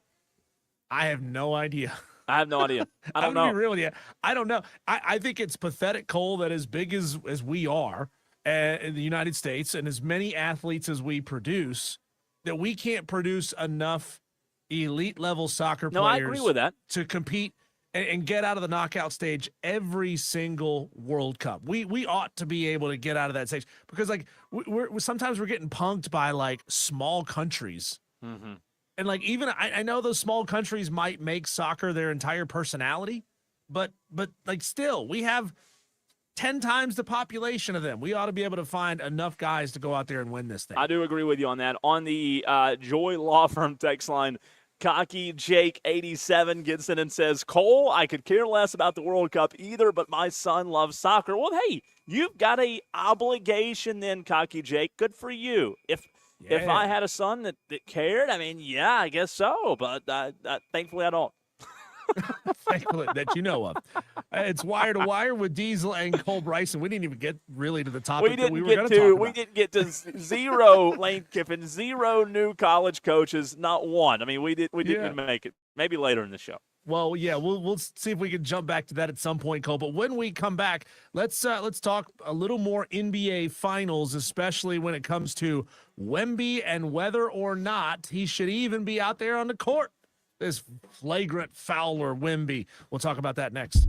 I have no idea. I have no idea. I don't I'm gonna know. Be real with you. I don't know. I think it's pathetic, Cole, that as big as we are in the United States and as many athletes as we produce, that we can't produce enough elite level soccer No, I players agree with that. to compete and get out of the knockout stage every single World Cup. We ought to be able to get out of that stage because like we're sometimes we're getting punked by like small countries. Mm-hmm. And like even I know those small countries might make soccer their entire personality, but like still we have 10 times the population of them. We ought to be able to find enough guys to go out there and win this thing. I do agree with you on that. On the Joy Law Firm text line, Cocky Jake 87 gets in and says, Cole, I could care less about the World Cup either, but my son loves soccer. Well, hey, you've got a obligation then, Cocky Jake. Good for you. If I had a son that cared, I mean, yeah, I guess so. But thankfully, I don't. Thankfully that you know of. It's Wire to Wire with Diesel and Cole Bryson. We didn't even get really to the topic that we were going to talk about. We didn't get to zero Lane Kiffin, zero new college coaches, not one. I mean, we didn't even make it. Maybe later in the show. Well, yeah, we'll see if we can jump back to that at some point, Cole. But when we come back, let's talk a little more NBA Finals, especially when it comes to Wemby and whether or not he should even be out there on the court. This flagrant fouler Wemby. We'll talk about that next.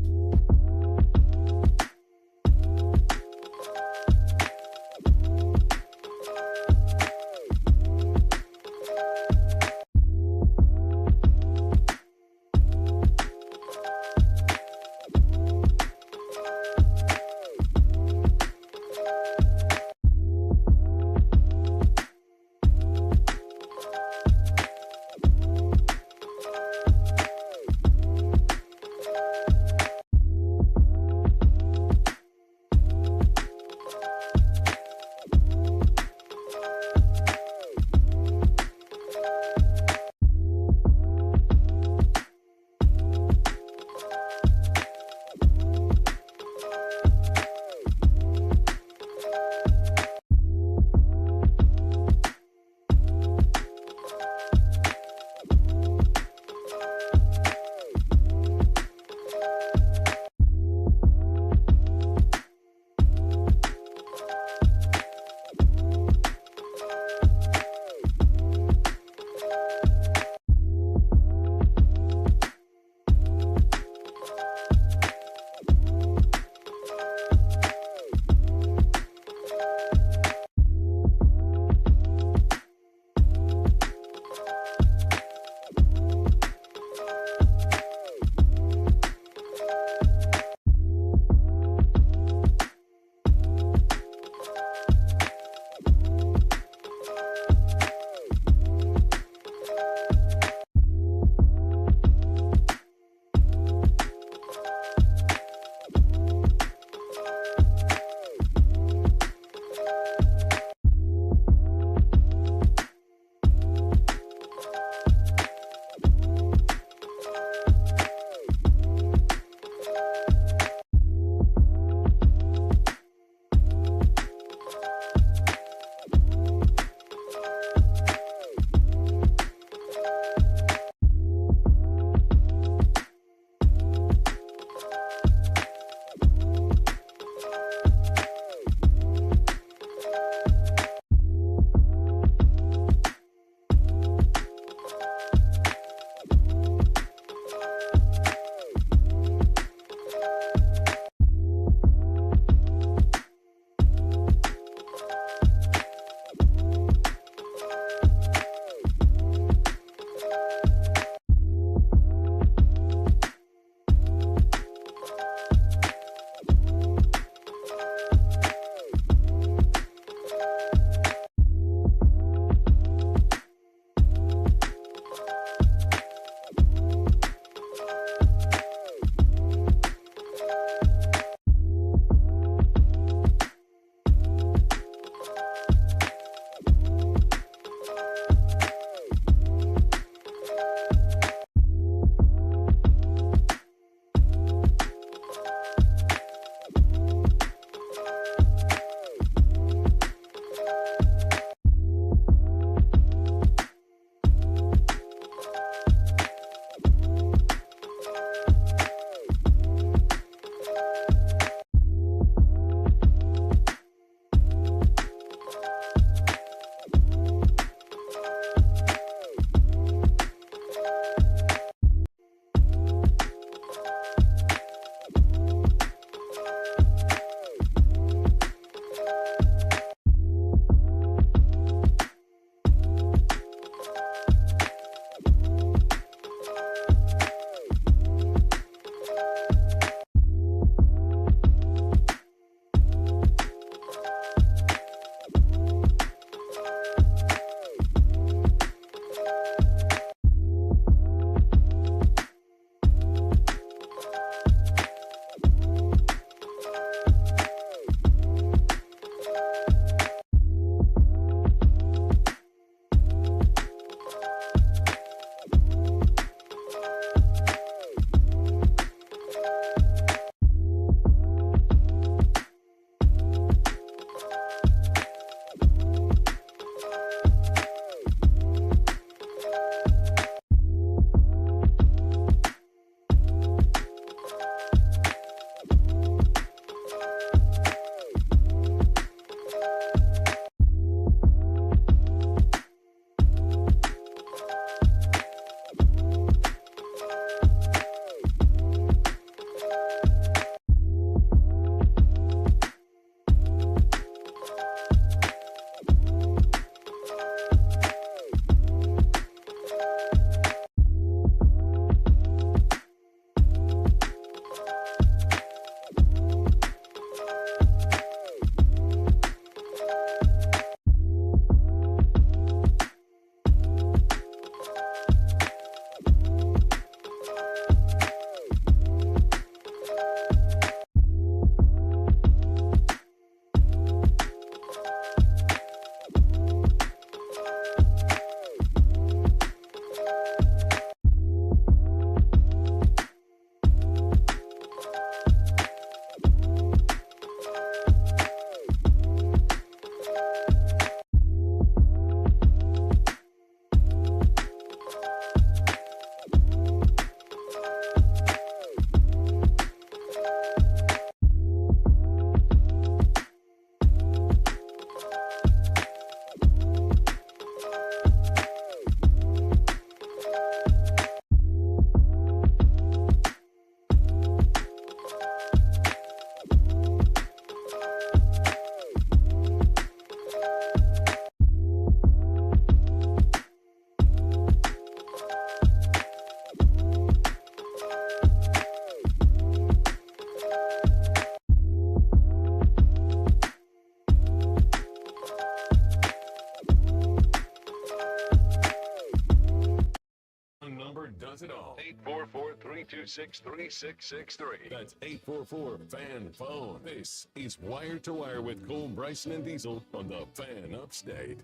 844-326-3663. That's 844-FAN-PHONE. This is Wire to Wire with Cole, Bryson, and Diesel on the Fan Upstate.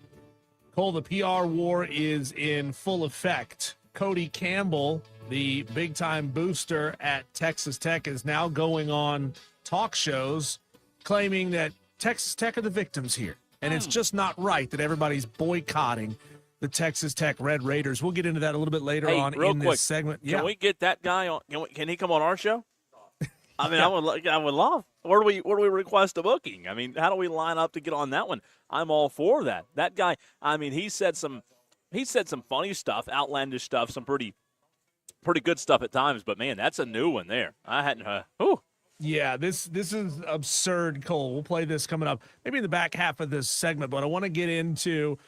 Cole, the PR war is in full effect. Cody Campbell, the big-time booster at Texas Tech, is now going on talk shows claiming that Texas Tech are the victims here. And it's just not right that everybody's boycotting the Texas Tech Red Raiders. We'll get into that a little bit later on in this segment. Can we get that guy on? Can he come on our show? I mean, I would love. Where do we request a booking? I mean, how do we line up to get on that one? I'm all for that. That guy. I mean, he said some funny stuff, outlandish stuff, some pretty good stuff at times. But man, that's a new one there. I hadn't heard. Yeah, this is absurd, Cole. We'll play this coming up, maybe in the back half of this segment. But I want to get into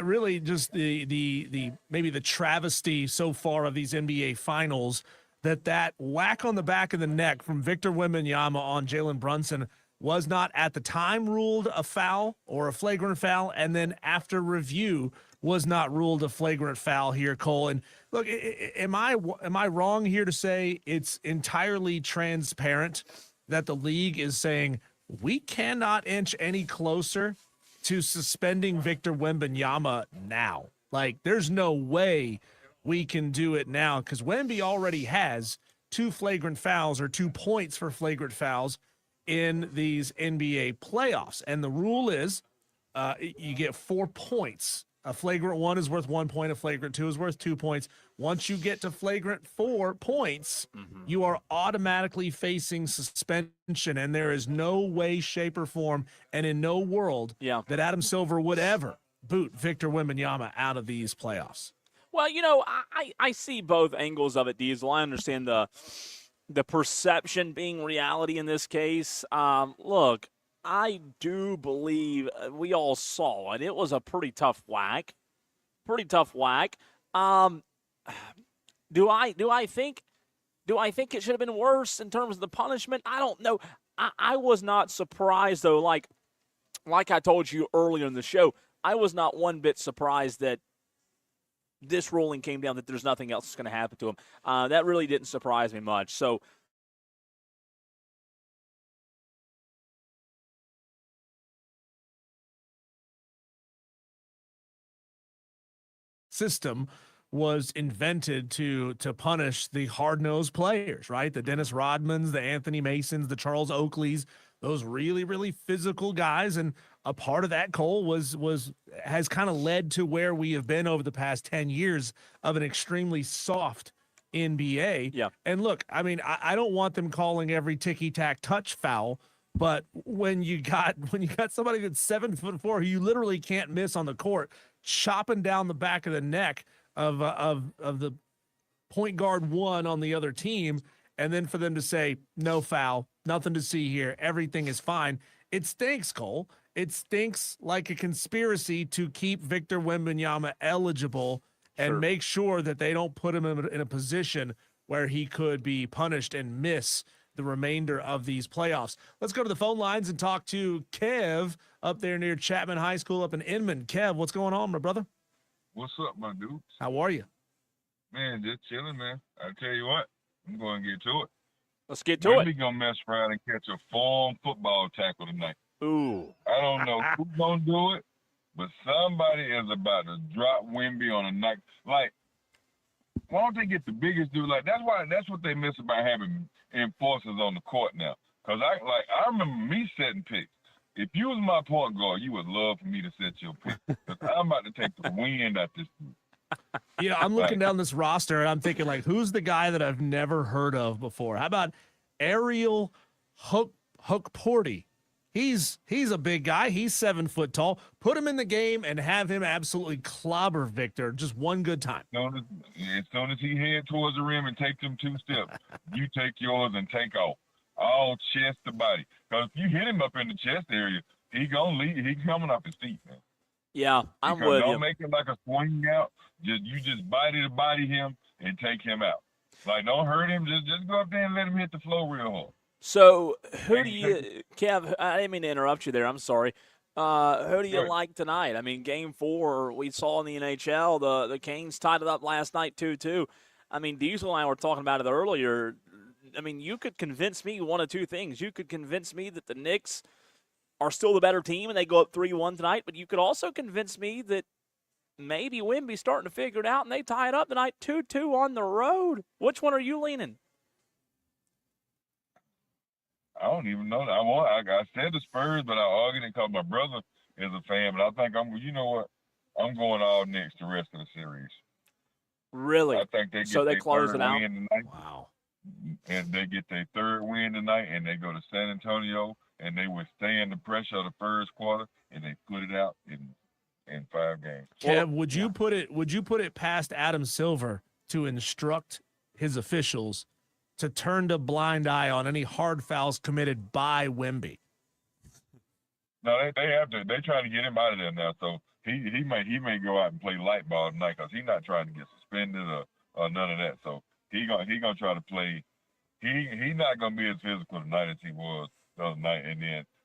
really just the maybe the travesty so far of these NBA Finals. That whack on the back of the neck from Victor Wembanyama on Jalen Brunson was not at the time ruled a foul or a flagrant foul, and then after review was not ruled a flagrant foul here, Cole. And look, am I wrong here to say it's entirely transparent that the league is saying we cannot inch any closer to suspending Victor Wembanyama now? Like, there's no way we can do it now because Wemby already has 2 flagrant fouls or 2 points for flagrant fouls in these NBA playoffs. And the rule is you get 4 points. A flagrant 1 is worth 1 point. A flagrant 2 is worth 2 points. Once you get to flagrant 4 points, you are automatically facing suspension. And there is no way, shape, or form, and in no world that Adam Silver would ever boot Victor Wembanyama out of these playoffs. Well, I see both angles of it, Diesel. I understand the perception being reality in this case. Look, I do believe we all saw it. It was a pretty tough whack. Do I think it should have been worse in terms of the punishment? I don't know. I was not surprised though. Like I told you earlier in the show, I was not one bit surprised that this ruling came down that there's nothing else that's going to happen to him. That really didn't surprise me much. So system was invented to punish the hard-nosed players, right? The Dennis Rodmans, the Anthony Masons, the Charles Oakleys, those really, really physical guys. And a part of that, Cole, has kind of led to where we have been over the past 10 years of an extremely soft NBA. Yeah. And look, I mean, I don't want them calling every ticky-tack touch foul, but when you got somebody that's 7'4" who you literally can't miss on the court, chopping down the back of the neck of the point guard 1 on the other team, and then for them to say no foul, nothing to see here, everything is fine. It stinks, Cole. It stinks like a conspiracy to keep Victor Wembanyama eligible and make sure that they don't put him in a position where he could be punished and miss the remainder of these playoffs. Let's go to the phone lines and talk to Kev up there near Chapman High School up in Inman. Kev, what's going on, my brother? What's up, my dude? How are you? Man, just chilling, man. I tell you what, I'm going to get to it. Let's get to it. We're going to mess around and catch a form football tackle tonight. Ooh. I don't know who's going to do it, but somebody is about to drop Wemby on a night. Like, why don't they get the biggest dude? Like, that's what they miss about having enforcers on the court now. Because I remember me setting picks. If you was my point guard, you would love for me to set your pick. Because I'm about to take the wind out this dude. Yeah, I'm looking down this roster and I'm thinking, like, who's the guy that I've never heard of before? How about Ariel Hukporty? He's a big guy. He's 7 foot tall. Put him in the game and have him absolutely clobber Victor just one good time. As soon as he head towards the rim and takes them 2 steps, you take yours and take off. All chest to body. Because if you hit him up in the chest area, he gonna leave. He coming off his feet, man. Yeah, I'm because with don't you. make it like a swing out. You just body him and take him out. Like, don't hurt him. Just go up there and let him hit the floor real hard. So who do you, Kev? I didn't mean to interrupt you there. I'm sorry. Who do you like tonight? I mean, Game 4 we saw in the NHL. The Canes tied it up last night 2-2. I mean, Diesel and I were talking about it earlier. I mean, you could convince me one of two things. You could convince me that the Knicks are still the better team and they go up 3-1 tonight, but you could also convince me that maybe Wemby's starting to figure it out and they tie it up tonight 2-2 on the road. Which one are you leaning? I don't even know. I said the Spurs, but I argued it because my brother is a fan. But I think you know what? I'm going all Knicks the rest of the series. Really? I think they get so they their close third it out. win tonight. Wow. And they get their third win tonight, and they go to San Antonio, and they withstand the pressure of the first quarter, and they put it out in 5 games. Kev, would you put it past Adam Silver to instruct his officials to turn a blind eye on any hard fouls committed by Wemby? No, they have to. They're trying to get him out of there now. So he may go out and play light ball tonight because he's not trying to get suspended or none of that. So he gonna try to play. He's not gonna be as physical tonight as he was the other night.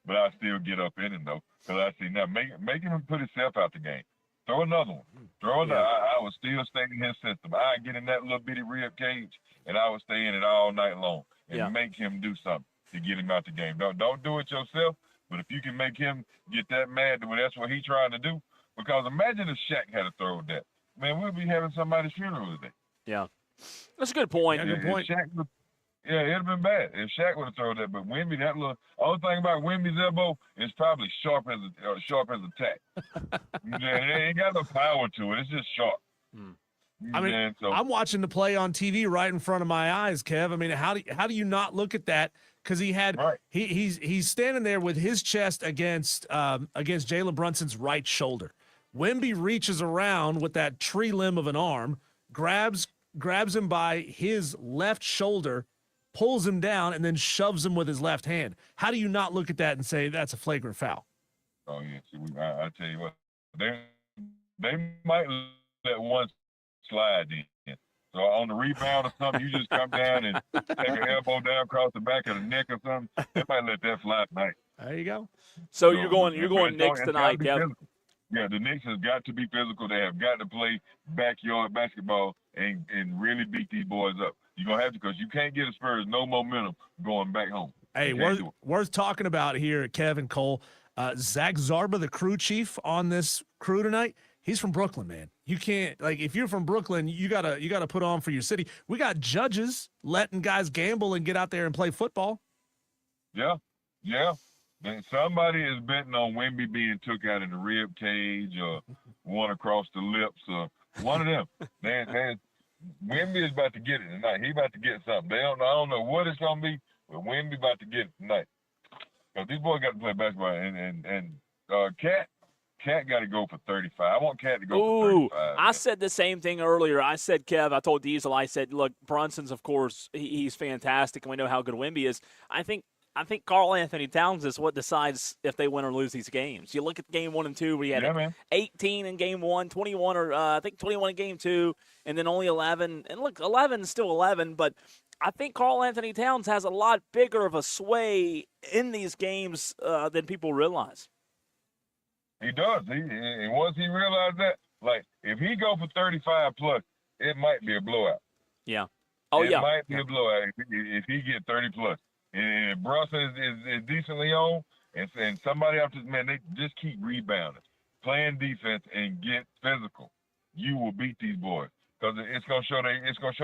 But I still get up in him though because I see now making him put himself out the game. Throw another one. Throw another. I would still stay in his system. I get in that little bitty rib cage and I would stay in it all night long and make him do something to get him out the game. Don't do it yourself. But if you can make him get that mad when that's what he's trying to do, because imagine if Shaq had thrown that. Man, we'll be having somebody's funeral today. Yeah. That's a good point. Yeah, good point. It'd have been bad if Shaq would have thrown that. But Wemby, that little only thing about Wemby's elbow is probably sharp as a tack. It ain't got no power to it. It's just sharp. I mean, I'm watching the play on TV right in front of my eyes, Kev. I mean, how do you not look at that? Because he had he's standing there with his chest against Jalen Brunson's right shoulder. Wemby reaches around with that tree limb of an arm, grabs him by his left shoulder, pulls him down, and then shoves him with his left hand. How do you not look at that and say that's a flagrant foul? Oh yeah, see, I tell you what, they might let one slide in. So on the rebound or something, you just come down and take an elbow down across the back of the neck or something. They might let that fly tonight. There you go. So you're going Knicks tonight, Kev. Yeah, the Knicks has got to be physical. They have got to play backyard basketball and really beat these boys up. You're going to have to because you can't get the Spurs no momentum going back home. Hey, worth talking about here, Kevin Cole. Zach Zarba, the crew chief on this crew tonight, he's from Brooklyn, man. You can't, if you're from Brooklyn, you gotta put on for your city. We got judges letting guys gamble and get out there and play football. Yeah. And somebody is betting on Wemby being took out in the rib cage or one across the lips or one of them. Man, Wemby is about to get it tonight. He about to get something. I don't know what it's gonna be, but Wemby about to get it tonight. Because these boys got to play basketball and Cat got to go for 35. I want Cat to go for 35. I said the same thing earlier. I said, Kev, I told Diesel, I said, look, Brunson's, of course, he's fantastic, and we know how good Wemby is. I think Karl Anthony Towns is what decides if they win or lose these games. You look at game 1 and 2, where he had 18 in game 1, 21 in game 2, and then only 11. And look, 11 is still 11, but I think Karl Anthony Towns has a lot bigger of a sway in these games than people realize. He does. And once he realized that, if he go for 35 plus, it might be a blowout. Yeah. It might be a blowout if he get 30 plus. And if Brunson is decently on, and somebody else, man, they just keep rebounding, playing defense, and get physical, you will beat these boys because it's gonna show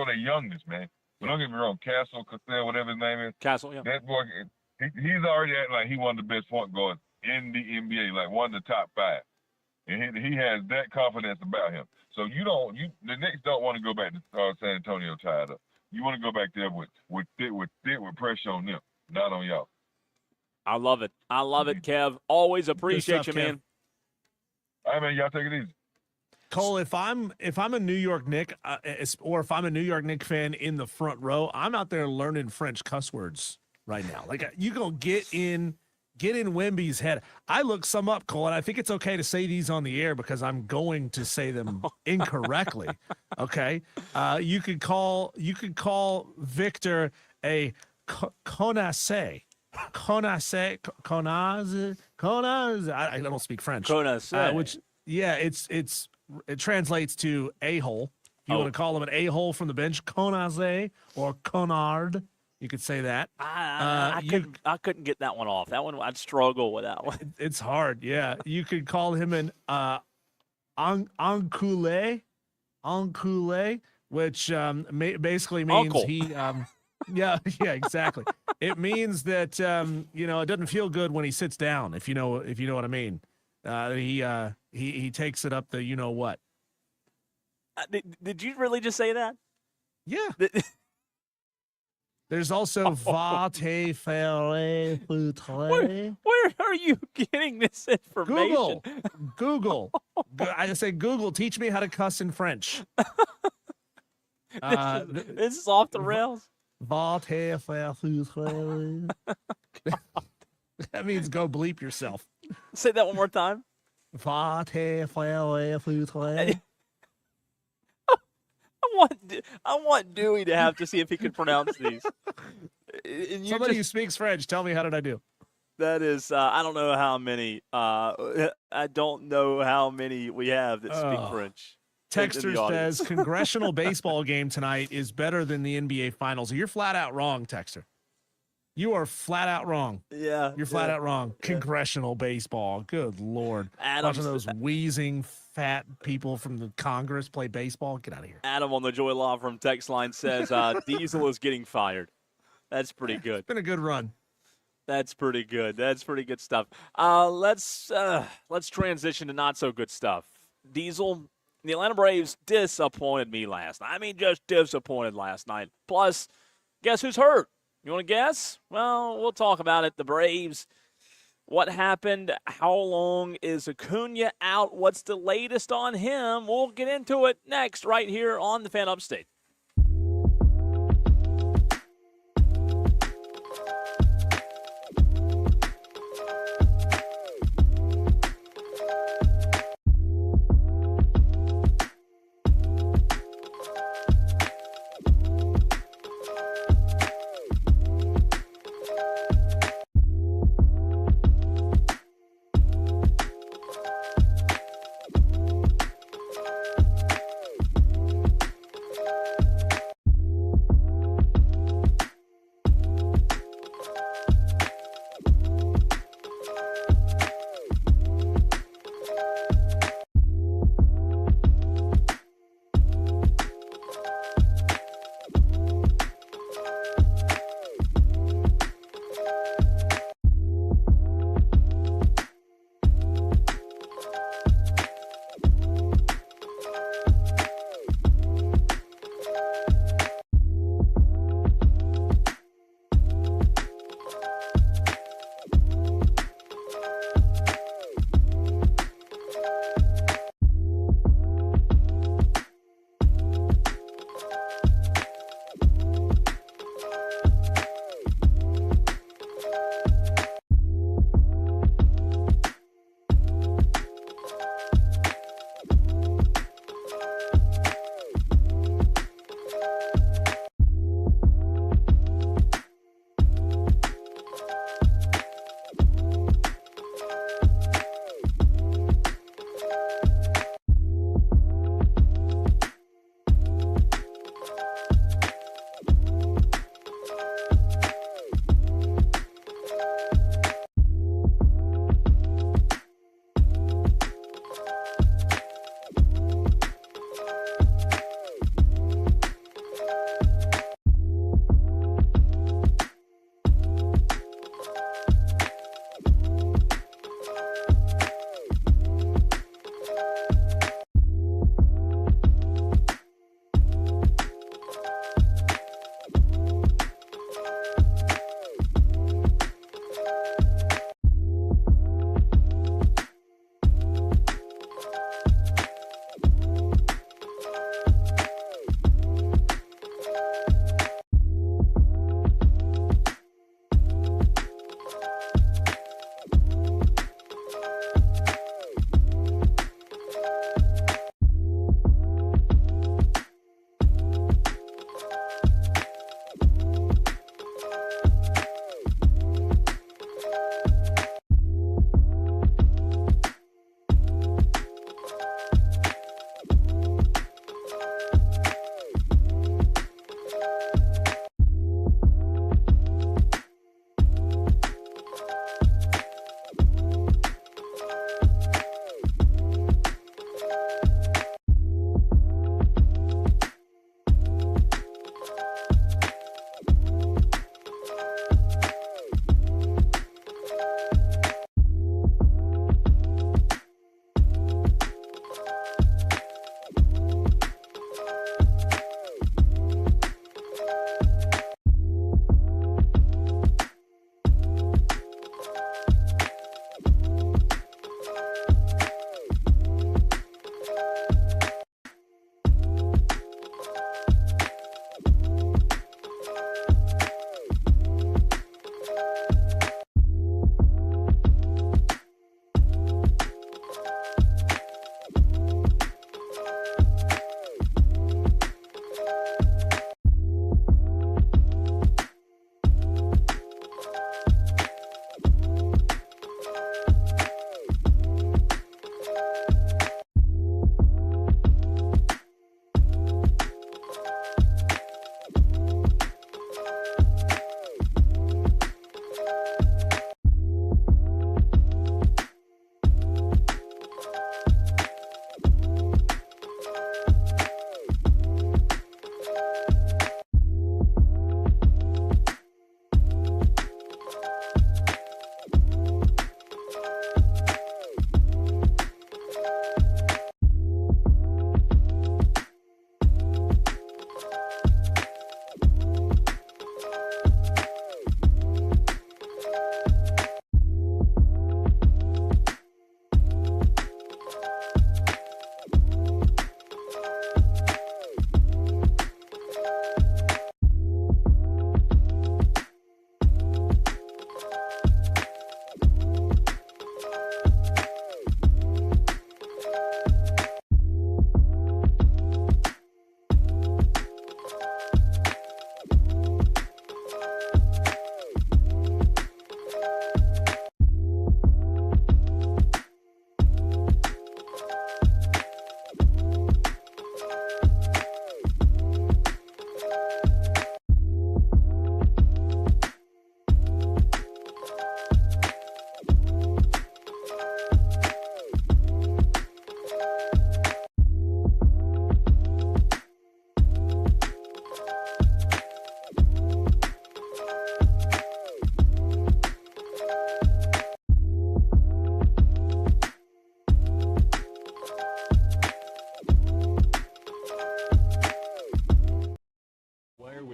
their youngness, man. But don't get me wrong, Cassell, whatever his name is. Castle, yeah. That boy, he's already acting like he one of the best point guards in the NBA, like one of the top 5. And he has that confidence about him. So the Knicks don't want to go back to San Antonio tied up. You want to go back there with pressure on them, not on y'all. I love it. Kev. Always appreciate you, man. All right, man. Y'all take it easy. Cole, if I'm a New York Knick, or if I'm a New York Knick fan in the front row, I'm out there learning French cuss words right now. You gonna get in Wemby's head. I looked some up, Cole, and I think it's okay to say these on the air because I'm going to say them incorrectly. Okay, you could call Victor a connasse. I don't speak French. Connasse. Which it translates to a-hole. If you want to call him an a-hole from the bench, Konaze or Konard, you could say that. I couldn't get that one off. That one, I'd struggle with that one. It's hard, yeah. You could call him an Ankule, which basically means Uncle. he yeah, exactly. It means that it doesn't feel good when he sits down, if you know what I mean. He takes it up the you know what. Did you really just say that? Yeah. There's also va te faire foutre. Where are you getting this information? Google. I say Google. Teach me how to cuss in French. This is off the rails. Va te faire foutre. That means go bleep yourself. Say that one more time. Va te faire foutre. I want Dewey to have to see if he can pronounce these. Somebody who speaks French, tell me, how did I do? That is, I don't know how many. I don't know how many we have that speak French. Texter says congressional baseball game tonight is better than the NBA Finals. You're flat out wrong, Texter. You are flat out wrong. Yeah, you're flat out wrong. Yeah. Congressional baseball. Good Lord. Watching those wheezing fat people from the Congress play baseball. Get out of here. Adam on the Joy Law from text line says Diesel is getting fired. That's pretty good. It's been a good run. That's pretty good. That's pretty good stuff. Let's transition to not so good stuff. Diesel, the Atlanta Braves disappointed me last night. I mean, just disappointed last night. Plus, guess who's hurt? You want to guess? Well, we'll talk about it. The Braves, what happened? How long is Acuna out? What's the latest on him? We'll get into it next right here on the Fan Upstate.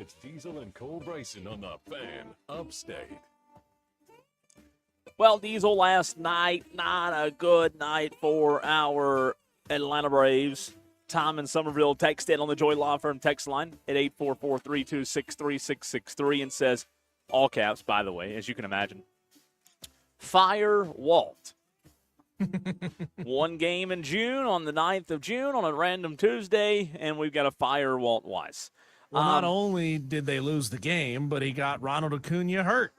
with Diesel and Cole Bryson on the Fan Upstate. Well, Diesel, last night, not a good night for our Atlanta Braves. Tom in Somerville texted on the Joy Law Firm text line at 844-326-3663 and says, all caps, by the way, as you can imagine, fire Walt. One game in June, on the 9th of June, on a random Tuesday, and we've got to fire Walt Weiss. Well, not only did they lose the game, but he got Ronald Acuna hurt.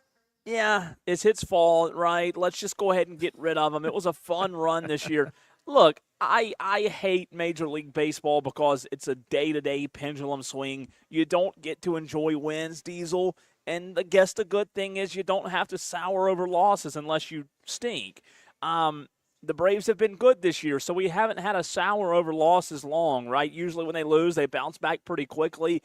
Yeah, it's his fault, right? Let's just go ahead and get rid of him. It was a fun run this year. Look, I hate Major League Baseball because it's a day-to-day pendulum swing. You don't get to enjoy wins, Diesel. And I guess the good thing is you don't have to sour over losses unless you stink. The Braves have been good this year, so we haven't had a sour over losses long, right? Usually when they lose, they bounce back pretty quickly.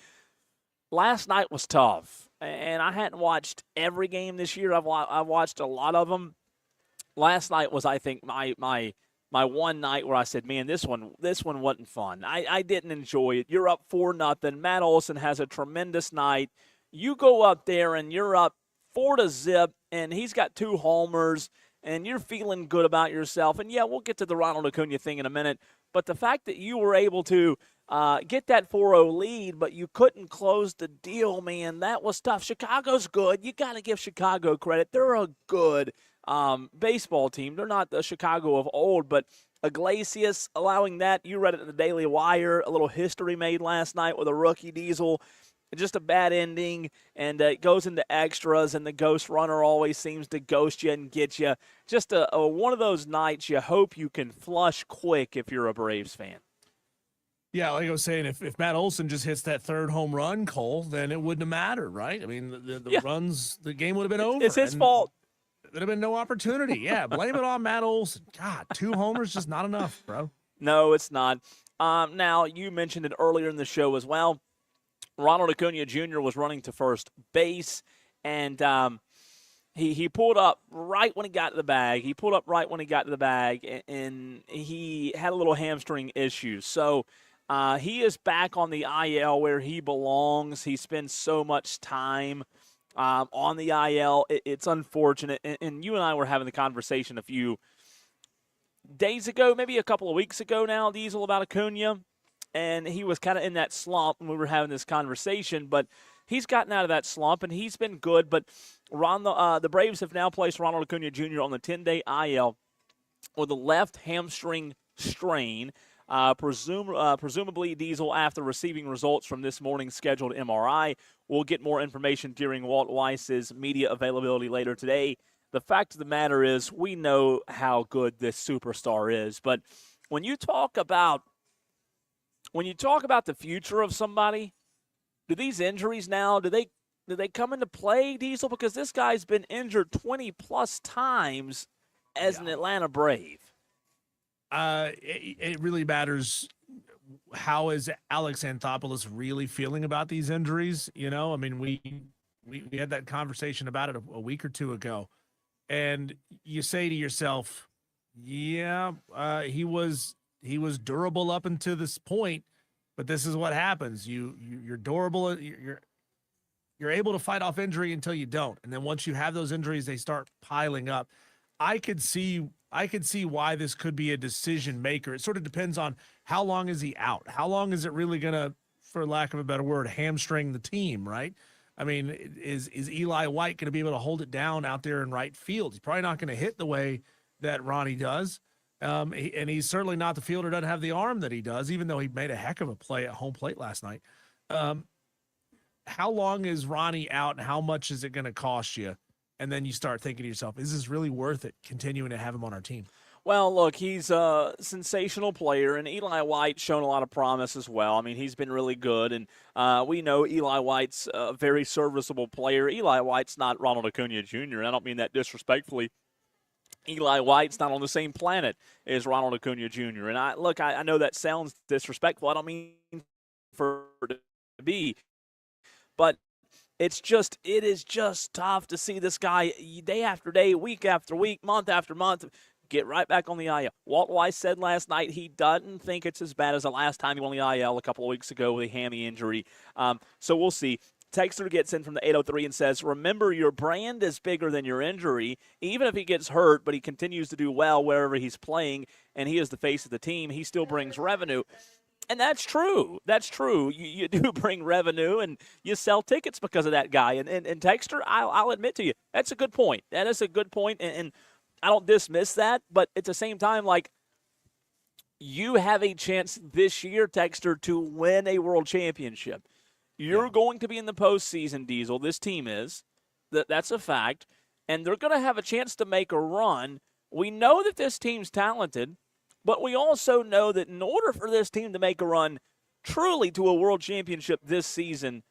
Last night was tough, and I hadn't watched every game this year. I've watched a lot of them. Last night was, I think, my one night where I said, man, this one wasn't fun. I didn't enjoy it. You're up 4-0. Matt Olson has a tremendous night. You go up there and you're up 4-0, and he's got 2 homers, and you're feeling good about yourself. And, yeah, we'll get to the Ronald Acuna thing in a minute. But the fact that you were able to get that 4-0 lead, but you couldn't close the deal, man, that was tough. Chicago's good. You got to give Chicago credit. They're a good baseball team. They're not the Chicago of old, but Iglesias allowing that. You read it in the Daily Wire, a little history made last night with a rookie Diesel. Just a bad ending, and it goes into extras, and the ghost runner always seems to ghost you and get you. Just a one of those nights you hope you can flush quick if you're a Braves fan. Yeah, like I was saying, if Matt Olson just hits that 3rd home run, Cole, then it wouldn't have mattered, right? I mean, the runs, the game would have been over. It's his fault. There'd have been no opportunity. Yeah, blame it on Matt Olson. God, 2 homers, just not enough, bro. No, it's not. Now, you mentioned it earlier in the show as well. Ronald Acuna Jr. was running to first base, and he pulled up right when he got to the bag. And he had a little hamstring issue. So he is back on the IL where he belongs. He spends so much time on the IL. It's unfortunate. And you and I were having the conversation a few days ago, maybe a couple of weeks ago now, Diesel, about Acuna. And he was kind of in that slump when we were having this conversation. But he's gotten out of that slump, and he's been good. But the Braves have now placed Ronald Acuna Jr. on the 10-day IL with a left hamstring strain. Presumably, Diesel, after receiving results from this morning's scheduled MRI. We'll get more information during Walt Weiss's media availability later today. The fact of the matter is we know how good this superstar is. But when you talk about the future of somebody, do these injuries now, do they come into play, Diesel? Because this guy's been injured 20-plus times as an Atlanta Brave. It really matters. How is Alex Anthopoulos really feeling about these injuries? You know, I mean, we had that conversation about it a week or two ago, and you say to yourself, yeah, he was durable up until this point, but this is what happens. You're durable. You're able to fight off injury until you don't. And then once you have those injuries, they start piling up. I could see why this could be a decision maker. It sort of depends on how long is he out? How long is it really going to, for lack of a better word, hamstring the team, right? I mean, is Eli White going to be able to hold it down out there in right field? He's probably not going to hit the way that Ronnie does. And he's certainly not the fielder, doesn't have the arm that he does, even though he made a heck of a play at home plate last night. How long is Ronnie out, and how much is it going to cost you? And then you start thinking to yourself, is this really worth it, continuing to have him on our team? Well, look, he's a sensational player, and Eli White's shown a lot of promise as well. I mean, he's been really good, and we know Eli White's a very serviceable player. Eli White's not Ronald Acuna Jr., and I don't mean that disrespectfully. Eli White's not on the same planet as Ronald Acuna Jr. And I know that sounds disrespectful. I don't mean for it to be, but it is just tough to see this guy day after day, week after week, month after month get right back on the IL. Walt Weiss said last night he doesn't think it's as bad as the last time he went on the IL a couple of weeks ago with a hammy injury. So we'll see. texter gets in from the 803 and says, remember, your brand is bigger than your injury. Even if he gets hurt, but he continues to do well wherever he's playing, and he is the face of the team, he still brings revenue. And that's true. That's true. You do bring revenue, and you sell tickets because of that guy. And Texter, I'll admit to you, that's a good point. That is a good point, and I don't dismiss that. But at the same time, like, you have a chance this year, Texter, to win a world championship. You're going to be in the postseason, Diesel. This team is. That's a fact. And they're going to have a chance to make a run. We know that this team's talented. But we also know that in order for this team to make a run truly to a world championship this season,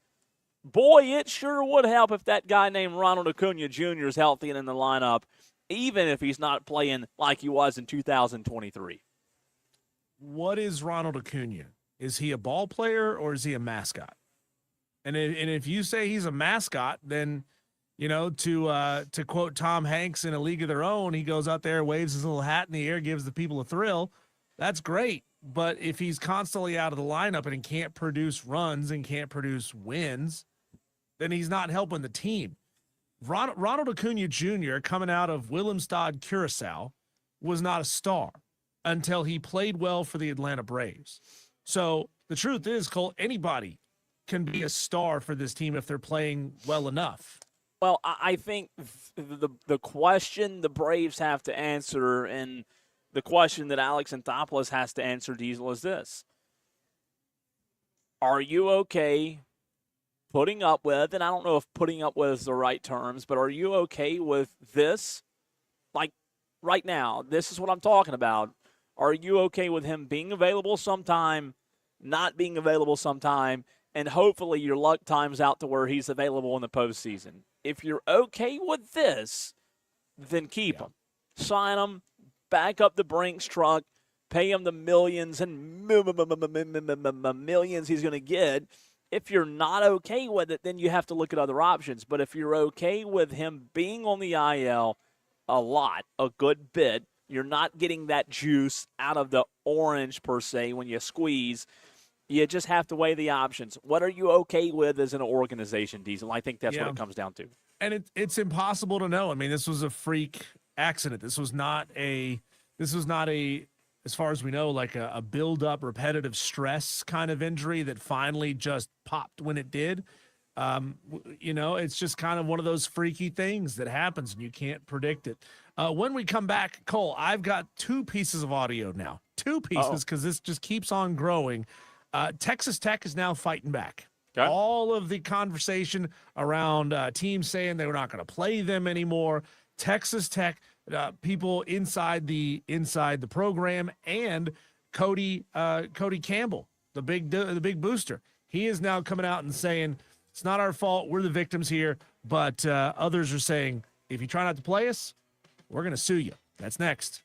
boy, it sure would help if that guy named Ronald Acuna Jr. is healthy and in the lineup, even if he's not playing like he was in 2023. What is Ronald Acuna? Is he a ball player or is he a mascot? And if you say he's a mascot, then, you know, to quote Tom Hanks in A League of Their Own, he goes out there, waves his little hat in the air, gives the people a thrill. That's great. But if he's constantly out of the lineup and he can't produce runs and can't produce wins, then he's not helping the team. Ronald Acuna Jr., coming out of Willemstad, Curacao, was not a star until he played well for the Atlanta Braves. So the truth is, Cole, anybody can be a star for this team if they're playing well enough. Well, I think the question the Braves have to answer, and the question that Alex Anthopoulos has to answer, Diesel, is this. Are you okay putting up with, and I don't know if putting up with is the right terms, but are you okay with this? Like right now, this is what I'm talking about. Are you okay with him being available sometime, not being available sometime, and hopefully your luck times out to where he's available in the postseason? If you're okay with this, then keep him. Sign him, back up the Brinks truck, pay him the millions and millions he's going to get. If you're not okay with it, then you have to look at other options. But if you're okay with him being on the IL a lot, a good bit, you're not getting that juice out of the orange per se when you squeeze. You just have to weigh the options. What are you okay with as an organization, Diesel? I think that's what it comes down to. And it's impossible to know. I mean, this was a freak accident. This was not a, as far as we know, like a build-up, repetitive stress kind of injury that finally just popped when it did. You know, it's just kind of one of those freaky things that happens, and you can't predict it. When we come back, Cole, I've got 2 pieces of audio now. 2 pieces, because this just keeps on growing. Texas Tech is now fighting back. Okay. All of the conversation around teams saying they were not going to play them anymore. Texas Tech people inside the program, and Cody Campbell, the big booster. He is now coming out and saying it's not our fault. We're the victims here. But others are saying if you try not to play us, we're going to sue you. That's next.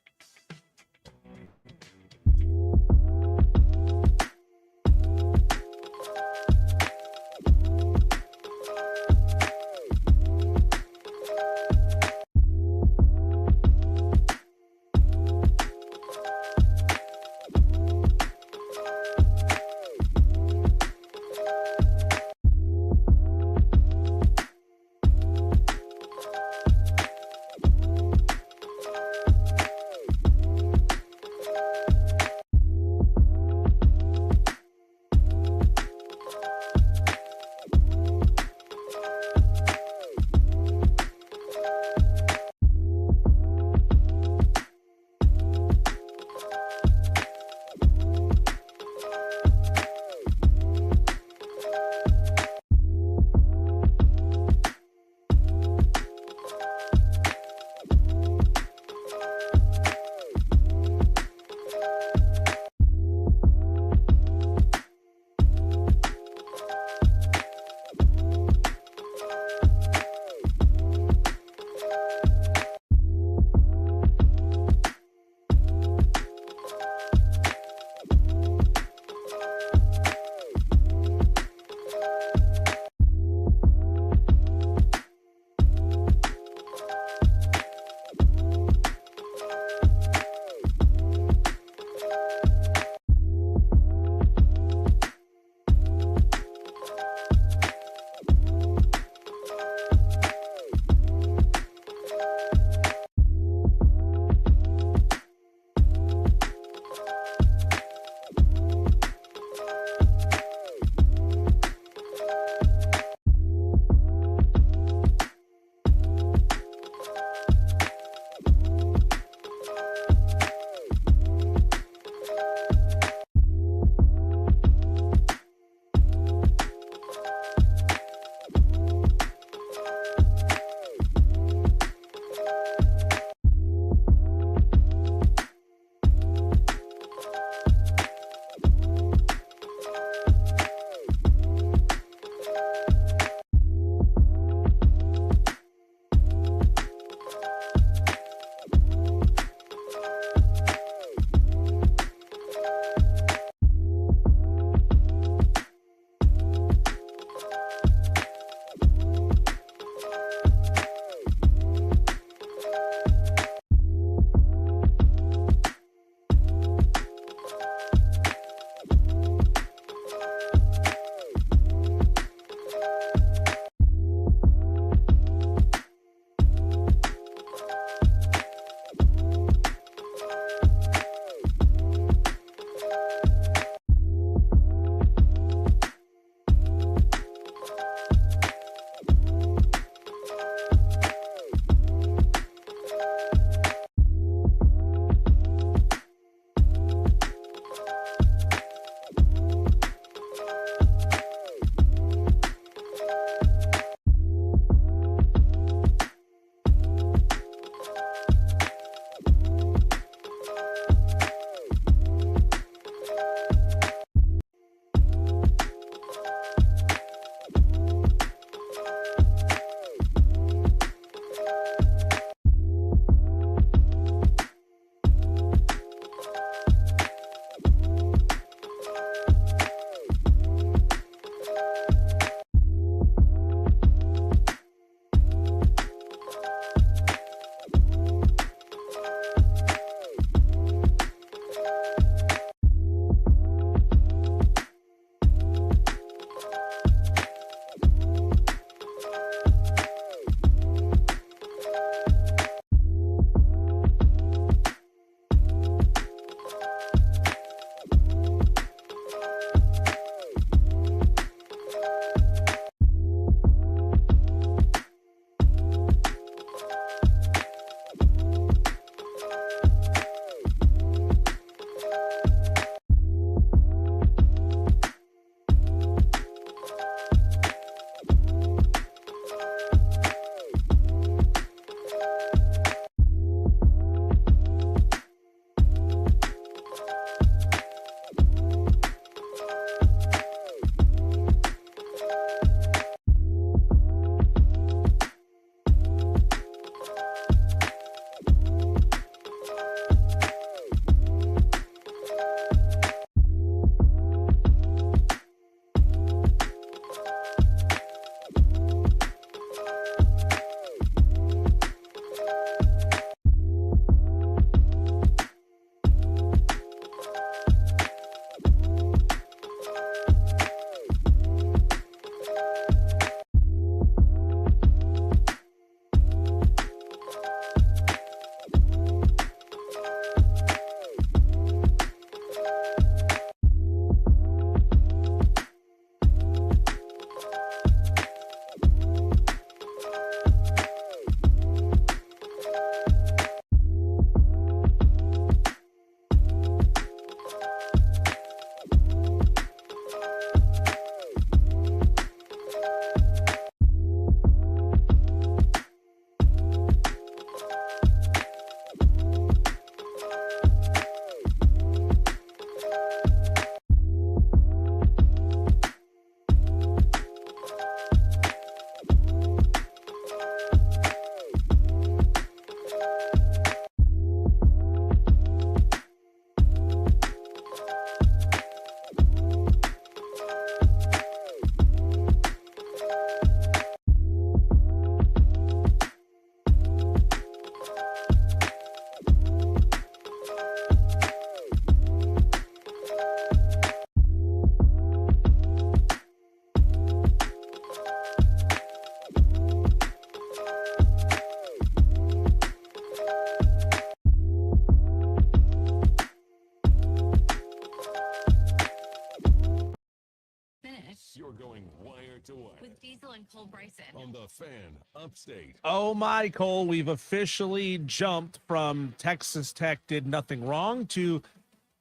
You're going wire to wire with Diesel and Cole Bryson. on the Fan Upstate. Oh my, Cole, we've officially jumped from Texas Tech did nothing wrong to,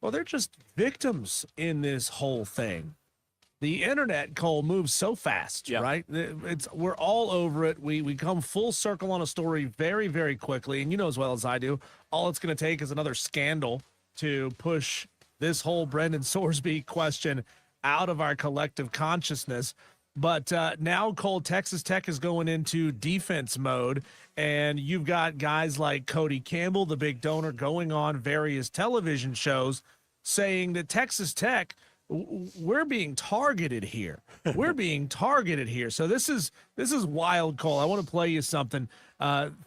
well, they're just victims in this whole thing. The internet, Cole, moves so fast, right? We're all over it. We come full circle on a story very, very quickly. And you know as well as I do, all it's going to take is another scandal to push this whole Brendan Sorsby question out of our collective consciousness. But now, Cole, Texas Tech is going into defense mode, and you've got guys like Cody Campbell, the big donor, going on various television shows saying that Texas Tech, we're being targeted here. We're being targeted here. So this is wild, Cole. I want to play you something.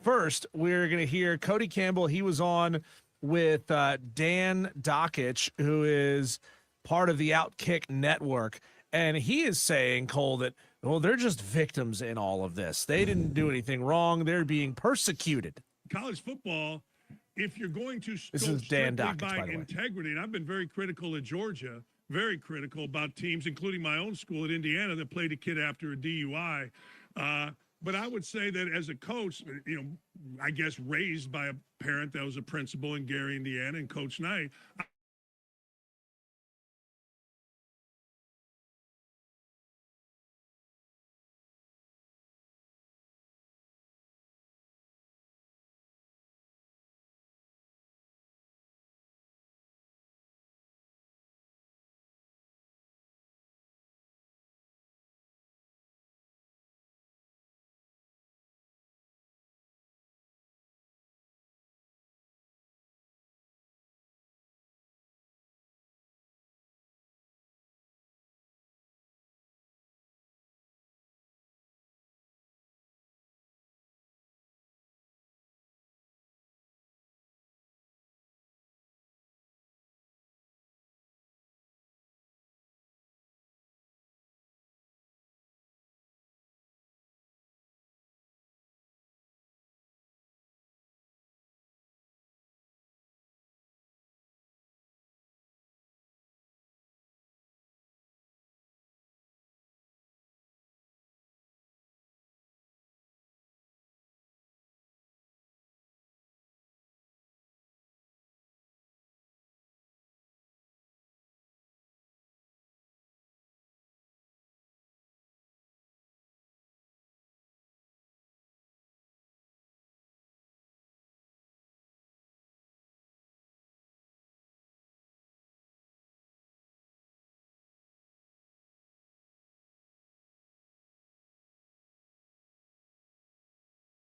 First, we're going to hear Cody Campbell. He was on with Dan Dockich, who is part of the Outkick Network. And he is saying, Cole, that, well, they're just victims in all of this. They didn't do anything wrong. They're being persecuted. College football, if you're going to This go is Dan strictly Dockich, by by the way. integrity, and I've been very critical of Georgia, very critical about teams, including my own school at Indiana, that played a kid after a DUI. But I would say that as a coach, you know, I guess raised by a parent that was a principal in Gary, Indiana, and Coach Knight,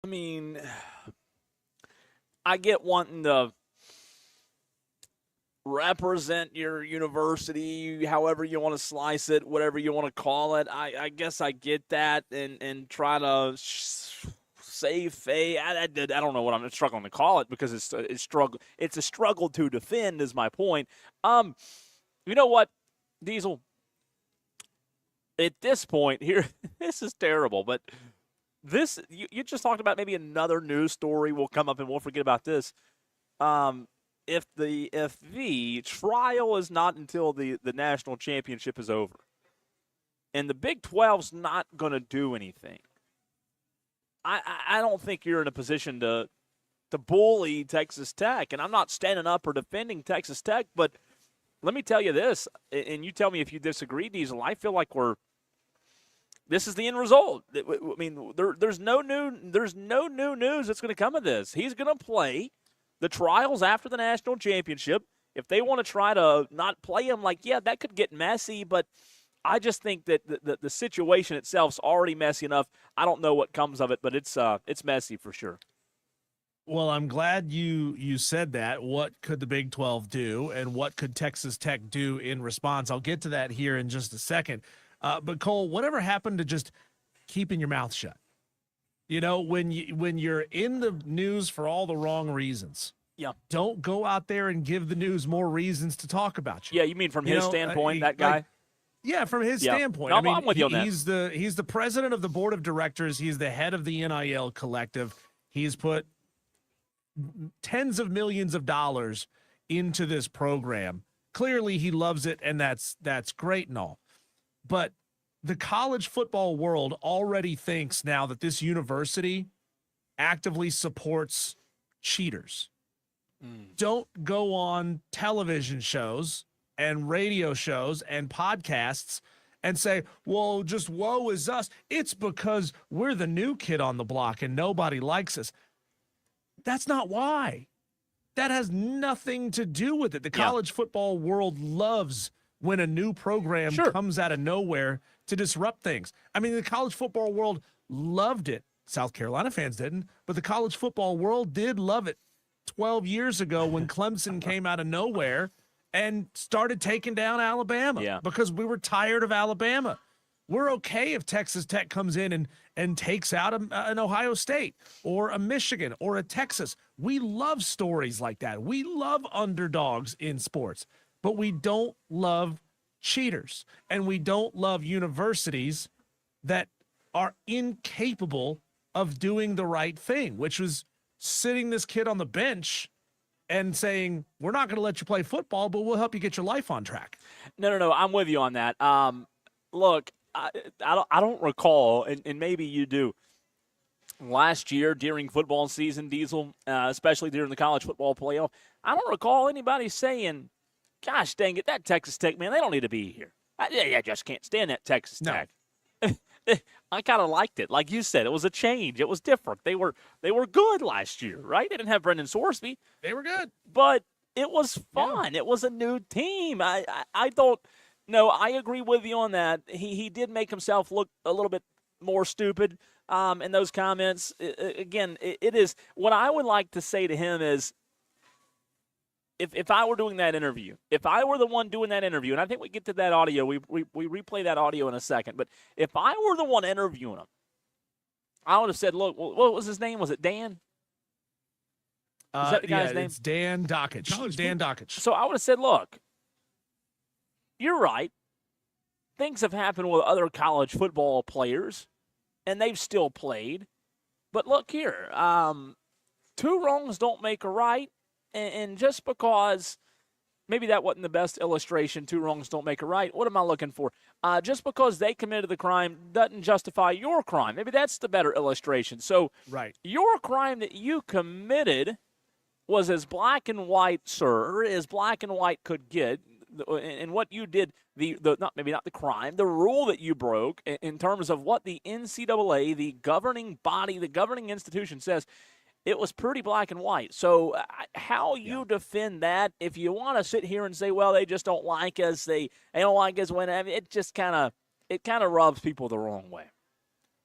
I mean, I get wanting to represent your university, however you want to slice it, whatever you want to call it. I guess I get that and try to save face. I don't know what I'm struggling to call it because it's a struggle to defend is my point. You know what, Diesel? At this point here, this is terrible, but this you just talked about maybe another news story will come up and we'll forget about this. If the trial is not until the national championship is over, and the Big 12's not going to do anything, I don't think you're in a position to bully Texas Tech. And I'm not standing up or defending Texas Tech, but let me tell you this, and you tell me if you disagree, Diesel. I feel like this is the end result. I mean, there's no new news that's going to come of this. He's going to play the trials after the national championship. If they want to try to not play him, that could get messy, but I just think that the situation itself's already messy enough. I don't know what comes of it, but it's messy for sure. Well, I'm glad you said that. What could the Big 12 do, and what could Texas Tech do in response? I'll get to that here in just a second. But Cole, whatever happened to just keeping your mouth shut? You know, when you're in the news for all the wrong reasons, don't go out there and give the news more reasons to talk about you. Yeah, you mean from his standpoint, that guy? From his standpoint. No, I mean, I'm with you on that. He's the president of the board of directors. He's the head of the NIL collective. He's put tens of millions of dollars into this program. Clearly, he loves it, and that's great and all. But the college football world already thinks now that this university actively supports cheaters. Don't go on television shows and radio shows and podcasts and say, well, just woe is us. It's because we're the new kid on the block and nobody likes us. That's not why. That has nothing to do with it. The college football world loves when a new program comes out of nowhere to disrupt things. I mean, the college football world loved it. South Carolina fans didn't, but the college football world did love it 12 years ago when Clemson came out of nowhere and started taking down Alabama because we were tired of Alabama. We're okay if Texas Tech comes in and takes out an Ohio State or a Michigan or a Texas. We love stories like that. We love underdogs in sports, but we don't love cheaters, and we don't love universities that are incapable of doing the right thing, which was sitting this kid on the bench and saying, we're not going to let you play football, but we'll help you get your life on track. No. I'm with you on that. Look, I don't recall, and maybe you do, last year during football season, Diesel, especially during the college football playoff, I don't recall anybody saying, gosh dang it, that Texas Tech, man, they don't need to be here. I just can't stand that Texas Tech. I kind of liked it. Like you said, it was a change. It was different. They were good last year, right? They didn't have Brendan Sorsby. They were good. But it was fun. Yeah. It was a new team. I don't know. I agree with you on that. He did make himself look a little bit more stupid in those comments. Again, it is what I would like to say to him is, if I were doing that interview, if I were the one doing that interview, and I think we get to that audio, we replay that audio in a second, but if I were the one interviewing him, I would have said, look, what was his name? Was it Dan? Is that the guy's name? It's Dan Dockich. Dan Dockich. So I would have said, look, you're right. Things have happened with other college football players, and they've still played. But look here, two wrongs don't make a right. And just because maybe that wasn't the best illustration, two wrongs don't make a right. What am I looking for? Just because they committed the crime doesn't justify your crime. Maybe that's the better illustration. So your crime that you committed was as black and white, sir, as black and white could get. And what you did, maybe not the crime, the rule that you broke in terms of what the NCAA, the governing body, the governing institution says, it was pretty black and white. So how you defend that, if you want to sit here and say, well, they just don't like us, they don't like us when, it just kind of rubs people the wrong way.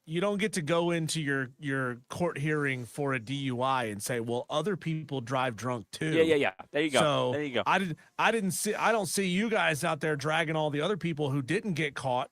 You don't get to go into your court hearing for a DUI and say, well, other people drive drunk too. Yeah. There you go. So there you go. I don't see you guys out there dragging all the other people who didn't get caught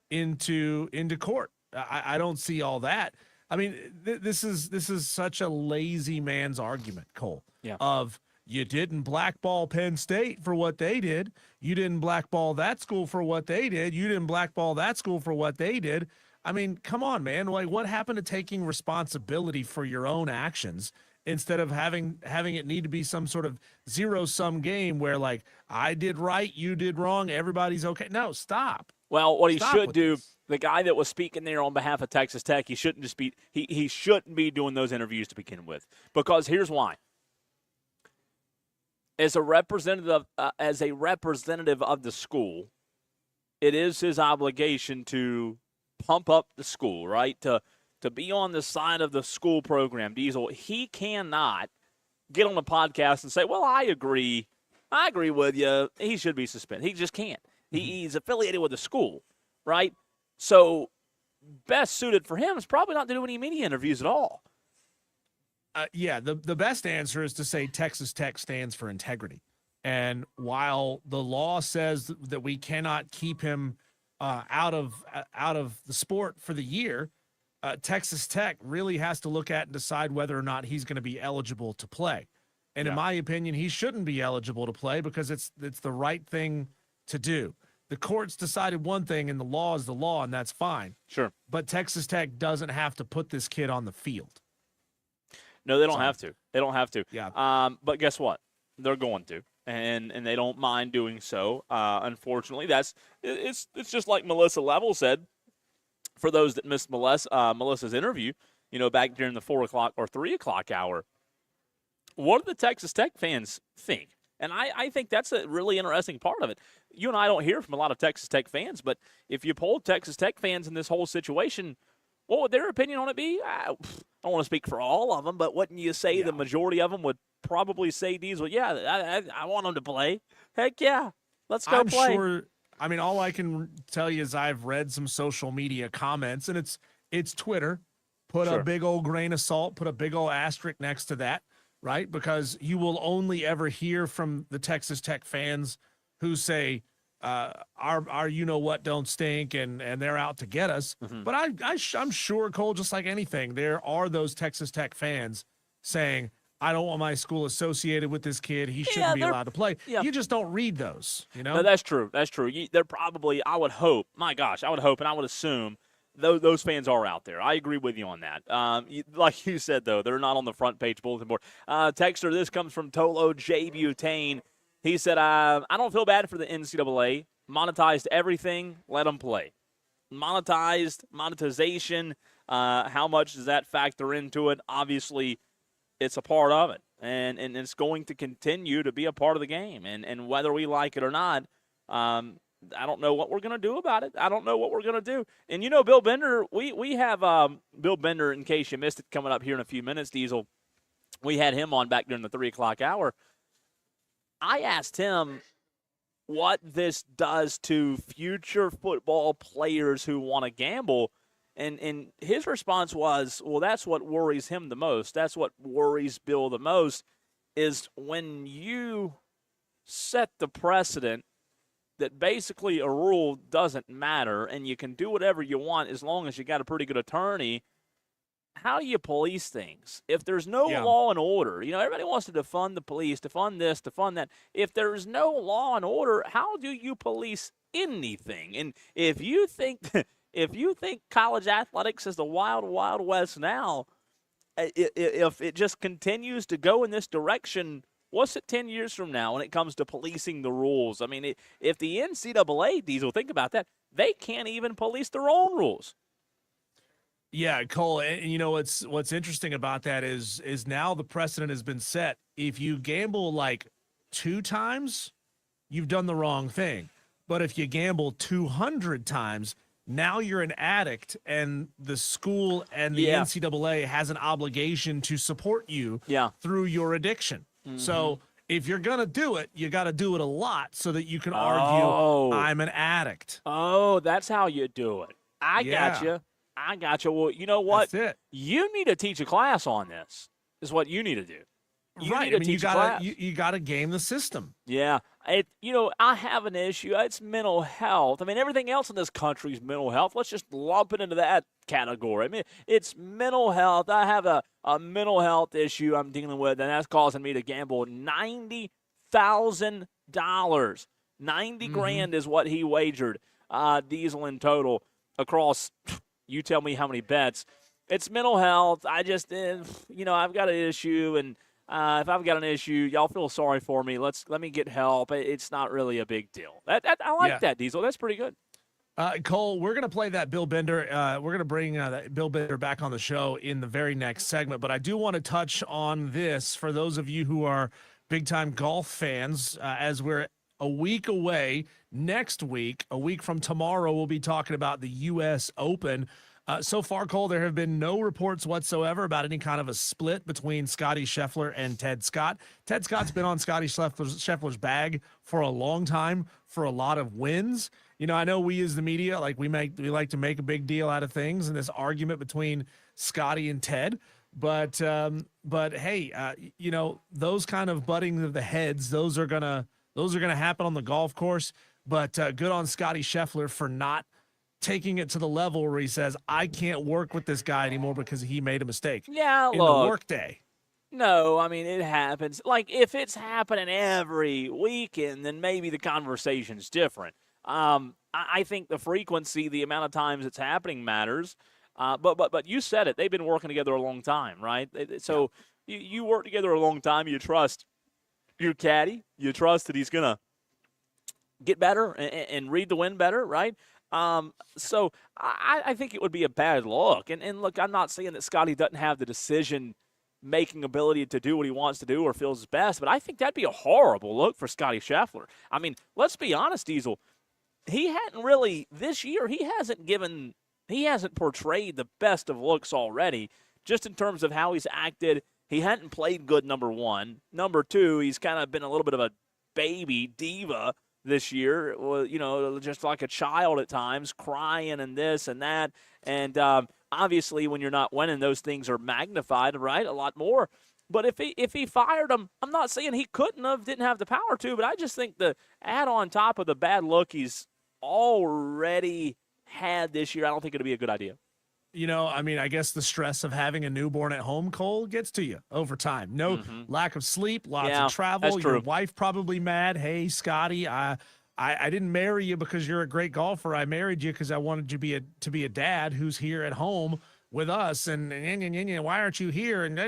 into court. I don't see all that. I mean, this is such a lazy man's argument, Cole, of you didn't blackball Penn State for what they did. You didn't blackball that school for what they did. You didn't blackball that school for what they did. I mean, come on, man. Like, what happened to taking responsibility for your own actions instead of having it need to be some sort of zero-sum game where, like, I did right, you did wrong, everybody's okay? No, stop. Well, what he should do, the guy that was speaking there on behalf of Texas Tech, he shouldn't just be he shouldn't be doing those interviews to begin with. Because here's why. As a representative of the school, it is his obligation to pump up the school, right? To be on the side of the school program. Diesel, he cannot get on a podcast and say, well, I agree with you. He should be suspended. He just can't. He's affiliated with the school, right? So best suited for him is probably not to do any media interviews at all. The best answer is to say Texas Tech stands for integrity. And while the law says that we cannot keep him out of the sport for the year, Texas Tech really has to look at and decide whether or not he's going to be eligible to play. And in my opinion, he shouldn't be eligible to play because it's the right thing to do. The courts decided one thing and the law is the law, and that's fine. Sure. But Texas Tech doesn't have to put this kid on the field. No, they don't have to. They don't have to. Yeah. But guess what? They're going to. and they don't mind doing so. Unfortunately, it's just like Melissa Level said. For those that missed Melissa's interview, back during the 4 o'clock or 3 o'clock hour, what do the Texas Tech fans think? And I think that's a really interesting part of it. You and I don't hear from a lot of Texas Tech fans, but if you polled Texas Tech fans in this whole situation, what would their opinion on it be? I don't want to speak for all of them, but wouldn't you say the majority of them would probably say, Diesel, yeah, I want them to play. Heck yeah, let's go play. I'm sure. I mean, all I can tell you is I've read some social media comments, and it's Twitter. Put a big old grain of salt, put a big old asterisk next to that, right? Because you will only ever hear from the Texas Tech fans who say, our you-know-what don't stink, and they're out to get us. Mm-hmm. But I'm sure, Cole, just like anything, there are those Texas Tech fans saying, I don't want my school associated with this kid. He shouldn't be allowed to play. Yeah. You just don't read those, No, that's true. That's true. They're probably, I would hope, my gosh, I would hope and I would assume those fans are out there. I agree with you on that. Like you said, though, they're not on the front page bulletin board. Texter, this comes from Tolo J. Butane. He said, I don't feel bad for the NCAA. Monetized everything, let them play. Monetization, how much does that factor into it? Obviously, it's a part of it, and it's going to continue to be a part of the game. And whether we like it or not, I don't know what we're going to do about it. I don't know what we're going to do. And, Bill Bender, we have Bill Bender, in case you missed it, coming up here in a few minutes, Diesel. We had him on back during the 3 o'clock hour. I asked him what this does to future football players who want to gamble. And his response was, well, that's what worries him the most. That's what worries Bill the most, is when you set the precedent that basically a rule doesn't matter and you can do whatever you want as long as you got a pretty good attorney. How do you police things? If there's no law and order, everybody wants to defund the police, defund this, defund that. If there's no law and order, how do you police anything? And if you think college athletics is the wild, wild west now, if it just continues to go in this direction, what's it 10 years from now when it comes to policing the rules? I mean, if the NCAA, Diesel, think about that, they can't even police their own rules. Yeah, Cole, and what's interesting about that is now the precedent has been set. If you gamble like 2 times, you've done the wrong thing. But if you gamble 200 times, now you're an addict, and the school and the NCAA has an obligation to support you through your addiction. Mm-hmm. So if you're going to do it, you got to do it a lot so that you can argue, I'm an addict. Oh, that's how you do it. I got you. Well, you know what? That's it. You need to teach a class on this, is what you need to do. You gotta game the system. Yeah. I have an issue. It's mental health. I mean, everything else in this country is mental health. Let's just lump it into that category. I mean, it's mental health. I have a mental health issue I'm dealing with, and that's causing me to gamble $90,000. $90 grand is what he wagered, Diesel in total, across, you tell me how many bets. It's mental health. I just, I've got an issue, and if I've got an issue, y'all feel sorry for me. Let me get help. It's not really a big deal. I like that, Diesel. That's pretty good. Cole, we're going to play that Bill Bender. We're going to bring that Bill Bender back on the show in the very next segment. But I do want to touch on this for those of you who are big-time golf fans, as we're a week away. Next week, a week from tomorrow, we'll be talking about the U.S. Open. So far, Cole, there have been no reports whatsoever about any kind of a split between Scotty Scheffler and Ted Scott. Ted Scott's been on Scotty Scheffler's bag for a long time for a lot of wins. I know we as the media, we like to make a big deal out of things and this argument between Scotty and Ted. But hey, those kind of butting of the heads, those are gonna happen on the golf course. But good on Scotty Scheffler for not taking it to the level where he says, I can't work with this guy anymore because he made a mistake. Yeah, in the workday. No, I mean, it happens. If it's happening every weekend, then maybe the conversation's different. I think the frequency, the amount of times it's happening matters. But you said it. They've been working together a long time, right? So you work together a long time. You trust your caddy. You trust that he's going to get better and read the wind better, right? So I think it would be a bad look. And look, I'm not saying that Scotty doesn't have the decision-making ability to do what he wants to do or feels his best, but I think that'd be a horrible look for Scotty Scheffler. I mean, let's be honest, Diesel. He hadn't really, this year, he hasn't portrayed the best of looks already, just in terms of how he's acted. He hadn't played good, number one. Number two, he's kind of been a little bit of a baby diva this year, just like a child at times, crying and this and that. And obviously, when you're not winning, those things are magnified, right, a lot more. But if he fired him, I'm not saying he didn't have the power to, but I just think the add on top of the bad look he's already had this year, I don't think it'd be a good idea. I guess the stress of having a newborn at home, Cole, gets to you over time. No lack of sleep, lots of travel. That's true. Your wife probably mad. Hey, Scotty, I didn't marry you because you're a great golfer. I married you because I wanted you to be a dad who's here at home with us. And why aren't you here? And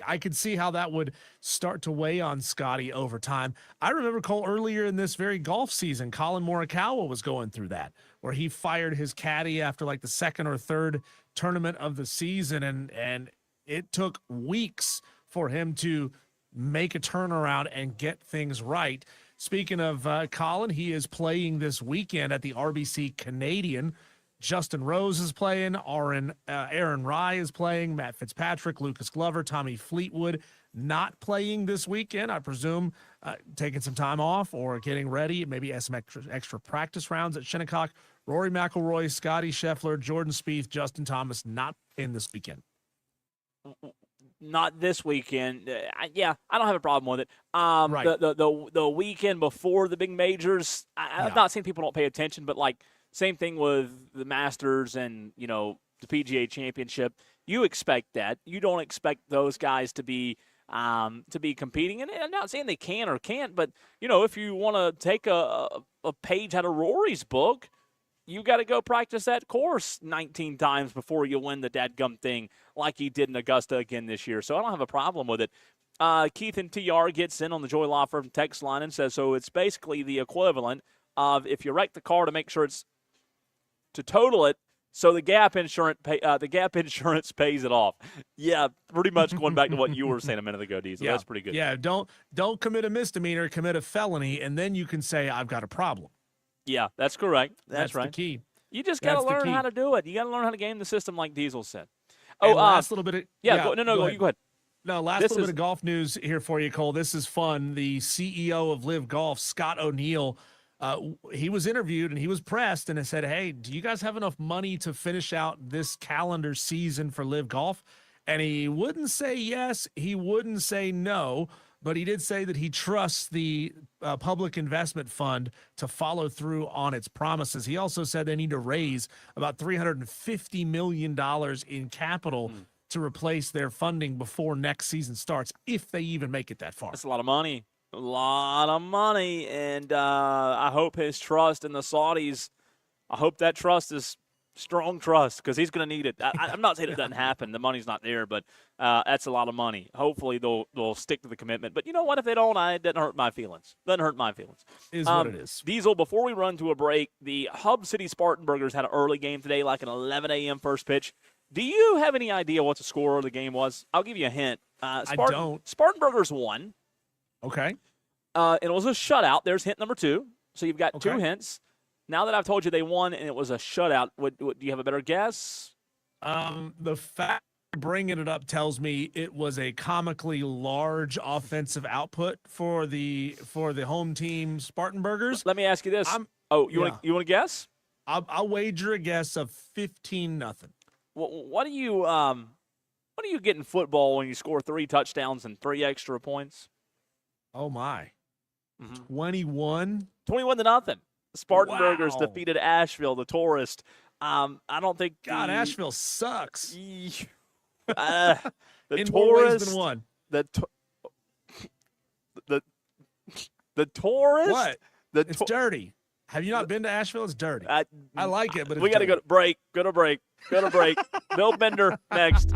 I could see how that would start to weigh on Scotty over time. I remember, Cole, earlier in this very golf season, Colin Morikawa was going through that, where he fired his caddy after like the second or third tournament of the season, and it took weeks for him to make a turnaround and get things right. Speaking of Colin, he is playing this weekend at the RBC Canadian. Justin Rose is playing, Aaron Rye is playing, Matt Fitzpatrick, Lucas Glover, Tommy Fleetwood not playing this weekend. I presume taking some time off or getting ready, maybe have some extra practice rounds at Shinnecock. Rory McIlroy, Scotty Scheffler, Jordan Spieth, Justin Thomas not in this weekend. Not this weekend. I don't have a problem with it. Right. The weekend before the big majors, I'm not saying people don't pay attention, but like same thing with the Masters and the PGA Championship. You expect that. You don't expect those guys to be competing. And I'm not saying they can or can't, but if you want to take a page out of Rory's book, you got to go practice that course 19 times before you win the dadgum thing like he did in Augusta again this year. So I don't have a problem with it. Keith and TR gets in on the Joy Law Firm text line and says, so it's basically the equivalent of if you wreck the car to make sure it's to total it, so the gap insurance pays it off. Yeah, pretty much going back to what you were saying a minute ago, Diesel. That's pretty good. Yeah, don't commit a misdemeanor, commit a felony, and then you can say I've got a problem. Yeah, that's correct. That's right. The key. You just got to learn how to do it. You got to learn how to game the system, like Diesel said. Last little bit of go ahead. No, last little bit of golf news here for you, Cole. This is fun. The CEO of Live Golf, Scott O'Neill, he was interviewed and he was pressed and it said, hey, do you guys have enough money to finish out this calendar season for Live Golf? And he wouldn't say yes, he wouldn't say no, but he did say that he trusts the Public Investment Fund to follow through on its promises. He also said they need to raise about $350 million in capital to replace their funding before next season starts, if they even make it that far. That's a lot of money. A lot of money, and I hope his trust in the Saudis, I hope that trust is strong trust because he's going to need it. I'm not saying it doesn't happen. The money's not there, but that's a lot of money. Hopefully they'll stick to the commitment. But you know what? If they don't, it doesn't hurt my feelings. Doesn't hurt my feelings. Is what it is. Diesel, before we run to a break, the Hub City Spartanburgers had an early game today, like an 11 a.m. first pitch. Do you have any idea what the score of the game was? I'll give you a hint. I don't. Spartanburgers won. Okay. It was a shutout. There's hint number 2. So you've got 2 hints. Now that I've told you they won and it was a shutout, do you have a better guess? The fact bringing it up tells me it was a comically large offensive output for the home team Spartanburgers. Let me ask you this. You want to guess? I'll wager a guess of 15-0. What do you get in football when you score 3 touchdowns and 3 extra points? Oh my. 21 to nothing. Spartanburgers defeated Asheville, the Tourist. I don't think Asheville sucks. The in Tourist, more ways than one. The Tourist. What? It's dirty. Have you not been to Asheville? It's dirty. I like it, but we got to go to break. Go to break. Bill Bender next.